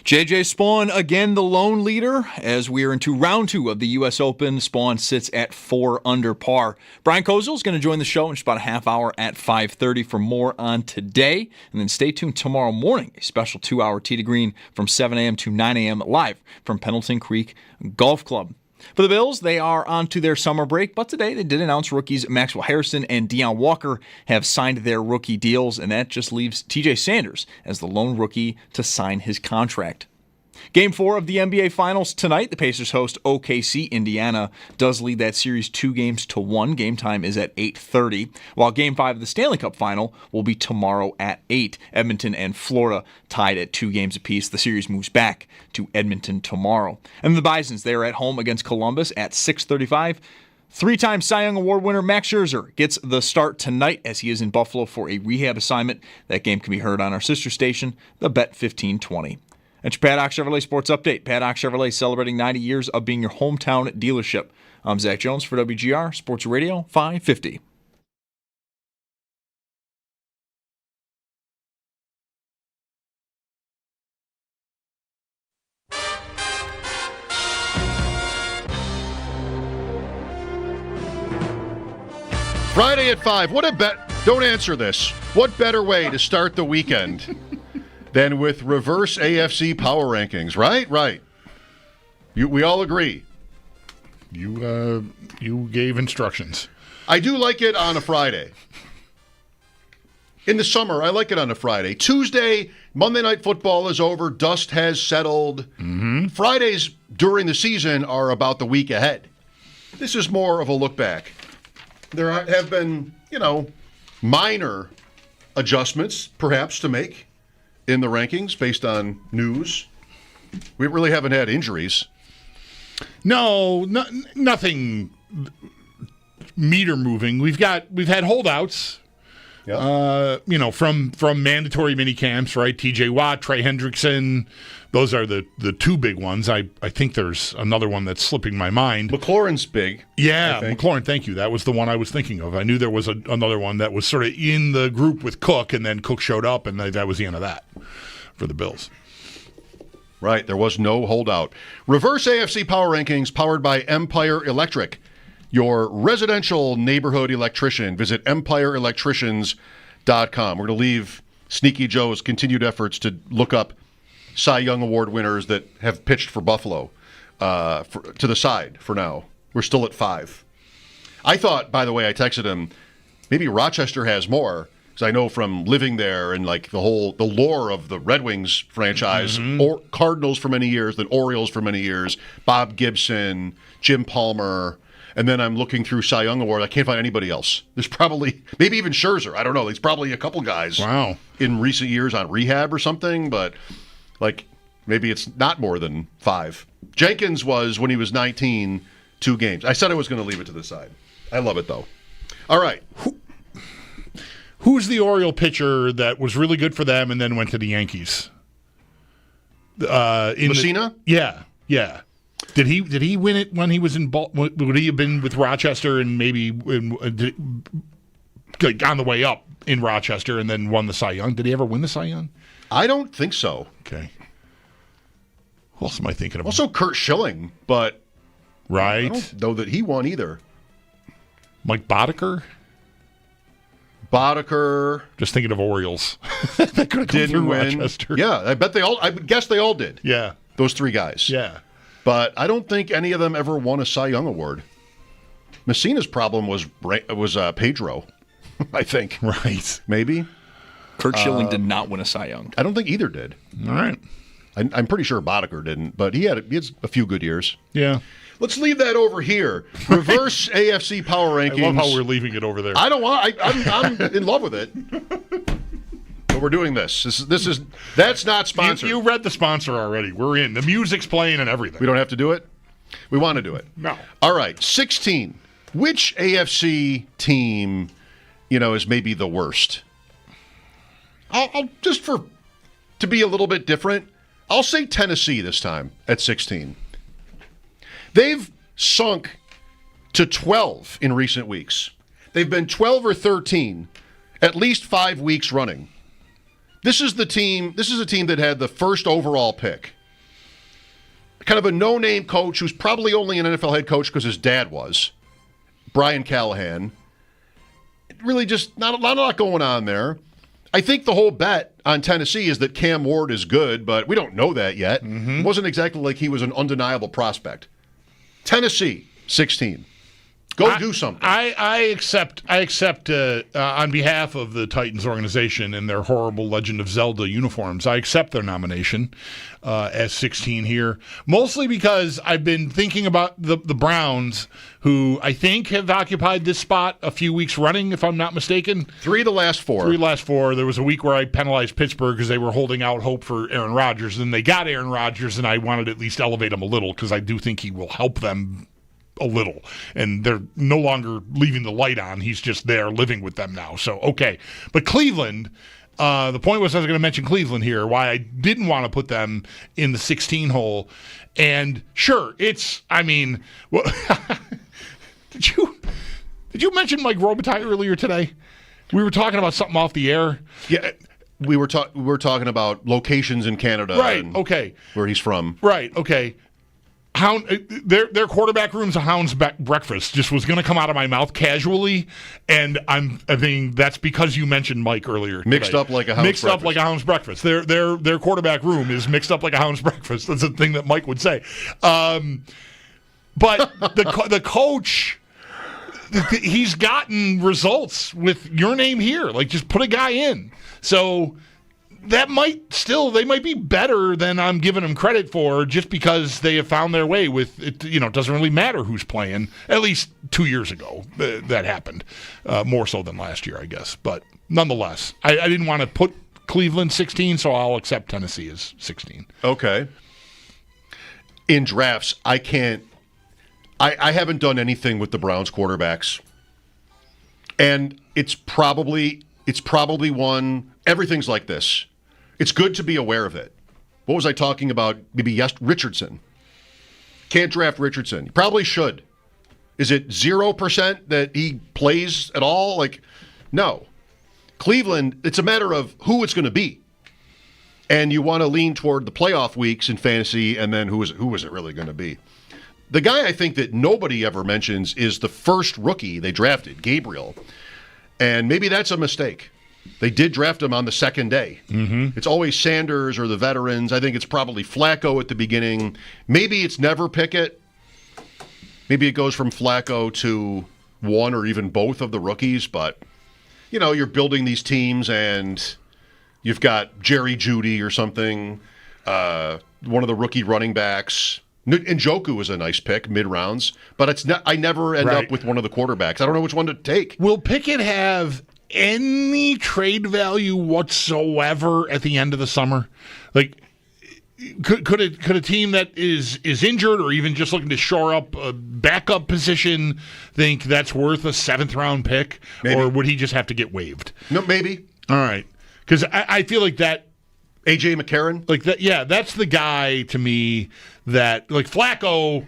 JJ Spawn, again the lone leader as we are into round 2 of the U.S. Open. Spawn sits at 4 under par. Brian Kozel is going to join the show in just about a half hour at 5:30 for more on today. And then stay tuned tomorrow morning, a special 2-hour tee to green from 7 a.m. to 9 a.m. live from Pendleton Creek Golf Club. For the Bills, they are on to their summer break, but today they did announce rookies Maxwell Harrison and Deion Walker have signed their rookie deals, and that just leaves TJ Sanders as the lone rookie to sign his contract. Game 4 of the NBA Finals tonight. The Pacers host OKC. Indiana does lead that series 2-1. Game time is at 8:30, while Game 5 of the Stanley Cup Final will be tomorrow at 8. Edmonton and Florida tied at 2 games apiece. The series moves back to Edmonton tomorrow. And the Bisons, they are at home against Columbus at 6:35. 3-time Cy Young Award winner Max Scherzer gets the start tonight as he is in Buffalo for a rehab assignment. That game can be heard on our sister station, the Bet 1520. That's your Paddock Chevrolet Sports Update. Paddock Chevrolet celebrating 90 years of being your hometown dealership. I'm Zach Jones for WGR Sports Radio 550. Friday at 5. What a bet. Don't answer this. What better way to start the weekend than with reverse AFC power rankings, right? Right. We all agree. You gave instructions. I do like it on a Friday. In the summer, I like it on a Friday. Tuesday, Monday Night Football is over. Dust has settled. Mm-hmm. Fridays during the season are about the week ahead. This is more of a look back. There have been, minor adjustments perhaps to make in the rankings based on news. We really haven't had injuries. No, nothing meter moving. We've had holdouts. Yep. From mandatory mini camps, right? TJ Watt, Trey Hendrickson. Those are the 2 big ones. I think there's another one that's slipping my mind. McLaurin's big. Yeah, McLaurin, thank you. That was the one I was thinking of. I knew there was another one that was sort of in the group with Cook, and then Cook showed up, and that was the end of that for the Bills. Right, there was no holdout. Reverse AFC Power Rankings powered by Empire Electric, your residential neighborhood electrician. Visit EmpireElectricians.com. We're going to leave Sneaky Joe's continued efforts to look up Cy Young Award winners that have pitched for Buffalo to the side for now. We're still at 5. I thought, by the way, I texted him, maybe Rochester has more, because I know from living there and like the lore of the Red Wings franchise, or Cardinals for many years, then Orioles for many years, Bob Gibson, Jim Palmer, and then I'm looking through Cy Young Award. I can't find anybody else. There's probably, maybe even Scherzer. I don't know. There's probably a couple guys in recent years on rehab or something, but maybe it's not more than 5. Jenkins was, when he was 19, 2 games. I said I was going to leave it to the side. I love it, though. All right. Who's the Oriole pitcher that was really good for them and then went to the Yankees? Messina? Yeah. Did he win it when he was in Baltimore? Would he have been with Rochester and maybe on the way up in Rochester and then won the Cy Young? Did he ever win the Cy Young? I don't think so. Okay. Who else am I thinking of? Also Kurt Schilling, but right. I don't know that he won either. Mike Boddicker? Just thinking of Orioles. That could have come through win. Rochester. Yeah, I would guess they all did. Yeah. Those 3 guys. Yeah. But I don't think any of them ever won a Cy Young Award. Messina's problem was Pedro, I think. Right. Maybe. Kurt Schilling did not win a Cy Young. I don't think either did. All right. I'm pretty sure Boddicker didn't, but he had a few good years. Yeah. Let's leave that over here. Reverse AFC Power Rankings. I love how we're leaving it over there. I don't want. I'm in love with it. But we're doing this. That's not sponsored. You read the sponsor already. We're in. The music's playing and everything. We don't have to do it? We want to do it. No. All right. 16. Which AFC team, is maybe the worst? I'll just to be a little bit different, I'll say Tennessee this time at 16. They've sunk to 12 in recent weeks. They've been 12 or 13 at least 5 weeks running. This is a team that had the first overall pick kind of a no-name coach who's probably only an NFL head coach because his dad was, Brian Callahan. Really just not a lot going on there. I think the whole bet on Tennessee is that Cam Ward is good, but we don't know that yet. It wasn't exactly like he was an undeniable prospect. Tennessee, 16. Go do something. I accept on behalf of the Titans organization and their horrible Legend of Zelda uniforms, I accept their nomination as 16 here, mostly because I've been thinking about the Browns, who I think have occupied this spot a few weeks running, if I'm not mistaken. 3 of the last 4. 3 last 4. There was a week where I penalized Pittsburgh because they were holding out hope for Aaron Rodgers, and they got Aaron Rodgers, and I wanted to at least elevate him a little because I do think he will help them a little, and they're no longer leaving the light on. He's just there living with them now. So, okay. But Cleveland, the point was I was going to mention Cleveland here, why I didn't want to put them in the 16 hole. And sure, well, did you mention Mike Robitaille earlier today? We were talking about something off the air. Yeah, we were talking about locations in Canada. Right, okay. Where he's from. Right, okay. Their quarterback room's a hound's breakfast just was going to come out of my mouth casually, and I think that's because you mentioned Mike earlier. Mixed up like a hound's breakfast. Their quarterback room is mixed up like a hound's breakfast. That's a thing that Mike would say. But the coach, he's gotten results with your name here. Like, just put a guy in. So they might be better than I'm giving them credit for, just because they have found their way with it. It doesn't really matter who's playing. At least 2 years ago that happened, more so than last year, I guess. But nonetheless, I didn't want to put Cleveland 16, so I'll accept Tennessee as 16. Okay. In drafts, I haven't done anything with the Browns quarterbacks, and it's probably one. Everything's like this. It's good to be aware of it. What was I talking about? Maybe Richardson. Can't draft Richardson. You probably should. Is it 0% that he plays at all? No. Cleveland, it's a matter of who it's going to be. And you want to lean toward the playoff weeks in fantasy, and then who is it really going to be? The guy I think that nobody ever mentions is the first rookie they drafted, Gabriel. And maybe that's a mistake. They did draft him on the second day. Mm-hmm. It's always Sanders or the veterans. I think it's probably Flacco at the beginning. Maybe it's never Pickett. Maybe it goes from Flacco to one or even both of the rookies. But, you're building these teams, and you've got Jerry Jeudy or something, one of the rookie running backs. Njoku was a nice pick, mid-rounds. But I never end up with one of the quarterbacks. I don't know which one to take. Will Pickett have any trade value whatsoever at the end of the summer? Could a team that is injured or even just looking to shore up a backup position think that's worth a 7th-round pick? Maybe. Or would he just have to get waived? No, maybe. All right. Because I feel like that... A.J. McCarron? That's the guy to me that... Flacco...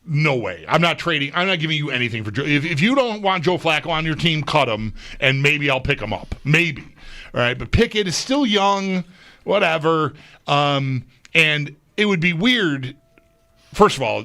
No way. I'm not trading. I'm not giving you anything for Joe. If you don't want Joe Flacco on your team, cut him, and maybe I'll pick him up. Maybe. All right. But Pickett is still young, whatever. And it would be weird. First of all,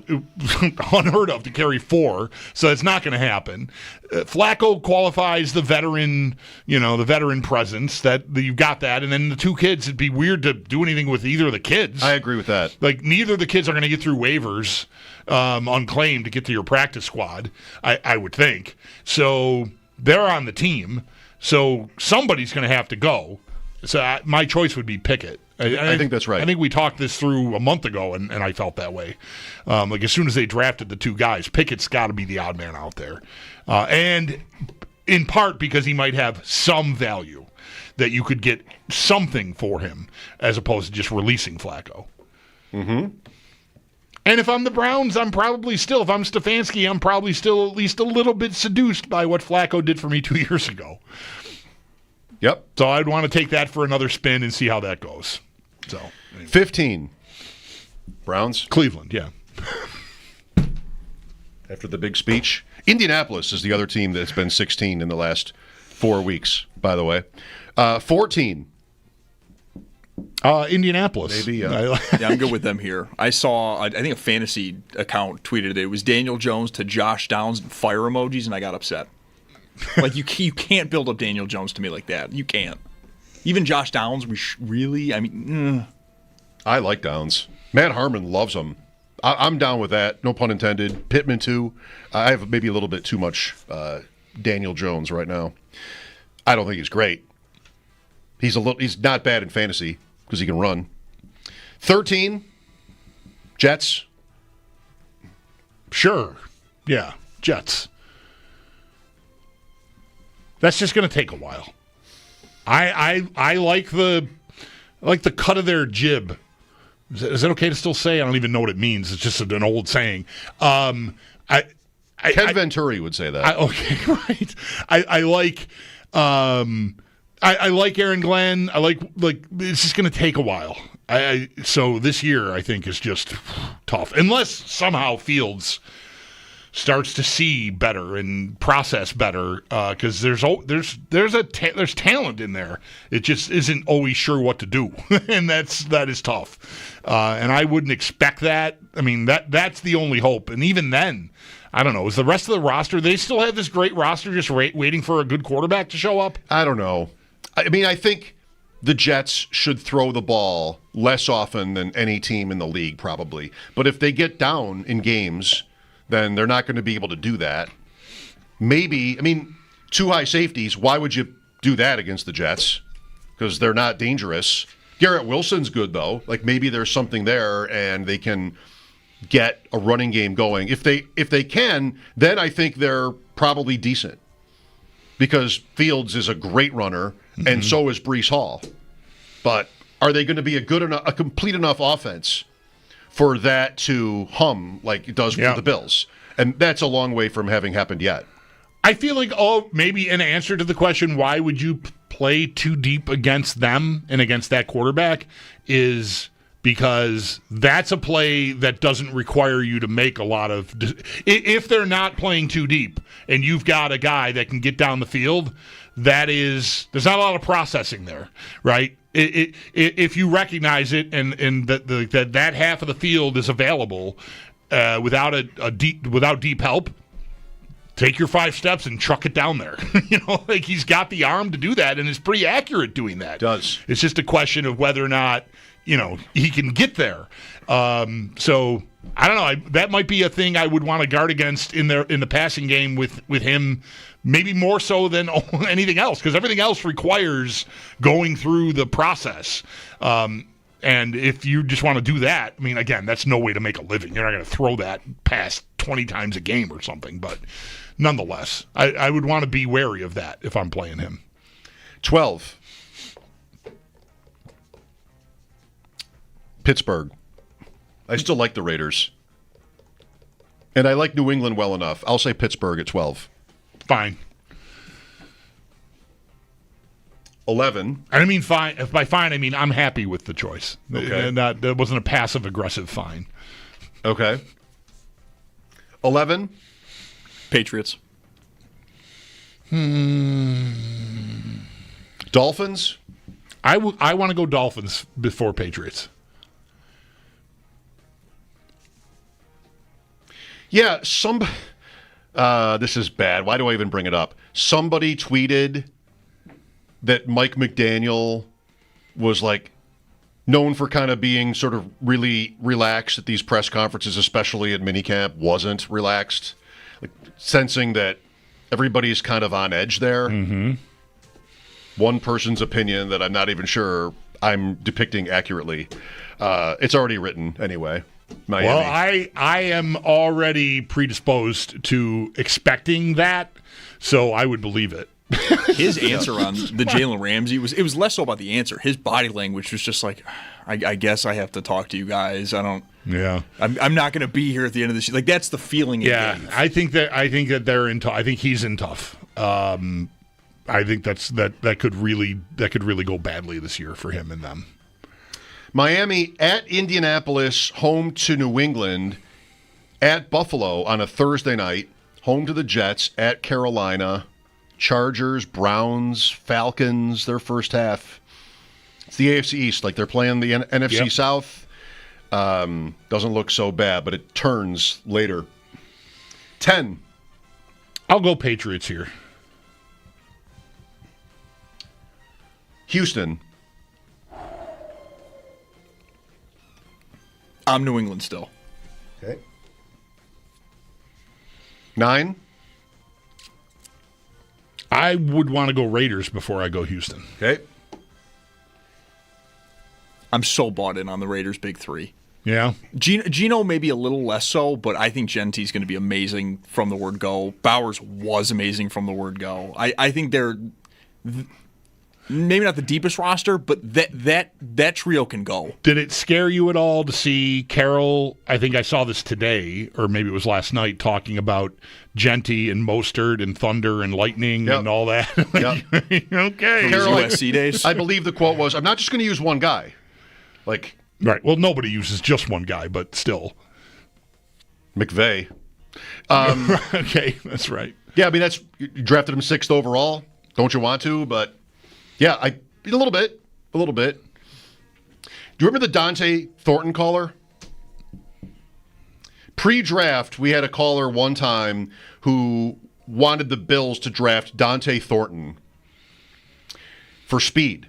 unheard of to carry 4, so it's not going to happen. Flacco qualifies the veteran, the veteran presence that you've got that, and then the 2 kids, it'd be weird to do anything with either of the kids. I agree with that. Neither of the kids are going to get through waivers unclaimed to get to your practice squad, I would think. So they're on the team, so somebody's going to have to go. So my choice would be Pickett. I think that's right. I think we talked this through a month ago, and I felt that way. As soon as they drafted the 2 guys, Pickett's got to be the odd man out there. And in part because he might have some value that you could get something for him as opposed to just releasing Flacco. Mm-hmm. And if I'm the Browns, if I'm Stefanski, I'm probably still at least a little bit seduced by what Flacco did for me 2 years ago. Yep. So I'd want to take that for another spin and see how that goes. So, anyway. 15. Browns? Cleveland, yeah. After the big speech. Indianapolis is the other team that's been 16 in the last 4 weeks, by the way. 14. Indianapolis. Maybe, Yeah, I'm good with them here. I saw, I think a fantasy account tweeted it was Daniel Jones to Josh Downs fire emojis, and I got upset. Like, you can't build up Daniel Jones to me like that. You can't. Even Josh Downs, really? I mean, I like Downs. Matt Harmon loves him. I'm down with that. No pun intended. Pittman, too. I have maybe a little bit too much Daniel Jones right now. I don't think he's great. He's not bad in fantasy because he can run. 13, Jets. Sure. Yeah, Jets. That's just going to take a while. I like the cut of their jib. Is it okay to still say? I don't even know what it means. It's just an old saying. Ken Venturi would say that. Okay, right. I like Aaron Glenn. I like it's just going to take a while. So this year I think is just tough unless somehow Fields starts to see better and process better because there's talent in there. It just isn't always sure what to do, and that is tough. And I wouldn't expect that. I mean that's the only hope. And even then, I don't know. Is the rest of the roster? They still have this great roster, just waiting for a good quarterback to show up. I don't know. I mean, I think the Jets should throw the ball less often than any team in the league, probably. But if they get down in games, then they're not going to be able to do that. Maybe, I mean, two high safeties, why would you do that against the Jets? Because they're not dangerous. Garrett Wilson's good, though. Like, maybe there's something there, and they can get a running game going. If they can, then I think they're probably decent. Because Fields is a great runner, and so is Breece Hall. But are they going to be a complete enough offense for that to hum like it does for the Bills? And that's a long way from having happened yet. I feel like, maybe an answer to the question, why would you play too deep against them and against that quarterback, is because that's a play that doesn't require you to make a lot of... If they're not playing too deep and you've got a guy that can get down the field, there's not a lot of processing there, right? If you recognize it and that half of the field is available without deep help, take your 5 steps and truck it down there. He's got the arm to do that and is pretty accurate doing that. Does. It's just a question of whether or not he can get there. So I don't know. That might be a thing I would want to guard against in the passing game with him. Maybe more so than anything else, because everything else requires going through the process. And if you just want to do that, I mean, again, that's no way to make a living. You're not going to throw that past 20 times a game or something. But nonetheless, I would want to be wary of that if I'm playing him. 12. Pittsburgh. I still like the Raiders. And I like New England well enough. I'll say Pittsburgh at 12. Fine. 11. I don't mean fine. If by fine, I mean I'm happy with the choice. Okay. That wasn't a passive-aggressive fine. Okay. 11. Patriots. Dolphins. I want to go Dolphins before Patriots. Yeah, this is bad. Why do I even bring it up? Somebody tweeted that Mike McDaniel was known for kind of being sort of really relaxed at these press conferences, especially at minicamp, wasn't relaxed, sensing that everybody's kind of on edge there. Mm-hmm. One person's opinion that I'm not even sure I'm depicting accurately. It's already written anyway. Miami. Well, I am already predisposed to expecting that, so I would believe it. His answer on the Jalen Ramsey was less so about the answer. His body language was just like, I guess I have to talk to you guys. I don't. Yeah. I'm not going to be here at the end of this. That's the feeling. Yeah, I think that they're in. I think he's in tough. I think that could really go badly this year for him and them. Miami at Indianapolis, home to New England, at Buffalo on a Thursday night, home to the Jets, at Carolina, Chargers, Browns, Falcons, their first half. It's the AFC East. Like they're playing the NFC South. Doesn't look so bad, but it turns later. 10. I'll go Patriots here. Houston. I'm New England still. Okay. 9. I would want to go Raiders before I go Houston. Okay. I'm so bought in on the Raiders' big three. Yeah. Geno maybe a little less so, but I think Genty's going to be amazing from the word go. Bowers was amazing from the word go. I think they're maybe not the deepest roster, but that trio can go. Did it scare you at all to see Carroll? I think I saw this today, or maybe it was last night, talking about Genty and Mostert and Thunder and Lightning and all that. Okay. Carroll, USC days. I believe the quote was, I'm not just going to use one guy. Like, right. Well, nobody uses just one guy, but still. McVay. Okay, that's right. Yeah, I mean, you drafted him 6th overall. Don't you want to? But, yeah, a little bit. Do you remember the Dante Thornton caller? Pre-draft, we had a caller one time who wanted the Bills to draft Dante Thornton for speed.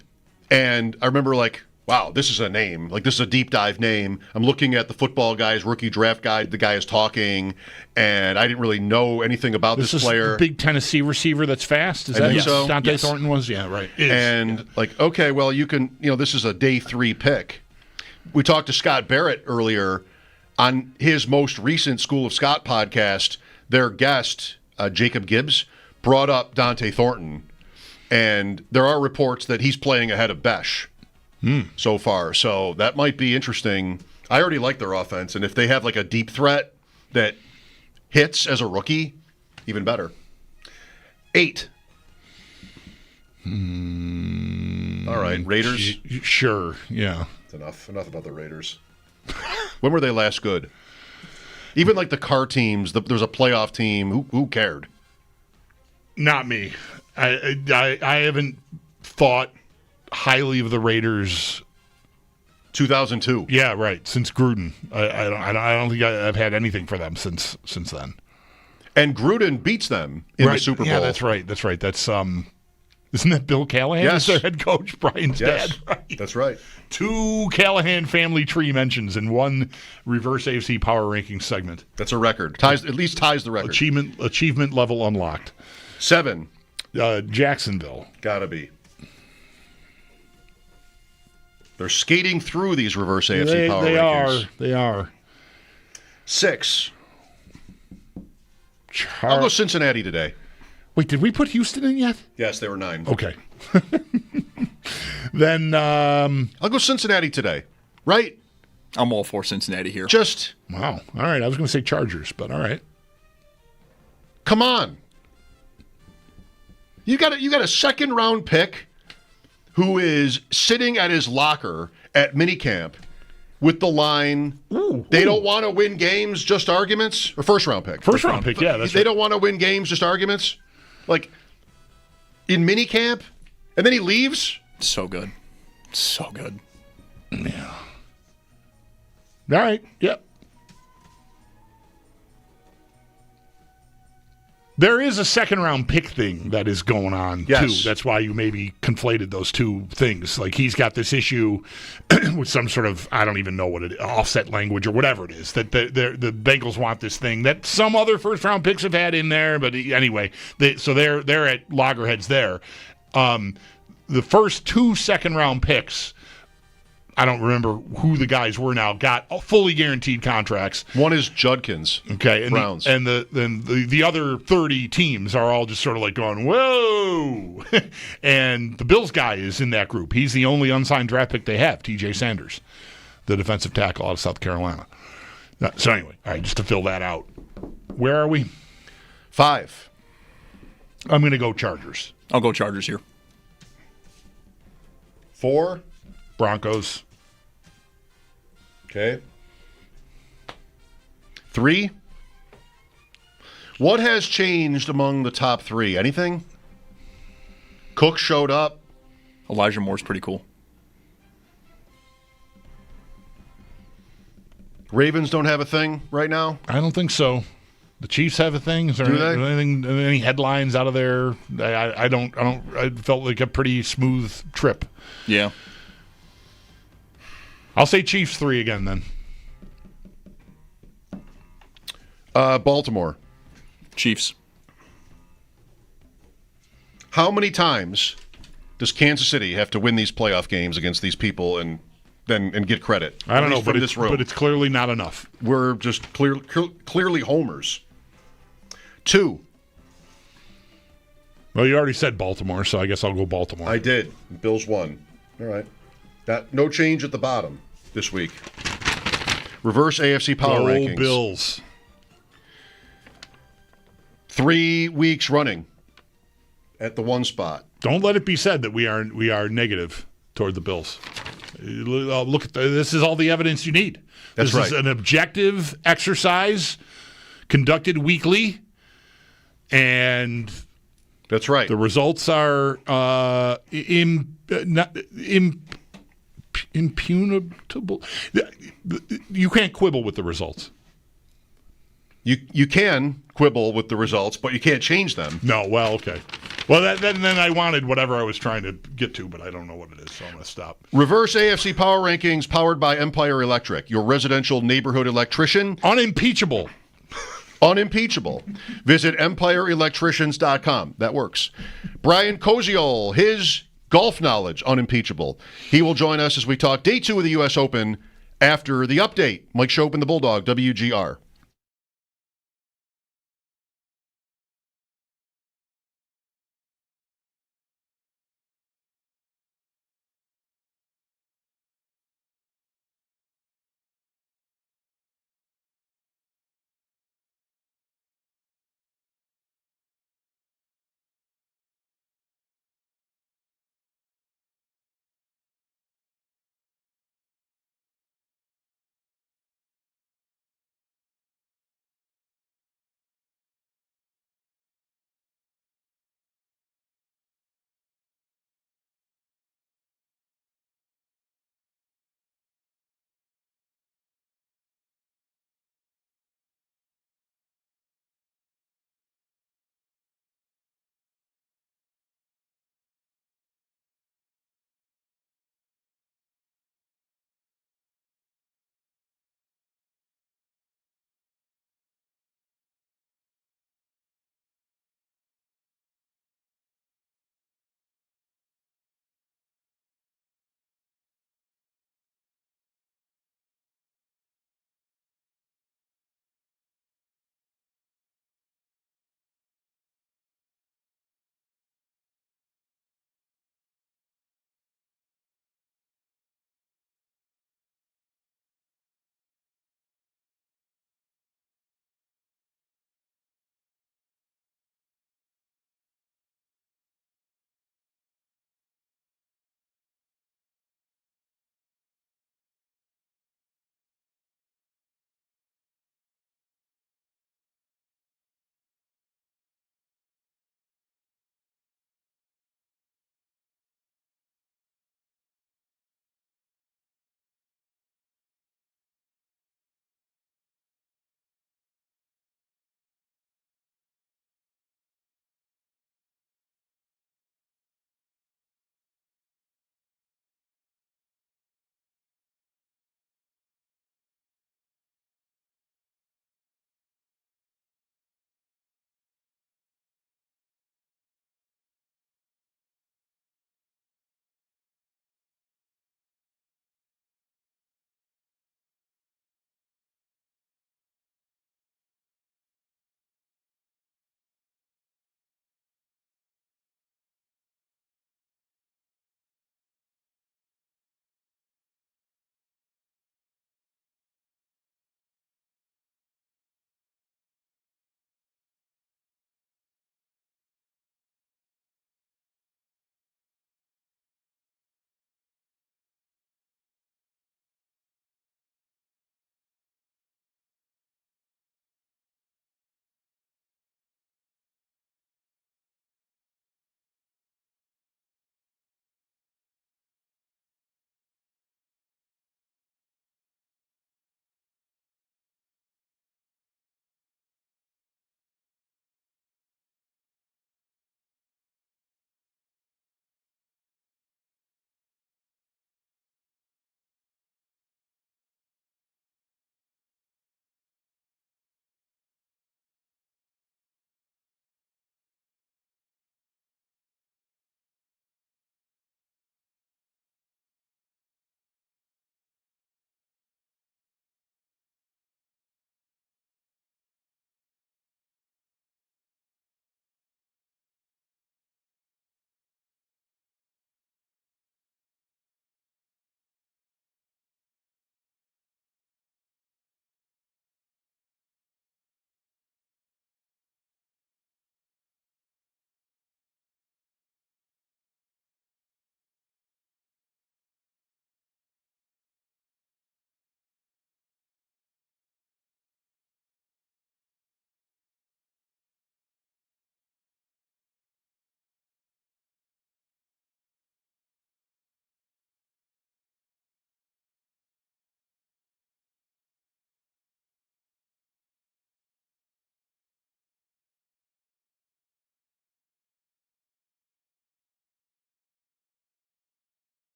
And I remember, like, wow, this is a name. Like, this is a deep dive name. I'm looking at the Football Guy's rookie draft guide. The guy is talking, and I didn't really know anything about this player. The big Tennessee receiver that's fast? Is that who Dante Thornton was? Yeah, right. Like, okay, well, you can, this is a day 3 pick. We talked to Scott Barrett earlier on his most recent School of Scott podcast. Their guest, Jacob Gibbs, brought up Dante Thornton, and there are reports that he's playing ahead of Besh. So far. So that might be interesting. I already like their offense, and if they have like a deep threat that hits as a rookie, even better. 8. All right, Raiders. Sure, yeah. That's enough about the Raiders. When were they last good? Even like the car teams, there's a playoff team. Who cared? Not me. I haven't thought highly of the Raiders. 2002. Yeah, right. Since Gruden, I don't think I've had anything for them since then. And Gruden beats them in the Super Bowl. Yeah, that's right. That's isn't that Bill Callahan? Yes, their head coach, Brian's dad. Right. That's right. 2 Callahan family tree mentions in one reverse AFC power ranking segment. That's a record. At least ties the record. Achievement level unlocked. 7. Jacksonville. Gotta be. They're skating through these reverse AFC power rankings. They are. 6. I'll go Cincinnati today. Wait, did we put Houston in yet? Yes, they were 9. Okay. Then I'll go Cincinnati today. Right? I'm all for Cincinnati here. Wow. All right. I was going to say Chargers, but all right. Come on. You got a second round pick who is sitting at his locker at minicamp with the line, they don't want to win games, just arguments? Or first round pick. First round pick, yeah. They don't want to win games, just arguments? Like, in minicamp? And then he leaves? So good. Yeah. All right, yep. There is a second-round pick thing that is going on, too. That's why you maybe conflated those two things. Like, he's got this issue with some sort of, I don't even know what it is, offset language or whatever it is, that the Bengals want this thing that some other first-round picks have had in there. But anyway, so they're at loggerheads there. The first 2 second-round picks, I don't remember who the guys were now, got fully guaranteed contracts. One is Judkins. Okay, and Browns. The other 30 teams are all just sort of like going, whoa! And the Bills guy is in that group. He's the only unsigned draft pick they have, TJ Sanders, the defensive tackle out of South Carolina. So anyway, all right, just to fill that out. Where are we? 5. I'm going to go Chargers. I'll go Chargers here. 4. Broncos. Okay. 3. What has changed among the top 3? Anything? Cook showed up. Elijah Moore's pretty cool. Ravens don't have a thing right now? I don't think so. The Chiefs have a thing. Is there any headlines out of there? I don't. I felt like a pretty smooth trip. Yeah. I'll say Chiefs 3 again then. Baltimore. Chiefs. How many times does Kansas City have to win these playoff games against these people and get credit? I don't know, but it's clearly not enough. We're just clearly homers. 2. Well, you already said Baltimore, so I guess I'll go Baltimore. I did. Bills won. All right. Got no change at the bottom this week. Reverse AFC power rankings. Bills. 3 weeks running at the 1 spot. Don't let it be said that we are negative toward the Bills. Look at this is all the evidence you need. This is an objective exercise conducted weekly, and that's right. The results are impugnable. You can't quibble with the results. You can quibble with the results, but you can't change them. No, well, okay. Well, then I wanted whatever I was trying to get to, but I don't know what it is, so I'm going to stop. Reverse AFC Power Rankings powered by Empire Electric, your residential neighborhood electrician. Unimpeachable. Unimpeachable. Visit EmpireElectricians.com. That works. Brian Koziol, his golf knowledge, unimpeachable. He will join us as we talk Day 2 of the U.S. Open after the update. Mike Schopp and the Bulldog, WGR.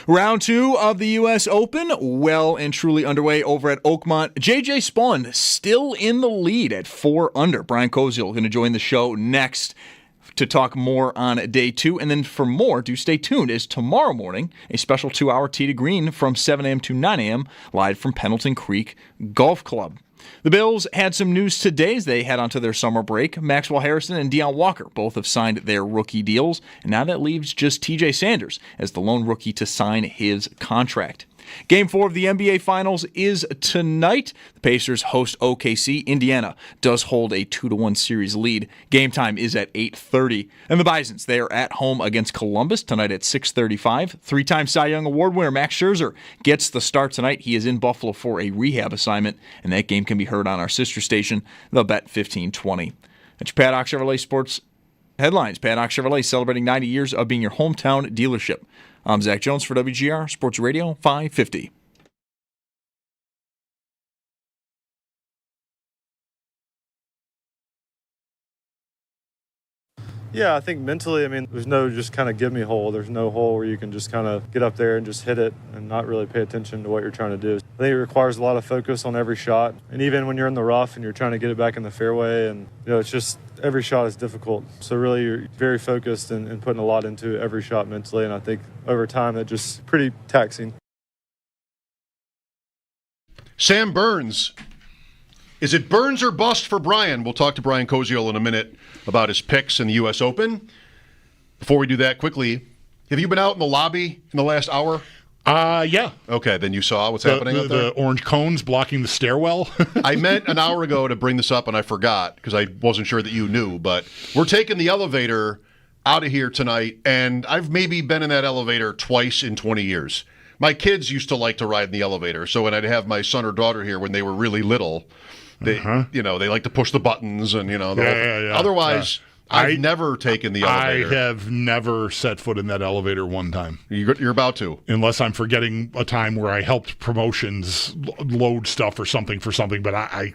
Round 2 of the U.S. Open, well and truly underway over at Oakmont. J.J. Spawn still in the lead at 4 under. Brian Koziel going to join the show next to talk more on day 2. And then for more, do stay tuned, as tomorrow morning, a special 2-hour tee to green from 7 a.m. to 9 a.m. live from Pendleton Creek Golf Club. The Bills had some news today as they head onto their summer break. Maxwell Harrison and Deion Walker both have signed their rookie deals, and now that leaves just TJ Sanders as the lone rookie to sign his contract. Game 4 of the NBA Finals is tonight. The Pacers host OKC. Indiana does hold a 2-1 series lead. Game time is at 8:30. And the Bisons, they are at home against Columbus tonight at 6:35. 3-time Cy Young Award winner Max Scherzer gets the start tonight. He is in Buffalo for a rehab assignment, and that game can be heard on our sister station, The Bet 1520. That's your Paddock Chevrolet Sports headlines. Paddock Chevrolet celebrating 90 years of being your hometown dealership. I'm Zach Jones for WGR Sports Radio 550. Yeah, I think mentally, there's no just kind of give me hole. There's no hole where you can just kind of get up there and just hit it and not really pay attention to what you're trying to do. I think it requires a lot of focus on every shot. And even when you're in the rough and you're trying to get it back in the fairway, and it's just every shot is difficult. So really you're very focused and putting a lot into every shot mentally. And I think over time that just pretty taxing. Sam Burns. Is it Burns or bust for Brian? We'll talk to Brian Koziel in a minute about his picks in the U.S. Open. Before we do that, quickly, have you been out in the lobby in the last hour? Yeah. Okay, then you saw what's happening out there? The orange cones blocking the stairwell. I meant an hour ago to bring this up, and I forgot because I wasn't sure that you knew. But we're taking the elevator out of here tonight, and I've maybe been in that elevator twice in 20 years. My kids used to like to ride in the elevator, so when I'd have my son or daughter here when they were really little, they like to push the buttons and Otherwise, I've never taken the elevator. I have never set foot in that elevator one time. You're about to, unless I'm forgetting a time where I helped promotions load stuff or something for something. But I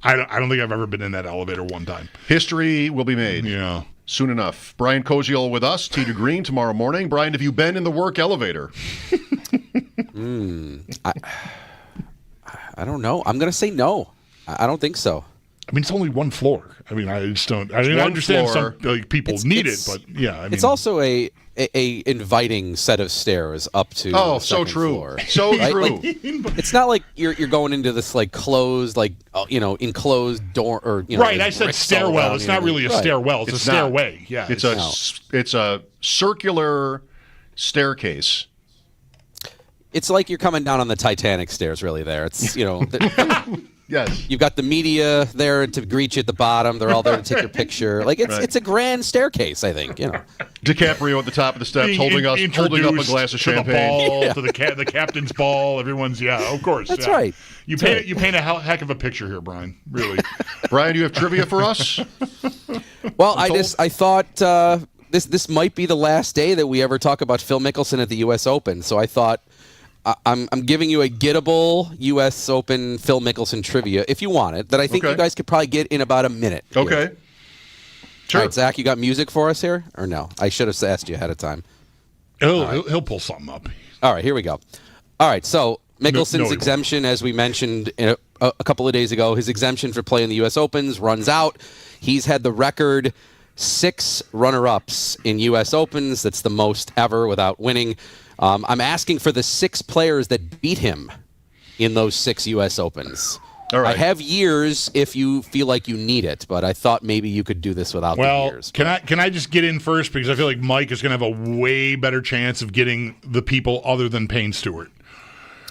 don't think I've ever been in that elevator one time. History will be made. Yeah. Soon enough. Brian Koziel with us, Tee to Green tomorrow morning. Brian, have you been in the work elevator? I don't know. I'm going to say no. I don't think so. It's only one floor. I just don't. I understand floor. Some people need it, but yeah. It's also a inviting set of stairs up to. Oh, the so true. Floor, so right? true. It's not like you're going into this closed, enclosed door or right. I said stairwell. It's not really a stairwell. It's a stairway. Not. Yeah. It's a circular staircase. It's like you're coming down on the Titanic stairs. Really, there. It's Yes. You've got the media there to greet you at the bottom. They're all there to take your picture. It's a grand staircase, I think. DiCaprio at the top of the steps holding up a glass of champagne. To the ball, the captain's ball. Everyone's of course. That's right. You paint a heck of a picture here, Brian. Really. Brian, do you have trivia for us? Well, I thought this might be the last day that we ever talk about Phil Mickelson at the U.S. Open. So I thought. I'm giving you a gettable U.S. Open Phil Mickelson trivia, if you want it, that I think you guys could probably get in about a minute. Okay. Here. Sure. All right, Zach, you got music for us here? Or no? I should have asked you ahead of time. He'll pull something up. All right, here we go. All right, so Mickelson's exemption, as we mentioned a couple of days ago, his exemption for playing the U.S. Opens runs out. He's had the record 6 runner-ups in U.S. Opens. That's the most ever without winning. I'm asking for the 6 players that beat him in those 6 U.S. Opens. All right. I have years if you feel like you need it, but I thought maybe you could do this without the years. Can I just get in first because I feel like Mike is going to have a way better chance of getting the people other than Payne Stewart.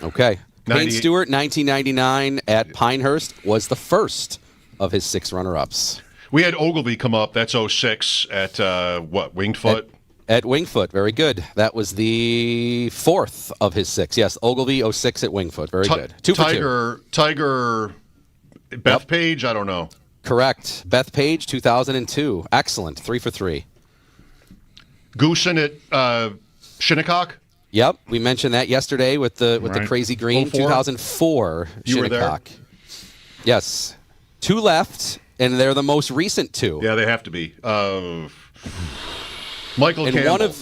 Okay. Payne Stewart, 1999 at Pinehurst, was the first of his 6 runner-ups. We had Ogilvy come up. That's 06 at Winged Foot? At Winged Foot, very good. That was the 4th of his 6. Yes, Ogilvy 06 at Winged Foot, very good. 2 for 2. Tiger, Beth Page, I don't know. Correct. Beth Page, 2002. Excellent, 3 for 3. Goosen at Shinnecock? Yep, we mentioned that yesterday with the crazy green. 04? 2004 You were Shinnecock. there? Yes. 2 left, and they're the most recent 2. Yeah, they have to be. Michael and Campbell.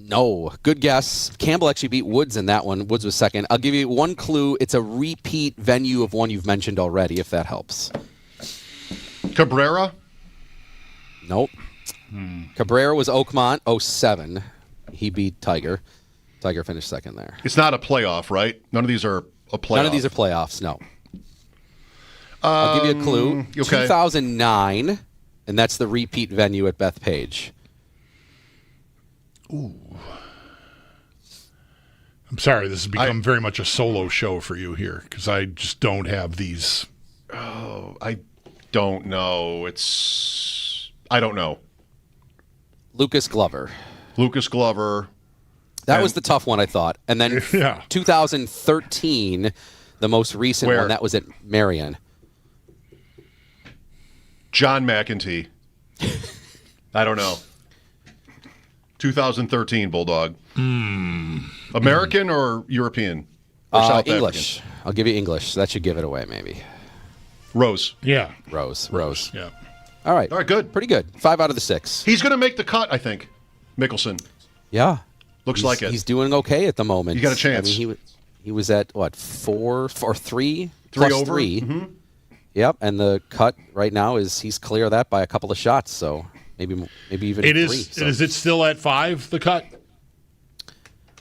No. Good guess. Campbell actually beat Woods in that one. Woods was second. I'll give you one clue. It's a repeat venue of one you've mentioned already, if that helps. Cabrera? Nope. Cabrera was Oakmont, 07. He beat Tiger. Tiger finished second there. It's not a playoff, right? None of these are a playoff. None of these are playoffs, no. I'll give you a clue. Okay. 2009, and that's the repeat venue at Bethpage. Ooh. I'm sorry, this has become very much a solo show for you here because I just don't have these. Oh, I don't know. I don't know. Lucas Glover. That was the tough one, I thought. And then 2013, the most recent one, that was at Marion. John McEntee. I don't know. 2013 Bulldog. American or European? Or South English. African? I'll give you English. That should give it away, maybe. Rose. Yeah. Rose. Yeah. All right, good. Pretty good. 5 out of the 6. He's going to make the cut, I think. Mickelson. Yeah. Looks like it. He's doing okay at the moment. You got a chance. I mean, he was at, what, 4 or 3? 3 plus over? 3. Mm-hmm. Yep, and the cut right now is he's clear of that by a couple of shots, so maybe even It 3. is. So. Is it still at 5, the cut?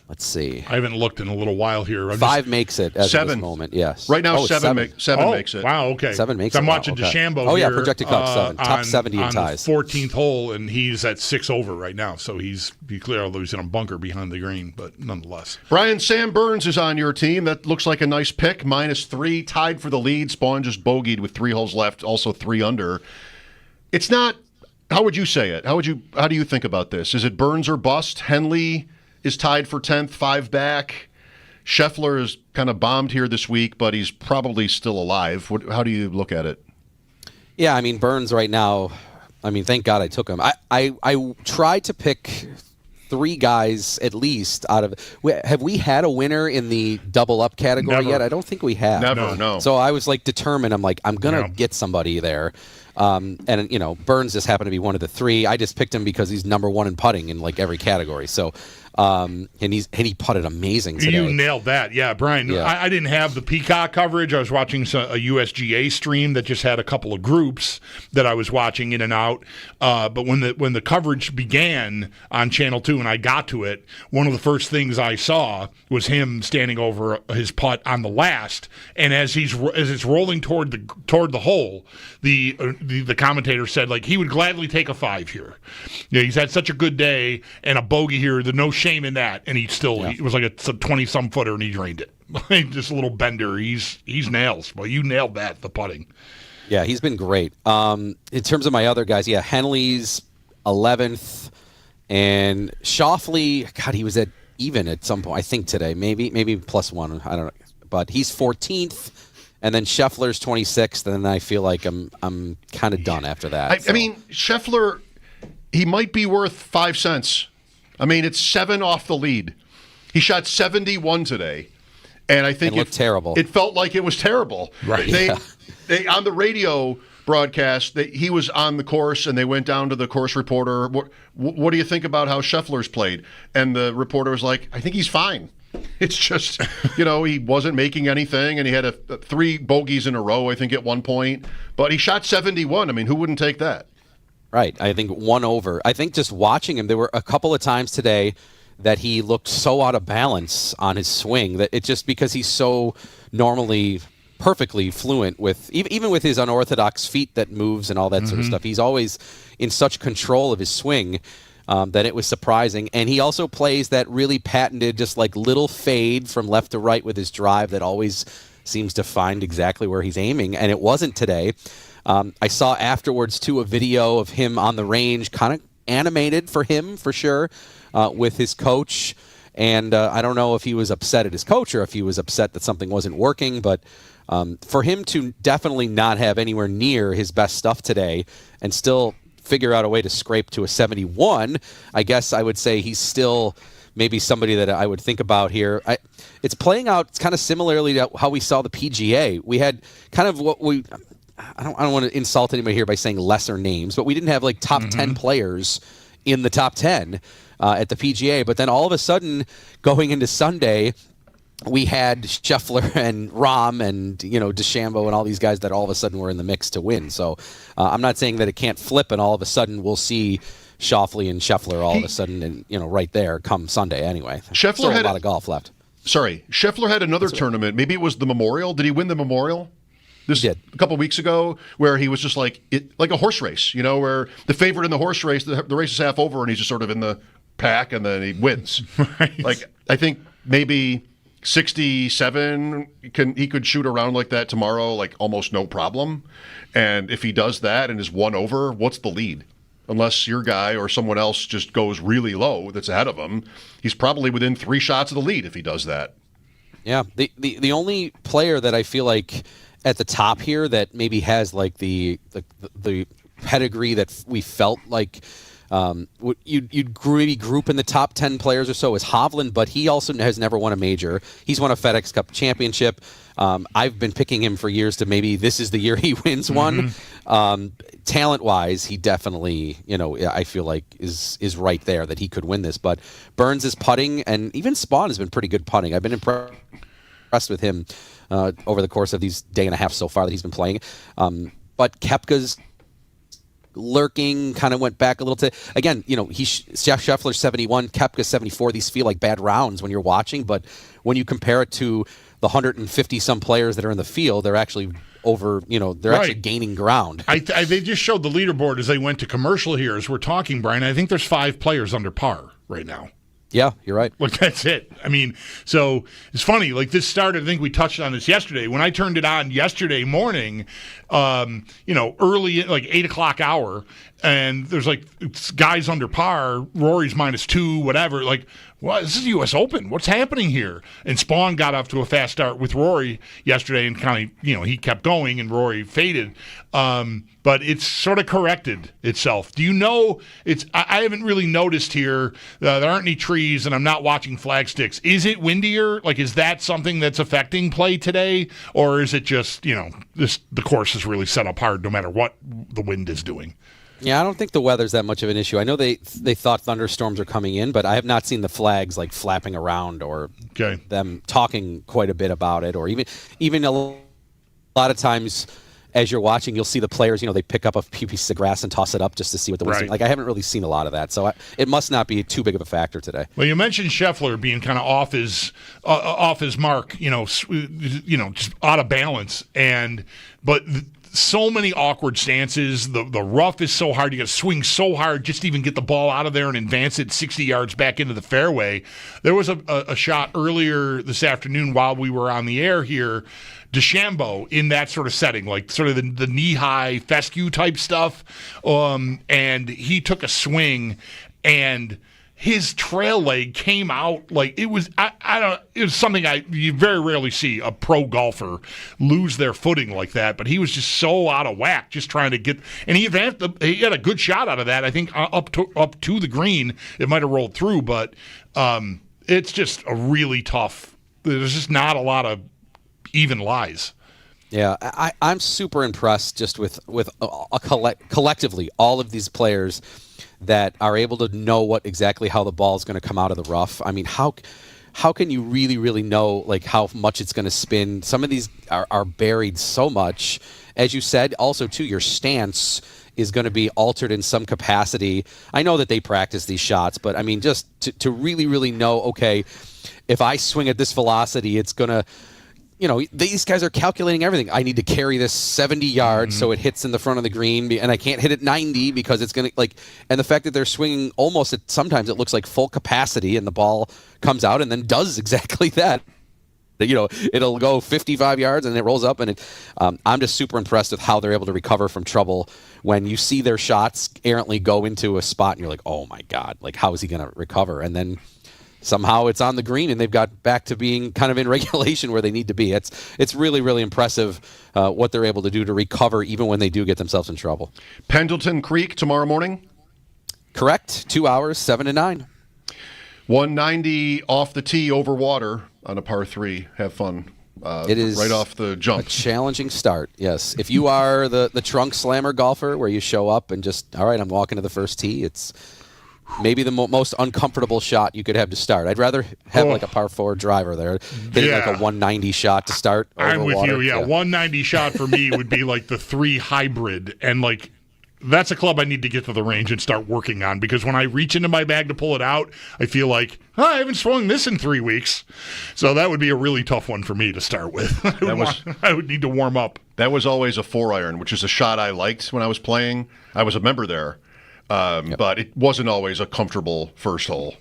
Let's see. I haven't looked in a little while here. 5 makes it as 7. of this moment, yes. Right now, 7 makes it. Wow, okay. 7 makes I'm it. watching Wow, okay. DeChambeau Oh, yeah, here, projected cut 7. Top 70 in on ties. the 14th hole, and he's at 6 over right now. So he's clear, although he's in a bunker behind the green, but nonetheless. Brian, Sam Burns is on your team. That looks like a nice pick. -3, tied for the lead. Spawn just bogeyed with 3 holes left, also 3 under. It's not. How would you say it? How do you think about this? Is it Burns or bust? Henley is tied for 10th, 5 back. Scheffler is kind of bombed here this week, but he's probably still alive. How do you look at it? Yeah, I mean, Burns right now, I mean, thank God I took him. I tried to pick 3 guys at least out of. Have we had a winner in the double up category yet? I don't think we have. Never, no. So I was like determined. I'm like, I'm going to get somebody there. And, you know, Burns just happened to be one of the 3. I just picked him because he's number 1 in putting in like every category. So, and he putted amazing today. You nailed that. Yeah, Brian, Yeah. I didn't have the Peacock coverage. I was watching a USGA stream that just had a couple of groups that I was watching in and out. But when the coverage began on Channel 2 and I got to it, one of the first things I saw was him standing over his putt on the last. And as it's rolling toward the hole, the commentator said, like, he would gladly take a 5 here. Yeah, he's had such a good day and a bogey here. There's no shame in that. And he was like a 20-some footer and he drained it. Just a little bender. He's nails. Well, you nailed that, the putting. Yeah, he's been great. In terms of my other guys, Henley's 11th, and Schauffele, God, he was at even at some point, I think today, maybe +1, I don't know. But he's 14th. And then Scheffler's 26th, and then I feel like I'm kind of done after that. I mean, Scheffler, he might be worth 5 cents. I mean, it's 7 off the lead. He shot 71 today, and I think it looked terrible. It felt like it was terrible. Right. They on the radio broadcast, he was on the course, and they went down to the course reporter. What do you think about how Scheffler's played? And the reporter was like, I think he's fine. It's just, he wasn't making anything, and he had 3 bogeys in a row, I think, at one point. But he shot 71. I mean, who wouldn't take that? Right. I think 1 over. I think just watching him, there were a couple of times today that he looked so out of balance on his swing that it's just because he's so normally perfectly fluent with, even with his unorthodox feet that moves and all that sort of stuff. He's always in such control of his swing. That it was surprising. And he also plays that really patented, just like little fade from left to right with his drive that always seems to find exactly where he's aiming. And it wasn't today. I saw afterwards, too, a video of him on the range, kind of animated for him, for sure, with his coach. And I don't know if he was upset at his coach or if he was upset that something wasn't working. But for him to definitely not have anywhere near his best stuff today and still figure out a way to scrape to a 71, I guess I would say he's still maybe somebody that I would think about here. It's playing out kind of similarly to how we saw the PGA. We had kind of I don't want to insult anybody here by saying lesser names, but we didn't have like top 10 players in the top 10 at the PGA. But then all of a sudden, going into Sunday, we had Scheffler and Rahm and, DeChambeau and all these guys that all of a sudden were in the mix to win. So I'm not saying that it can't flip and all of a sudden we'll see Schauffele and Scheffler all of a sudden and, right there come Sunday anyway. Scheffler Still had a lot of golf left. Sorry, Scheffler had another tournament. Maybe it was the Memorial. Did he win the Memorial? He did. A couple of weeks ago, where he was just like a horse race, where the favorite in the horse race, the race is half over and he's just sort of in the pack and then he wins. Right. Like, I think maybe 67 he could shoot around like that tomorrow, like almost no problem. And if he does that and is one over, what's the lead? Unless your guy or someone else just goes really low that's ahead of him, he's probably within 3 shots of the lead if he does that. Yeah, the only player that I feel like at the top here that maybe has like the pedigree that we felt like you'd maybe group in the top 10 players or so is Hovland, but he also has never won a major. He's won a FedEx Cup championship. I've been picking him for years to maybe this is the year he wins one. Talent-wise, he definitely, I feel like is right there that he could win this. But Burns is putting, and even Spawn has been pretty good putting. I've been impressed with him over the course of these day and a half so far that he's been playing. But Koepka's lurking, kind of went back a little to, again, Scheffler's 71, Koepka's 74. These feel like bad rounds when you're watching, but when you compare it to the 150 some players that are in the field, they're actually over, they're actually gaining ground. They just showed the leaderboard as they went to commercial here as we're talking, Brian. I think there's 5 players under par right now. Yeah, you're right. Like, that's it. I mean, so it's funny. Like, this started, I think we touched on this yesterday. When I turned it on yesterday morning, early, like 8 o'clock hour, and there's like guys under par, Rory's -2, whatever. Like, what? This is the U.S. Open. What's happening here? And Spawn got off to a fast start with Rory yesterday and kind of, he kept going and Rory faded. But it's sort of corrected itself. Do you know, I haven't really noticed here, there aren't any trees and I'm not watching flag sticks. Is it windier? Like, is that something that's affecting play today? Or is it just, the course is really set up hard no matter what the wind is doing? Yeah, I don't think the weather's that much of an issue. I know they thought thunderstorms are coming in, but I have not seen the flags like flapping around or them talking quite a bit about it, or even a lot of times as you're watching, you'll see the players, they pick up a few pieces of grass and toss it up just to see what the wind's doing. Like, I haven't really seen a lot of that, so it must not be too big of a factor today. Well, you mentioned Scheffler being kind of off his mark, just out of balance, but so many awkward stances. The rough is so hard. You got to swing so hard just to even get the ball out of there and advance it 60 yards back into the fairway. There was a shot earlier this afternoon while we were on the air here, DeChambeau in that sort of setting, like sort of the knee-high fescue type stuff, and he took a swing and his trail leg came out like it was. It was something you very rarely see a pro golfer lose their footing like that. But he was just so out of whack, just trying to get. And he advanced. He had a good shot out of that. I think up to the green, it might have rolled through, but it's just a really tough. There's just not a lot of even lies. Yeah, I'm super impressed just with collectively all of these players that are able to know exactly how the ball is going to come out of the rough. I mean, how can you really, really know like how much it's going to spin? Some of these are buried so much. As you said, also, too, your stance is going to be altered in some capacity. I know that they practice these shots, but, I mean, just to really, really know, okay, if I swing at this velocity, it's going to – these guys are calculating everything. I need to carry this 70 yards so it hits in the front of the green, and I can't hit it 90 because it's going to and the fact that they're swinging almost sometimes it looks like full capacity and the ball comes out and then does exactly that. It'll go 55 yards and it rolls up, and I'm just super impressed with how they're able to recover from trouble when you see their shots errantly go into a spot and you're like, oh my God, like how is he going to recover? And then somehow it's on the green and they've got back to being kind of in regulation where they need to be. It's really, really impressive what they're able to do to recover even when they do get themselves in trouble. Pendleton Creek tomorrow morning? Correct. 2 hours, 7 to 9. 190 off the tee over water on a par 3. Have fun. It is right off the jump. A challenging start, yes. If you are the trunk slammer golfer where you show up and just, all right, I'm walking to the first tee, maybe the most uncomfortable shot you could have to start. I'd rather have like a par 4 driver there, hitting like a 190 shot to start. I'm with water. you. Yeah, 190 shot for me would be like the 3 hybrid, and like that's a club I need to get to the range and start working on, because when I reach into my bag to pull it out, I feel like I haven't swung this in 3 weeks. So that would be a really tough one for me to start with. I would need to warm up. That was always a 4-iron, which is a shot I liked when I was playing. I was a member there, but it wasn't always a comfortable first hole.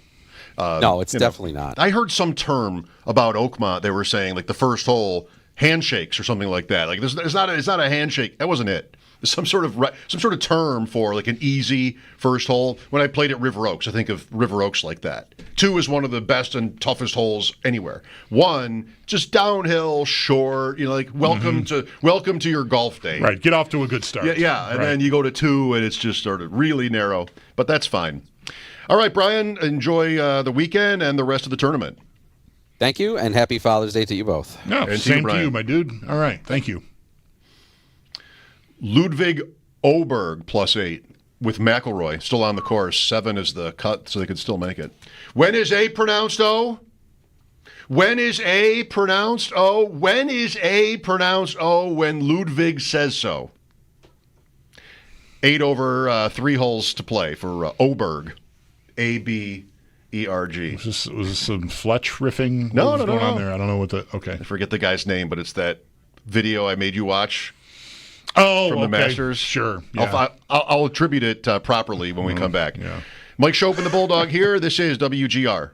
No, it's definitely not. I heard some term about Oakmont. They were saying like the first hole handshakes or something like that. Like it's not a handshake. That wasn't it. Some sort of term for like an easy first hole. When I played at River Oaks, I think of River Oaks like that. 2 is one of the best and toughest holes anywhere. 1, just downhill, short. Like welcome to your golf day. Right, get off to a good start. Yeah, and then you go to 2, and it's just sort of really narrow. But that's fine. All right, Brian, enjoy the weekend and the rest of the tournament. Thank you, and happy Father's Day to you both. No, and same to you, my dude. All right, thank you. Ludwig Oberg +8 with McIlroy still on the course. 7 is the cut, so they could still make it. When is A pronounced O? When is A pronounced O? When is A pronounced O? When Ludwig says so. 8 over 3 holes to play for Oberg. A-B-E-R-G. Was this some Fletch riffing? No, what was going on there? I don't know what the... Okay. I forget the guy's name, but it's that video I made you watch. From the Masters. Sure. Yeah. I'll attribute it properly when we come back. Yeah. Mike Schopp and the Bulldog here. This is WGR.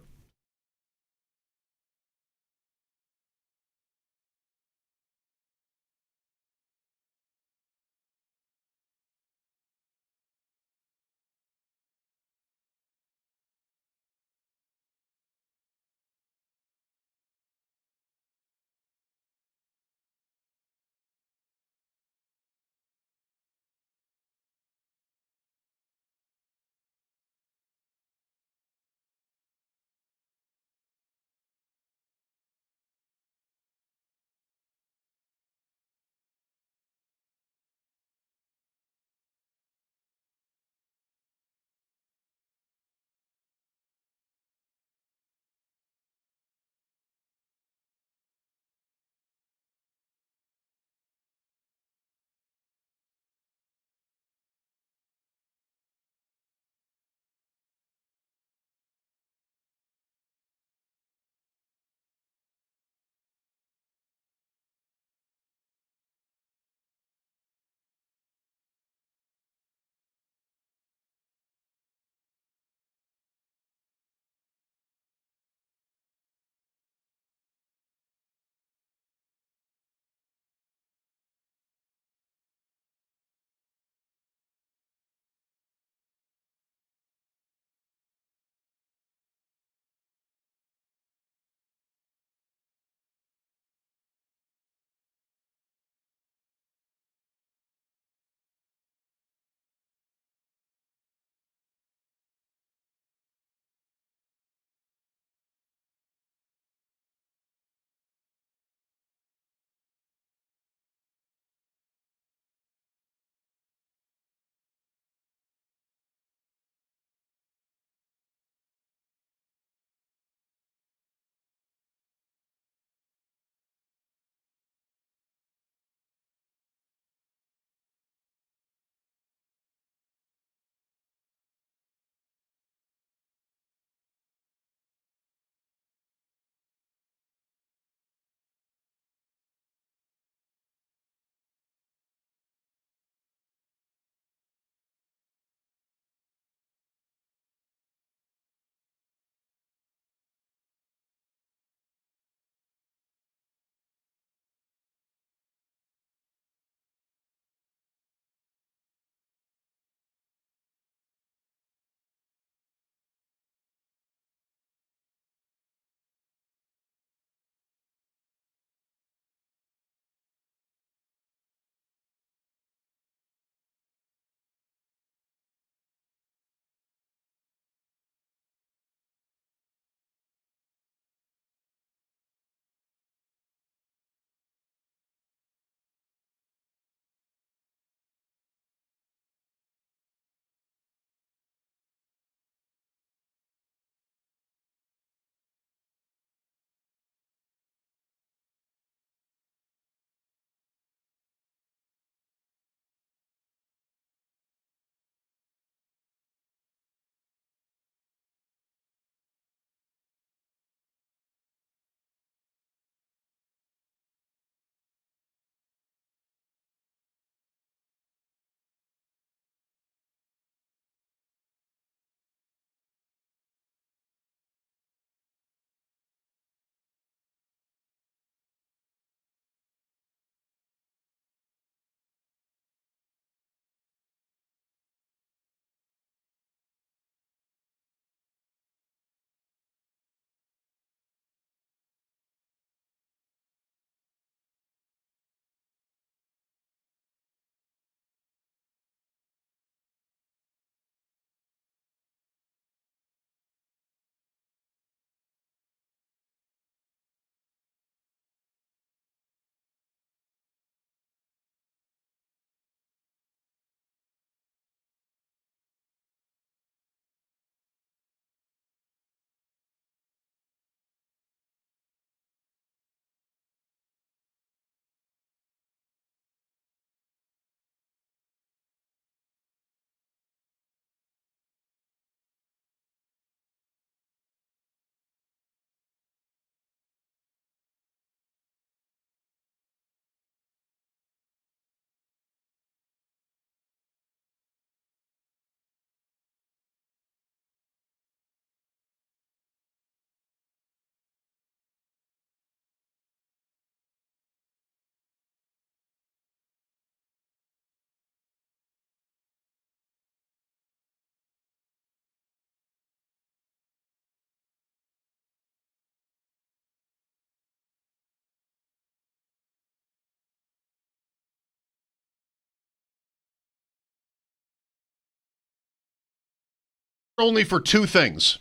Only for two things.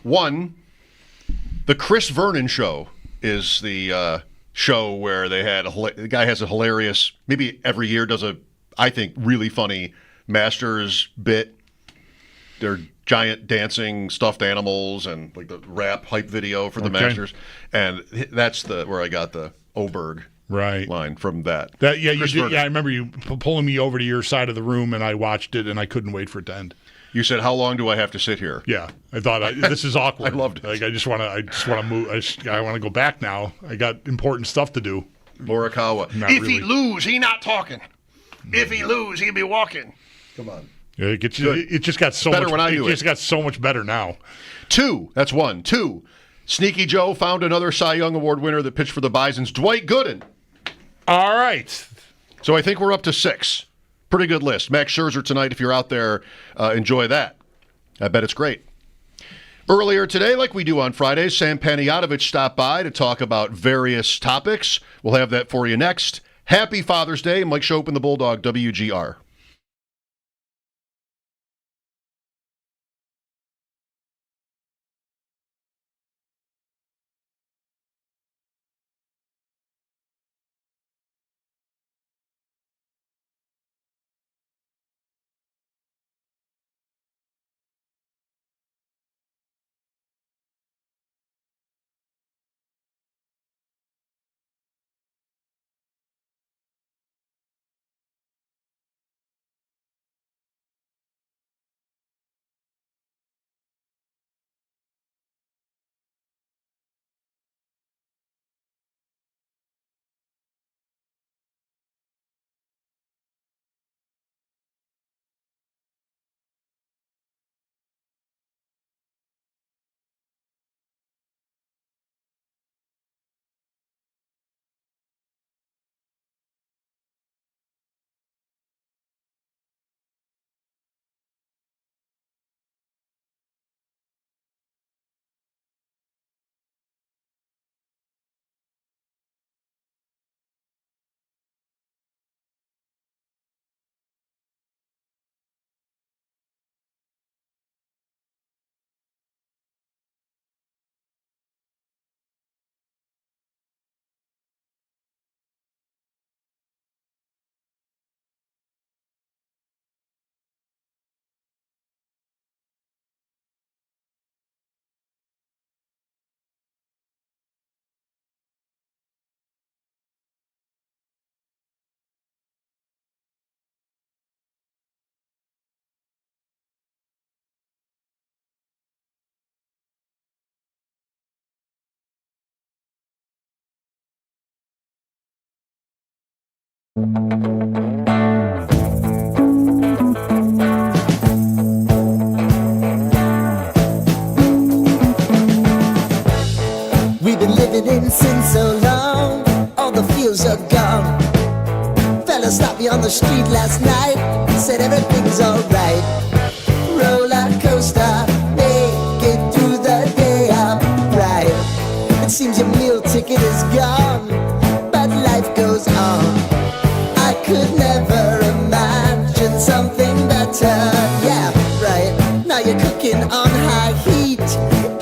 One, the Chris Vernon Show is the show where they had the guy has a hilarious, maybe every year does a, I think, really funny Masters bit. They're giant dancing stuffed animals and like the rap hype video for the Masters. And that's where I got the Oberg line from that. You did, I remember you pulling me over to your side of the room, and I watched it, and I couldn't wait for it to end. You said, "How long do I have to sit here?" Yeah, I thought this is awkward. I loved it. Like I just want to move. I want to go back now. I got important stuff to do. Morikawa. He lose, he not talking. If he lose, he'll be walking. Come on. Yeah, it just got so better much. When I knew it just got so much better now. Two. That's one. Two. Sneaky Joe found another Cy Young Award winner that pitched for the Bisons, Dwight Gooden. All right. So I think we're up to 6. Pretty good list. Max Scherzer tonight, if you're out there, enjoy that. I bet it's great. Earlier today, like we do on Fridays, Sam Panayotovich stopped by to talk about various topics. We'll have that for you next. Happy Father's Day. Mike Schopp and the Bulldog, WGR. We've been living in sin so long, all the feels are gone. Fella stopped me on the street last night, said everything's alright. Roller coaster, make it through the day upright. It seems your meal ticket is gone, but life goes on. I could never imagine something better. Yeah, right. Now you're cooking on high heat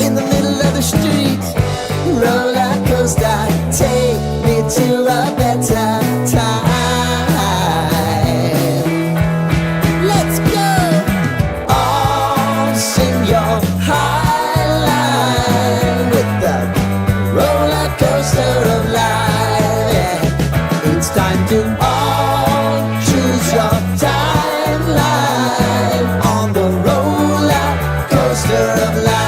in the middle of the street. Roller coaster, take me to a better time. Let's go. All sing your high line with the roller coaster of life. Yeah. It's time to all choose your timeline on the roller coaster of life.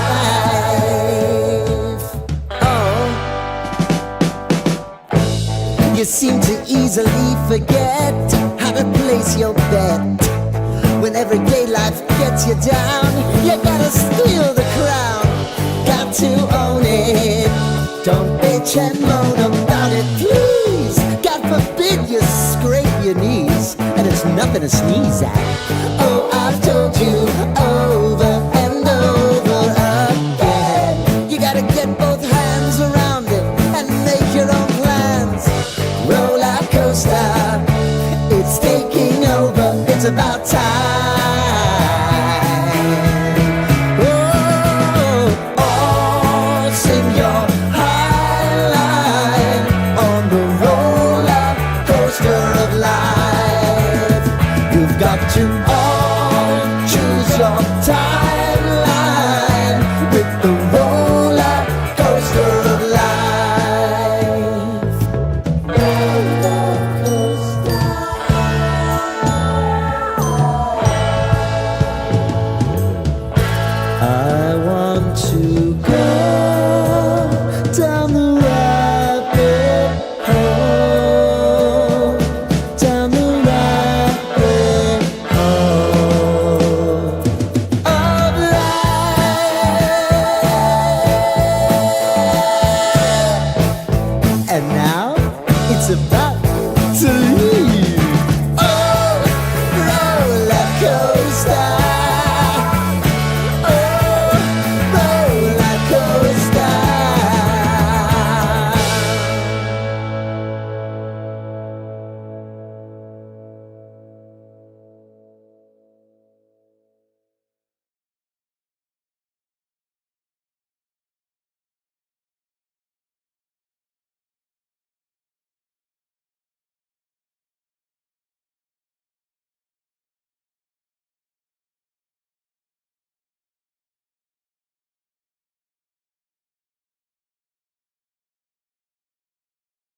You seem to easily forget how to place your bet. When everyday life gets you down, you gotta steal the crown. Got to own it. Don't bitch and moan about it, please. God forbid you scrape your knees, and it's nothing to sneeze at. Oh, I've told you over and over again. You gotta get both hands around it and make your own plans. Roller coaster, it's taking over, it's about time. time.